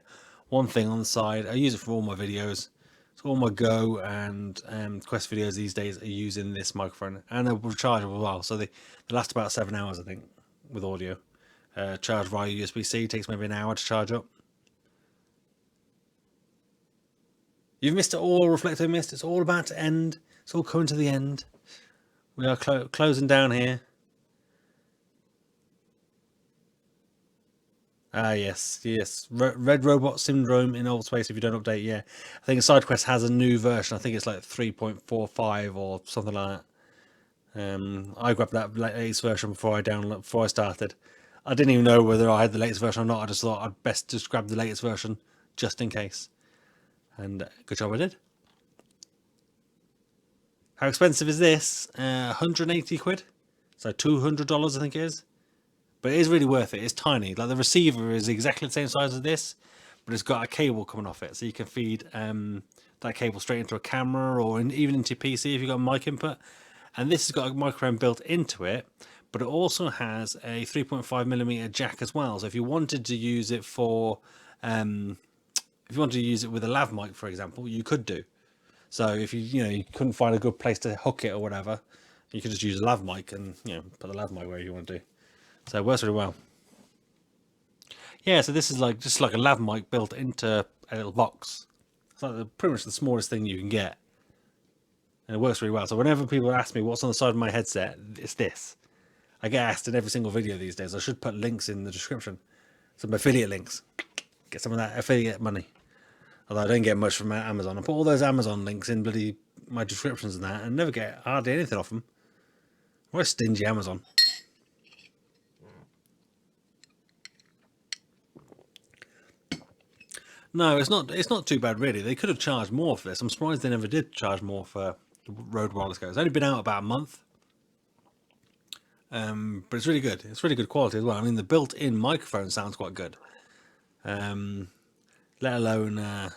One thing on the side, I use it for all my videos. So all my Go and Quest videos these days are using this microphone, and they're rechargeable as well. So they last about 7 hours, I think, with audio. Charged via USB-C, takes maybe an hour to charge up. You've missed it all, Reflector missed. It's all about to end. It's all coming to the end. We are closing down here. Ah, yes. Red Robot Syndrome in AltSpace, if you don't update, yeah. I think SideQuest has a new version. I think it's like 3.45 or something like that. I grabbed that latest version before I started. I didn't even know whether I had the latest version or not. I just thought I'd best just grab the latest version just in case. And good job I did. How expensive is this? 180 quid. So $200 I think it is. But it is really worth it. It's tiny. Like the receiver is exactly the same size as this, but it's got a cable coming off it. So you can feed that cable straight into a camera or even into your PC if you've got a mic input. And this has got a microphone built into it, but it also has a 3.5mm jack as well. So if you wanted to use it for, if you wanted to use it with a lav mic, for example, you could do. So if you couldn't find a good place to hook it or whatever, you could just use a lav mic and put the lav mic where you want to do. So it works really well. Yeah, so this is just like a lav mic built into a little box. It's like pretty much the smallest thing you can get. And it works really well. So whenever people ask me what's on the side of my headset, it's this. I get asked in every single video these days. I should put links in the description. Some affiliate links. Get some of that affiliate money. Although I don't get much from Amazon. I put all those Amazon links in bloody my descriptions and that, and never get hardly anything off them. What a stingy Amazon. No, it's not too bad really. They could have charged more for this. I'm surprised they never did charge more for the Rode Wireless Go. It's only been out about a month. But it's really good. It's really good quality as well. I mean, the built-in microphone sounds quite good. Let alone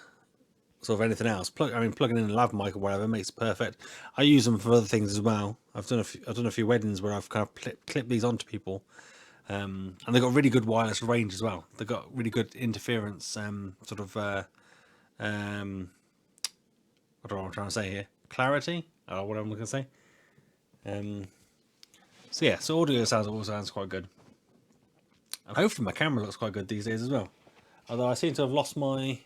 sort of anything else. Plugging in a lav mic or whatever makes it perfect. I use them for other things as well. I've done a few weddings where I've kind of clipped these onto people. And they've got really good wireless range as well. They've got really good interference, what am I trying to say here? Clarity? What I'm looking to say. So yeah, so audio sounds quite good. And hopefully my camera looks quite good these days as well. Although I seem to have lost my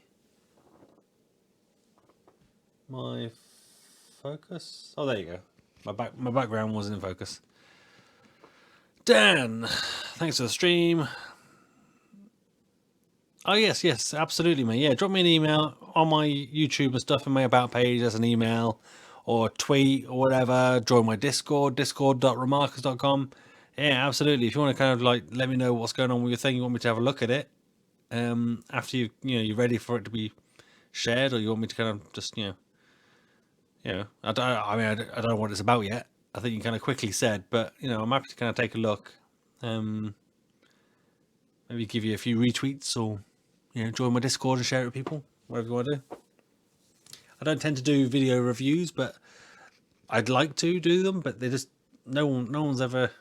focus. Oh, there you go. My background wasn't in focus. Dan, thanks for the stream. Oh yes, absolutely, mate. Yeah, drop me an email on my YouTube and stuff in my about page as an email or tweet or whatever. Join my Discord, discord.remarkers.com. Yeah, absolutely. If you want to kind of let me know what's going on with your thing, you want me to have a look at it after you're ready for it to be shared, or you want me to kind of just I don't know what it's about yet. I think you kind of quickly said, but I'm happy to kind of take a look. Maybe give you a few retweets, or join my Discord and share it with people, whatever you want to do. I don't tend to do video reviews, but I'd like to do them, but they just no one's ever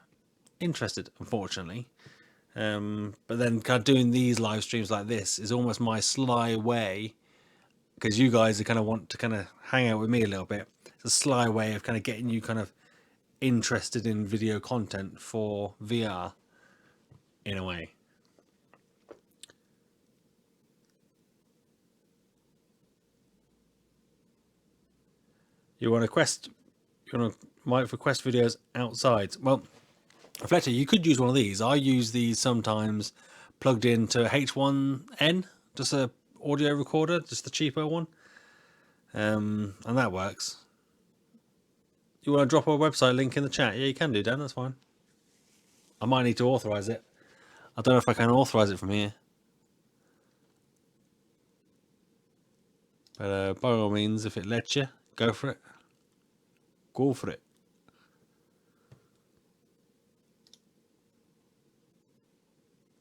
interested, unfortunately. But then kind of doing these live streams like this is almost my sly way, because you guys are kind of want to kind of hang out with me a little bit. It's a sly way of kind of getting you kind of interested in video content for VR in a way. You want a mic for Quest videos outside? Well, Reflector, you could use one of these. I use these sometimes plugged into H1N, just a audio recorder, just the cheaper one, and that works. You want to drop our website link in the chat? Yeah, you can do, Dan, that's fine. I might need to authorize it. I don't know if I can authorize it from here. But by all means, if it lets you, go for it. Go for it.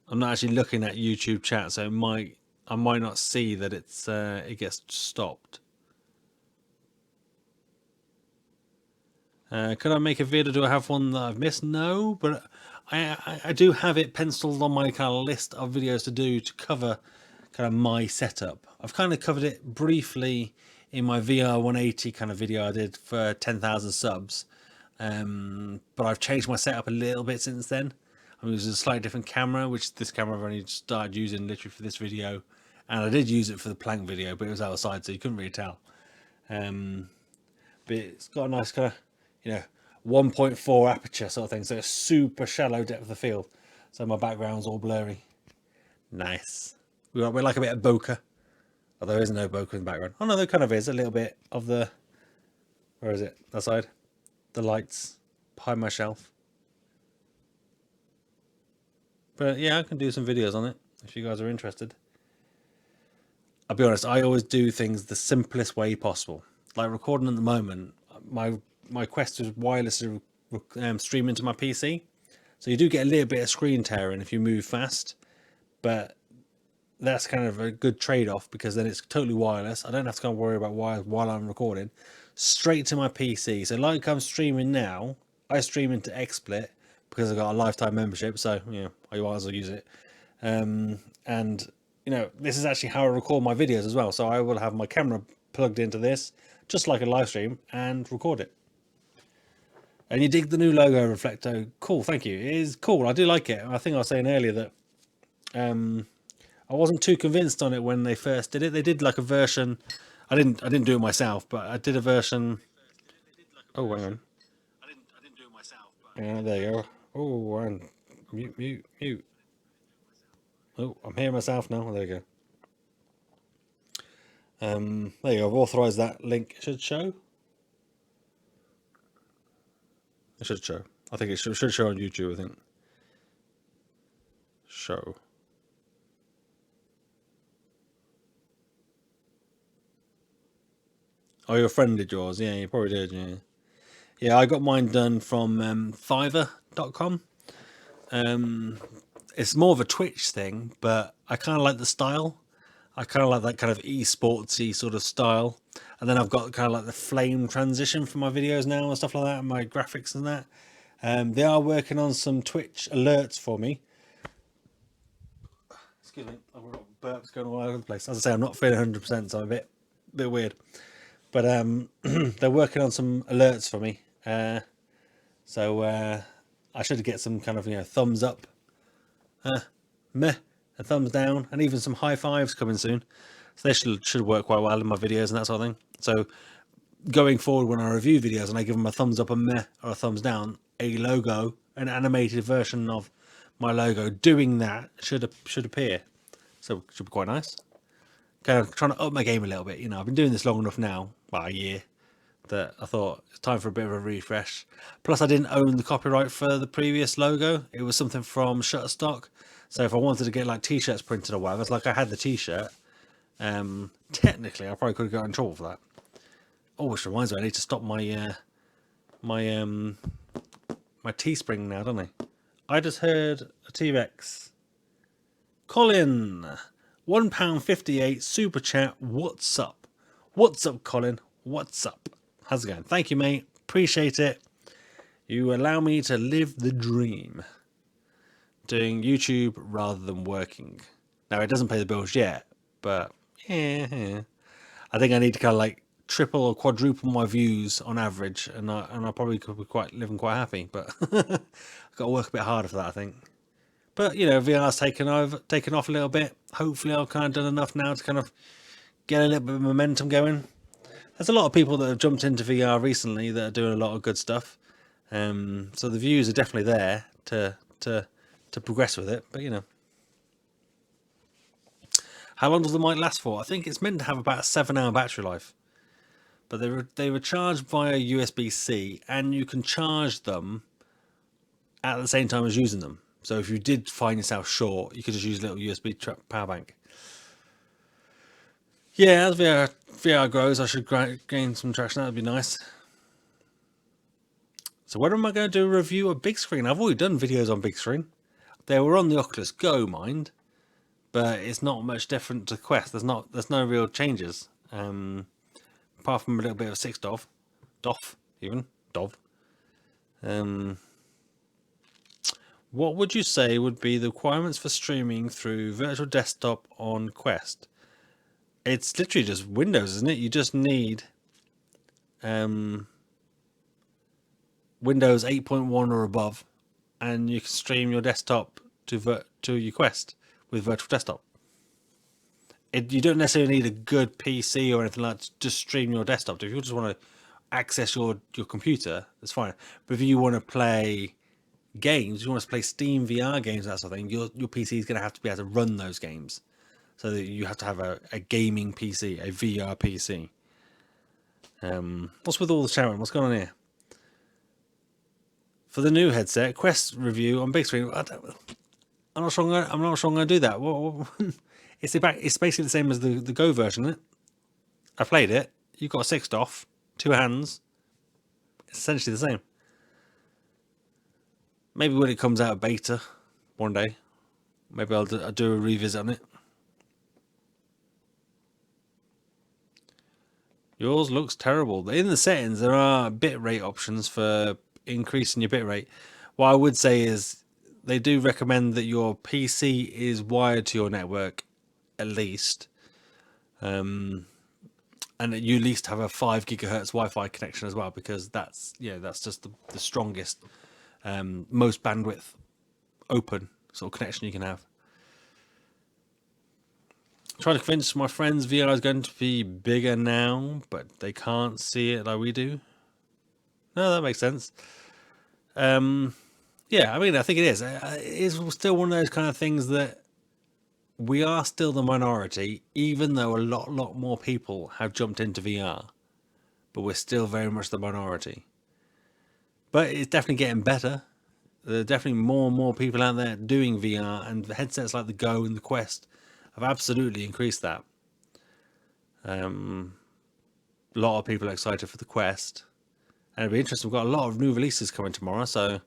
I'm not actually looking at YouTube chat, so I might not see that it gets stopped. Could I make a video? Do I have one that I've missed? No, but I do have it penciled on my kind of list of videos to do to cover kind of my setup. I've kind of covered it briefly in my VR 180 kind of video I did for 10,000 subs, but I've changed my setup a little bit since then. I'm using a slightly different camera, which this camera I've only started using literally for this video, and I did use it for the plank video, but it was outside, so you couldn't really tell. But it's got a nice kind of, you know, 1.4 aperture sort of thing, so it's super shallow depth of field, so my background's all blurry. Nice. We're like a bit of bokeh, although there is no bokeh in the background. Oh no, there kind of is a little bit of the, where is it, that side, the lights behind my shelf. But yeah, I can do some videos on it if you guys are interested. I'll be honest, I always do things the simplest way possible. Like recording at the moment, my Quest is wirelessly streaming to my PC, so you do get a little bit of screen tearing if you move fast, but that's kind of a good trade-off because then it's totally wireless. I don't have to kind of worry about wires while I'm recording. Straight to my PC. So like I'm streaming now, I stream into XSplit because I've got a lifetime membership, so you know I might as well use it. And you know, this is actually how I record my videos as well. So I will have my camera plugged into this, just like a live stream, and record it. And you dig the new logo, Reflecto? Cool, thank you. It is cool. I do like it. I think I was saying earlier that I wasn't too convinced on it when they first did it. They did like a version. I didn't do it myself, but I did a version. Oh, hang on. I didn't do it myself. Yeah, there you go. Oh, and mute. Oh, I'm hearing myself now. There you go. There you go. I've authorized that link. It should show. It should show. I think it should show on YouTube. I think. Show. Oh, your friend did yours? Yeah, you probably did. Yeah. Yeah, I got mine done from Fiverr.com. It's more of a Twitch thing, but I kind of like the style. I kind of like that kind of esportsy sort of style. And then I've got kind of like the flame transition for my videos now and stuff like that, and my graphics and that. They are working on some Twitch alerts for me. Excuse me, I've got burps going all over the place. As I say, I'm not feeling 100%, so I'm a bit weird. But they're working on some alerts for me. So I should get some kind of, you know, thumbs up, meh, and thumbs down, and even some high fives coming soon. So they should work quite well in my videos and that sort of thing. So going forward, when I review videos and I give them a thumbs up, a meh, or a thumbs down, a logo, an animated version of my logo doing that should appear. So it should be quite nice. Kind of trying to up my game a little bit. You know, I've been doing this long enough now, about a year, that I thought it's time for a bit of a refresh. Plus, I didn't own the copyright for the previous logo. It was something from Shutterstock. So if I wanted to get like t-shirts printed or whatever, it's like I had the t-shirt. Technically, I probably could have got in trouble for that. Oh, which reminds me, I need to stop my my Teespring now, don't I? I just heard a T-Rex. Colin, £1.58 super chat. What's up? What's up, Colin? What's up? How's it going? Thank you, mate. Appreciate it. You allow me to live the dream. Doing YouTube rather than working. Now, it doesn't pay the bills yet, but yeah. I think I need to kind of like triple or quadruple my views on average, and I probably could be living quite happy, but I've got to work a bit harder for that, I think. But, you know, VR's taken off a little bit. Hopefully I've kind of done enough now to kind of get a little bit of momentum going. There's a lot of people that have jumped into VR recently that are doing a lot of good stuff. So the views are definitely there to progress with it, but you know. How long does the mic last for? I think it's meant to have about a 7-hour battery life. But they were charged via USB-C, and you can charge them at the same time as using them. So if you did find yourself short, you could just use a little USB power bank. Yeah, as VR grows, I should gain some traction. That'd be nice. So when am I going to do a review of big screen? I've already done videos on big screen. They were on the Oculus Go, mind, but it's not much different to Quest. There's no real changes, apart from a little bit of 6DoF, even DoF. What would you say would be the requirements for streaming through virtual desktop on Quest? It's literally just Windows, isn't it? You just need Windows 8.1 or above, and you can stream your desktop to your Quest with virtual desktop. You don't necessarily need a good PC or anything like that to just stream your desktop. If you just want to access your computer, that's fine. But if you want to play games, you want to play Steam VR games, that sort of thing, your PC is going to have to be able to run those games. So that you have to have a gaming PC, a VR PC. What's with all the shouting? What's going on here? For the new headset, Quest review on big screen. I'm not sure I'm going to do that. It's basically the same as the Go version, isn't it? I played it. You've got 6DoF, 2 hands. It's essentially the same. Maybe when it comes out of beta one day, maybe I'll do a revisit on it. Yours looks terrible. In the settings, there are bitrate options for increasing your bitrate. What I would say is they do recommend that your PC is wired to your network at least. And that you at least have a 5 gigahertz Wi-Fi connection as well, because that's just the strongest, most bandwidth open sort of connection you can have. Trying to convince my friends VR is going to be bigger now, but they can't see it like we do. No, that makes sense. Yeah, I mean, I think it is. It is still one of those kind of things that we are still the minority, even though a lot more people have jumped into VR. But we're still very much the minority. But it's definitely getting better. There are definitely more and more people out there doing VR, and the headsets like the Go and the Quest have absolutely increased that. A lot of people are excited for the Quest, and it'll be interesting. We've got a lot of new releases coming tomorrow, so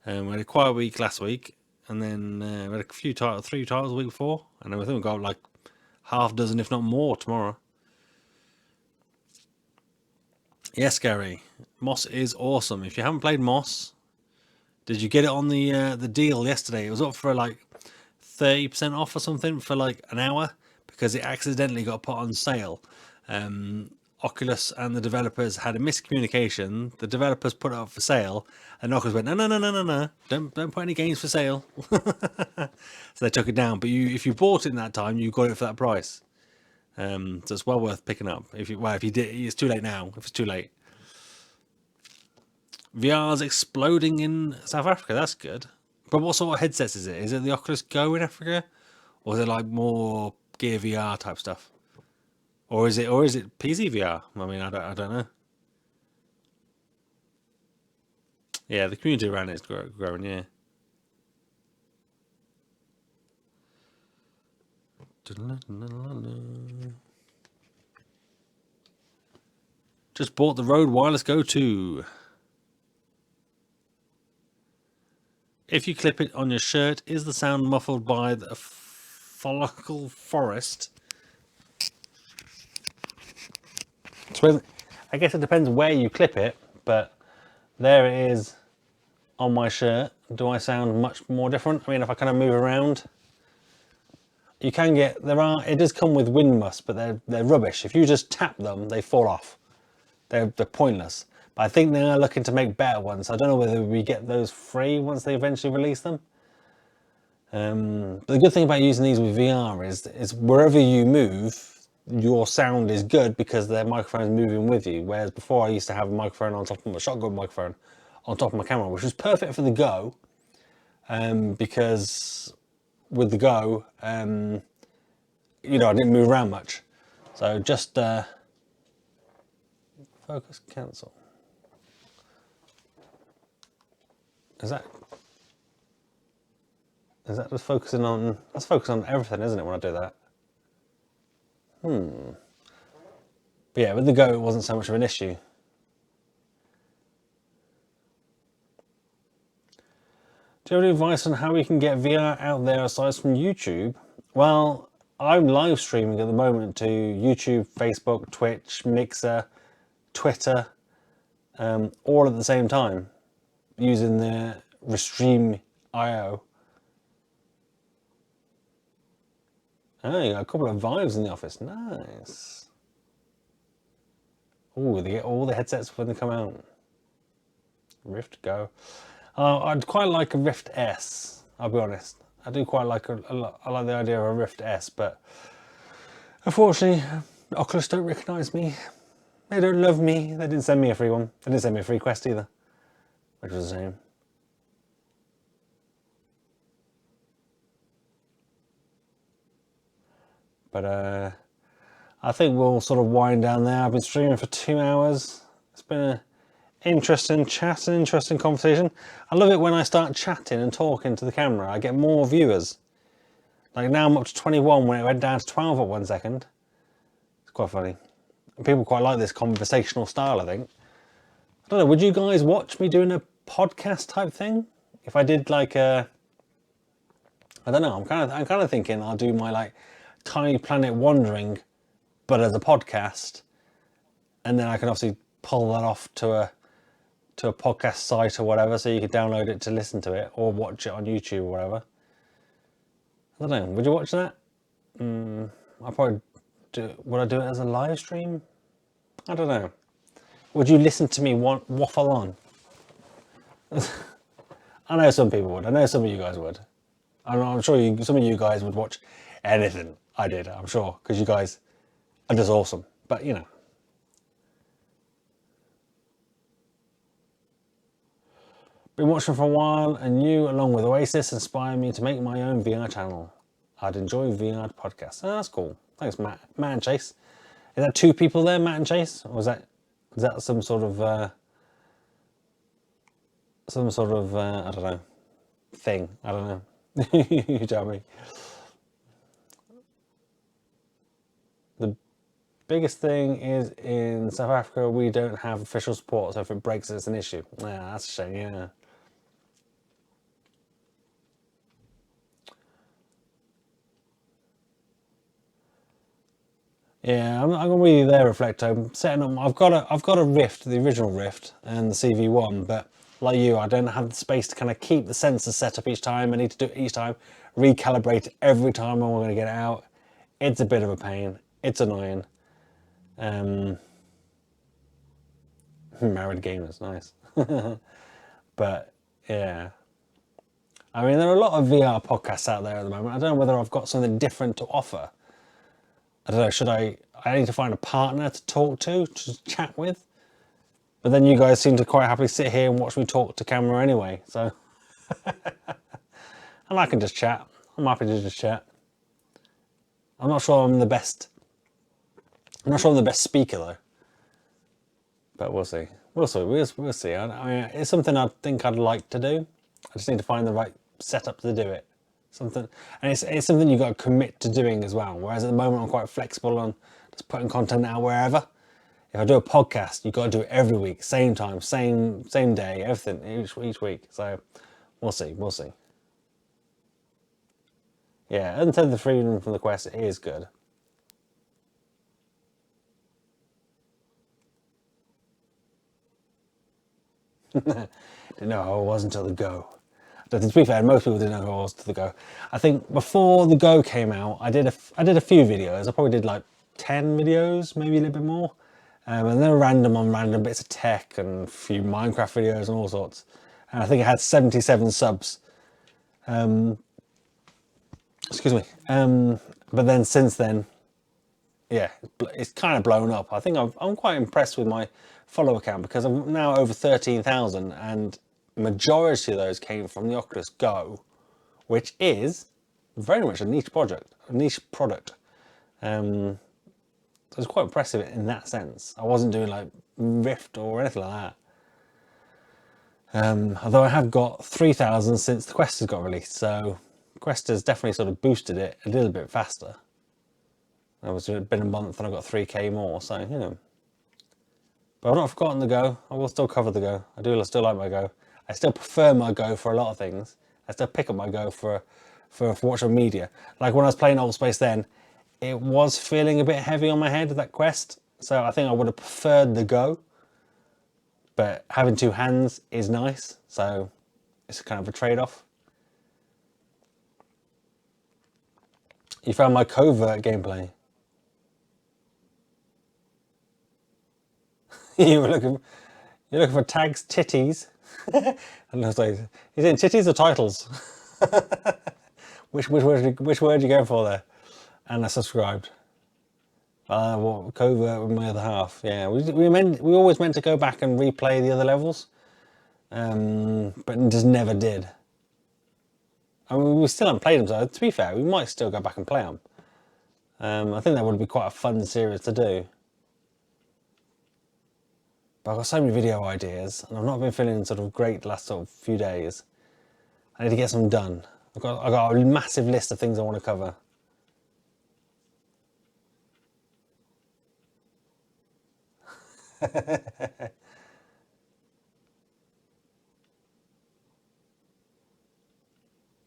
we had a quiet week last week, and then we had a few titles, 3 titles the week before, and then I think we've got like half dozen, if not more, tomorrow. Yes, Gary, Moss is awesome. If you haven't played Moss, did you get it on the deal yesterday? It was up for like 30% off or something for like an hour because it accidentally got put on sale. Oculus and the developers had a miscommunication. The developers put it up for sale, and Oculus went, no, don't put any games for sale. So they took it down. But if you bought it in that time, you got it for that price. So it's well worth picking up. If you did, it's too late now. If it's too late, VR's exploding in South Africa. That's good. But what sort of headsets is it? Is it the Oculus Go in Africa, or is it like more Gear VR type stuff, or is it PC VR? I mean, I don't know. Yeah, the community around it is growing. Yeah. Just bought the Rode Wireless Go 2. If you clip it on your shirt, is the sound muffled by the follicle forest? I guess it depends where you clip it, but there it is on my shirt. Do I sound much more different? I mean, if I kind of move around, you can get, it does come with wind muffs, but they're rubbish. If you just tap them, they fall off. They're pointless. But I think they are looking to make better ones. I don't know whether we get those free once they eventually release them. But the good thing about using these with VR is wherever you move, your sound is good because their microphone's moving with you. Whereas before I used to have a microphone on top of my shotgun microphone on top of my camera, which was perfect for the Go. Because with the Go, I didn't move around much. So just focus cancel. Is that just focusing on, that's focusing on everything, isn't it, when I do that? But yeah, with the Go, it wasn't so much of an issue. Do you have any advice on how we can get VR out there aside from YouTube? Well, I'm live streaming at the moment to YouTube, Facebook, Twitch, Mixer, Twitter, all at the same time using the Restream.io. Oh, you got a couple of Vives in the office. Nice. Oh, they get all the headsets when they come out. Rift Go. I'd quite like a Rift S, I'll be honest. I do quite like I like the idea of a Rift S, but unfortunately, Oculus don't recognise me. They don't love me. They didn't send me a free one. They didn't send me a free Quest either, which was a shame. But I think we'll sort of wind down there. I've been streaming for 2 hours. It's been an interesting chat, an interesting conversation. I love it when I start chatting and talking to the camera. I get more viewers. Like now I'm up to 21 when it went down to 12 at 1 second. It's quite funny. And people quite like this conversational style, I think. I don't know, would you guys watch me doing a podcast type thing? If I did like a, I don't know, I'm kind of thinking I'll do my like Tiny Planet Wandering, but as a podcast, and then I can obviously pull that off to a podcast site or whatever, so you could download it to listen to it or watch it on YouTube or whatever. I don't know. Would you watch that? I probably do. Would I do it as a live stream? I don't know. Would you listen to me waffle on? I know some people would. I know some of you guys would. I'm sure some of you guys would watch anything I did. I'm sure, because you guys are just awesome. But you know. Been watching for a while, and you, along with Oasis, inspired me to make my own VR channel. I'd enjoy VR podcasts. Oh, that's cool. Thanks, Matt and Chase. Is that 2 people there, Matt and Chase? Or is that some sort of I don't know, thing? I don't know. You tell me. The biggest thing is in South Africa we don't have official support, so if it breaks it's an issue. Yeah, that's a shame, yeah. Yeah, I'm with you there, Reflecto. I'm setting up. I've got a Rift, the original Rift, and the CV1, but like you, I don't have the space to kind of keep the sensors set up each time. I need to do it each time, recalibrate every time I'm going to get it out. It's a bit of a pain. It's annoying. Married gamers, nice. But yeah, I mean, there are a lot of VR podcasts out there at the moment. I don't know whether I've got something different to offer. I don't know, I need to find a partner to talk to chat with. But then you guys seem to quite happily sit here and watch me talk to camera anyway, so. And I can just chat. I'm happy to just chat. I'm not sure I'm the best speaker though. But we'll see. We'll see. I mean, it's something I think I'd like to do. I just need to find the right setup to do it. And it's something you've got to commit to doing as well. Whereas at the moment I'm quite flexible on just putting content out wherever. If I do a podcast, you've got to do it every week, same time, same day, everything each week. So we'll see. Yeah, until the freedom from the Quest is good. Didn't know how I was until the Go. To be fair, most people didn't know who I was to the Go. I think before the Go came out, I did a few videos. I probably did like 10 videos, maybe a little bit more. And they were random bits of tech and a few Minecraft videos and all sorts. And I think it had 77 subs. Excuse me. But then since then, yeah, it's kind of blown up. I think I'm quite impressed with my follower count because I'm now over 13,000 and majority of those came from the Oculus Go, which is very much a niche product. So it's quite impressive in that sense. I wasn't doing like Rift or anything like that. Although I have got 3,000 since the Quest has got released, so Quest has definitely sort of boosted it a little bit faster. It's been a month and I've got 3k more, so you know, But I've not forgotten the Go. I will still cover the Go. I do still like my Go. I still prefer my Go for a lot of things. I still pick up my Go for watching media. Like when I was playing AltSpace then, it was feeling a bit heavy on my head, that Quest. So I think I would have preferred the Go. But having two hands is nice. So it's kind of a trade-off. You found my covert gameplay. You're looking for tags, titties. And I was like, is it titties or titles? which word are you going for there? And I subscribed. What covert with my other half? Yeah, we always meant to go back and replay the other levels, but just never did. I mean, we still haven't played them, so to be fair, we might still go back and play them. I think that would be quite a fun series to do. But I've got so many video ideas, and I've not been feeling sort of great the last sort of few days. I need to get some done. I've got a massive list of things I want to cover.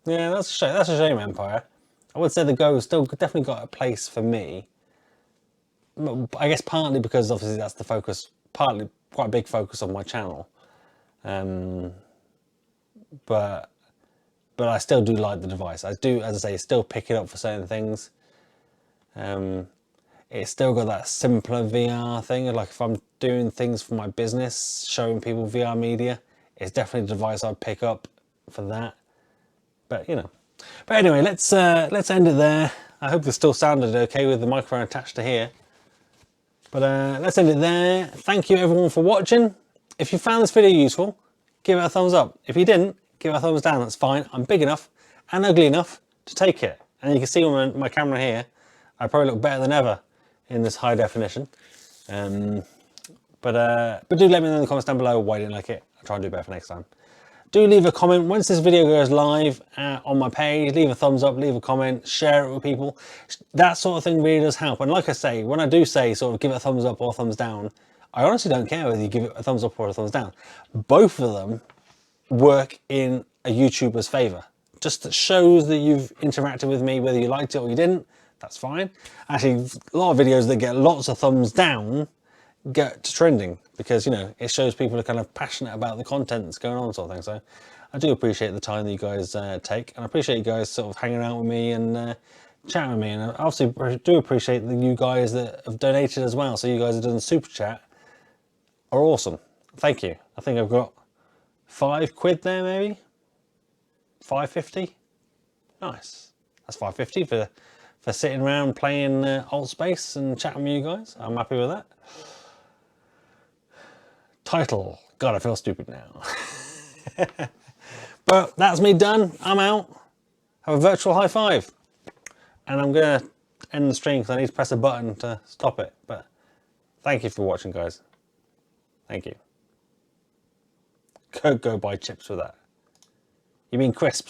Yeah, that's a shame. That's a shame, Empire. I would say the Go still definitely got a place for me. I guess partly because obviously that's the focus, partly quite a big focus on my channel. But I still do like the device. I do, as I say, still pick it up for certain things. It's still got that simpler VR thing. Like if I'm doing things for my business, showing people VR media, it's definitely a device I'd pick up for that. But you know. But anyway, let's end it there. I hope this still sounded okay with the microphone attached to here. But let's end it there. Thank you everyone for watching. If you found this video useful, give it a thumbs up. If you didn't, give it a thumbs down. That's fine. I'm big enough and ugly enough to take it. And you can see on my camera here, I probably look better than ever in this high definition. But do let me know in the comments down below why you didn't like it. I'll try and do better for next time. Do leave a comment once this video goes live on my page. Leave a thumbs up, leave a comment, share it with people. That sort of thing really does help. And like I say, when I do say sort of give it a thumbs up or a thumbs down, I honestly don't care whether you give it a thumbs up or a thumbs down. Both of them work in a YouTuber's favour. Just shows that you've interacted with me, whether you liked it or you didn't, that's fine. Actually, a lot of videos that get lots of thumbs down get to trending because, you know, it shows people are kind of passionate about the content that's going on, sort of thing. So I do appreciate the time that you guys take, and I appreciate you guys sort of hanging out with me and chatting with me. And I obviously do appreciate you guys that have donated as well. So you guys have done super chat are awesome. Thank you. I think I've got £5 there, maybe £5.50. Nice. That's £5.50 for sitting around playing AltSpace and chatting with you guys. I'm happy with that. Title. God, I feel stupid now. But that's me done. I'm out. Have a virtual high five. And I'm going to end the stream because I need to press a button to stop it. But thank you for watching, guys. Thank you. Go buy chips with that. You mean crisps?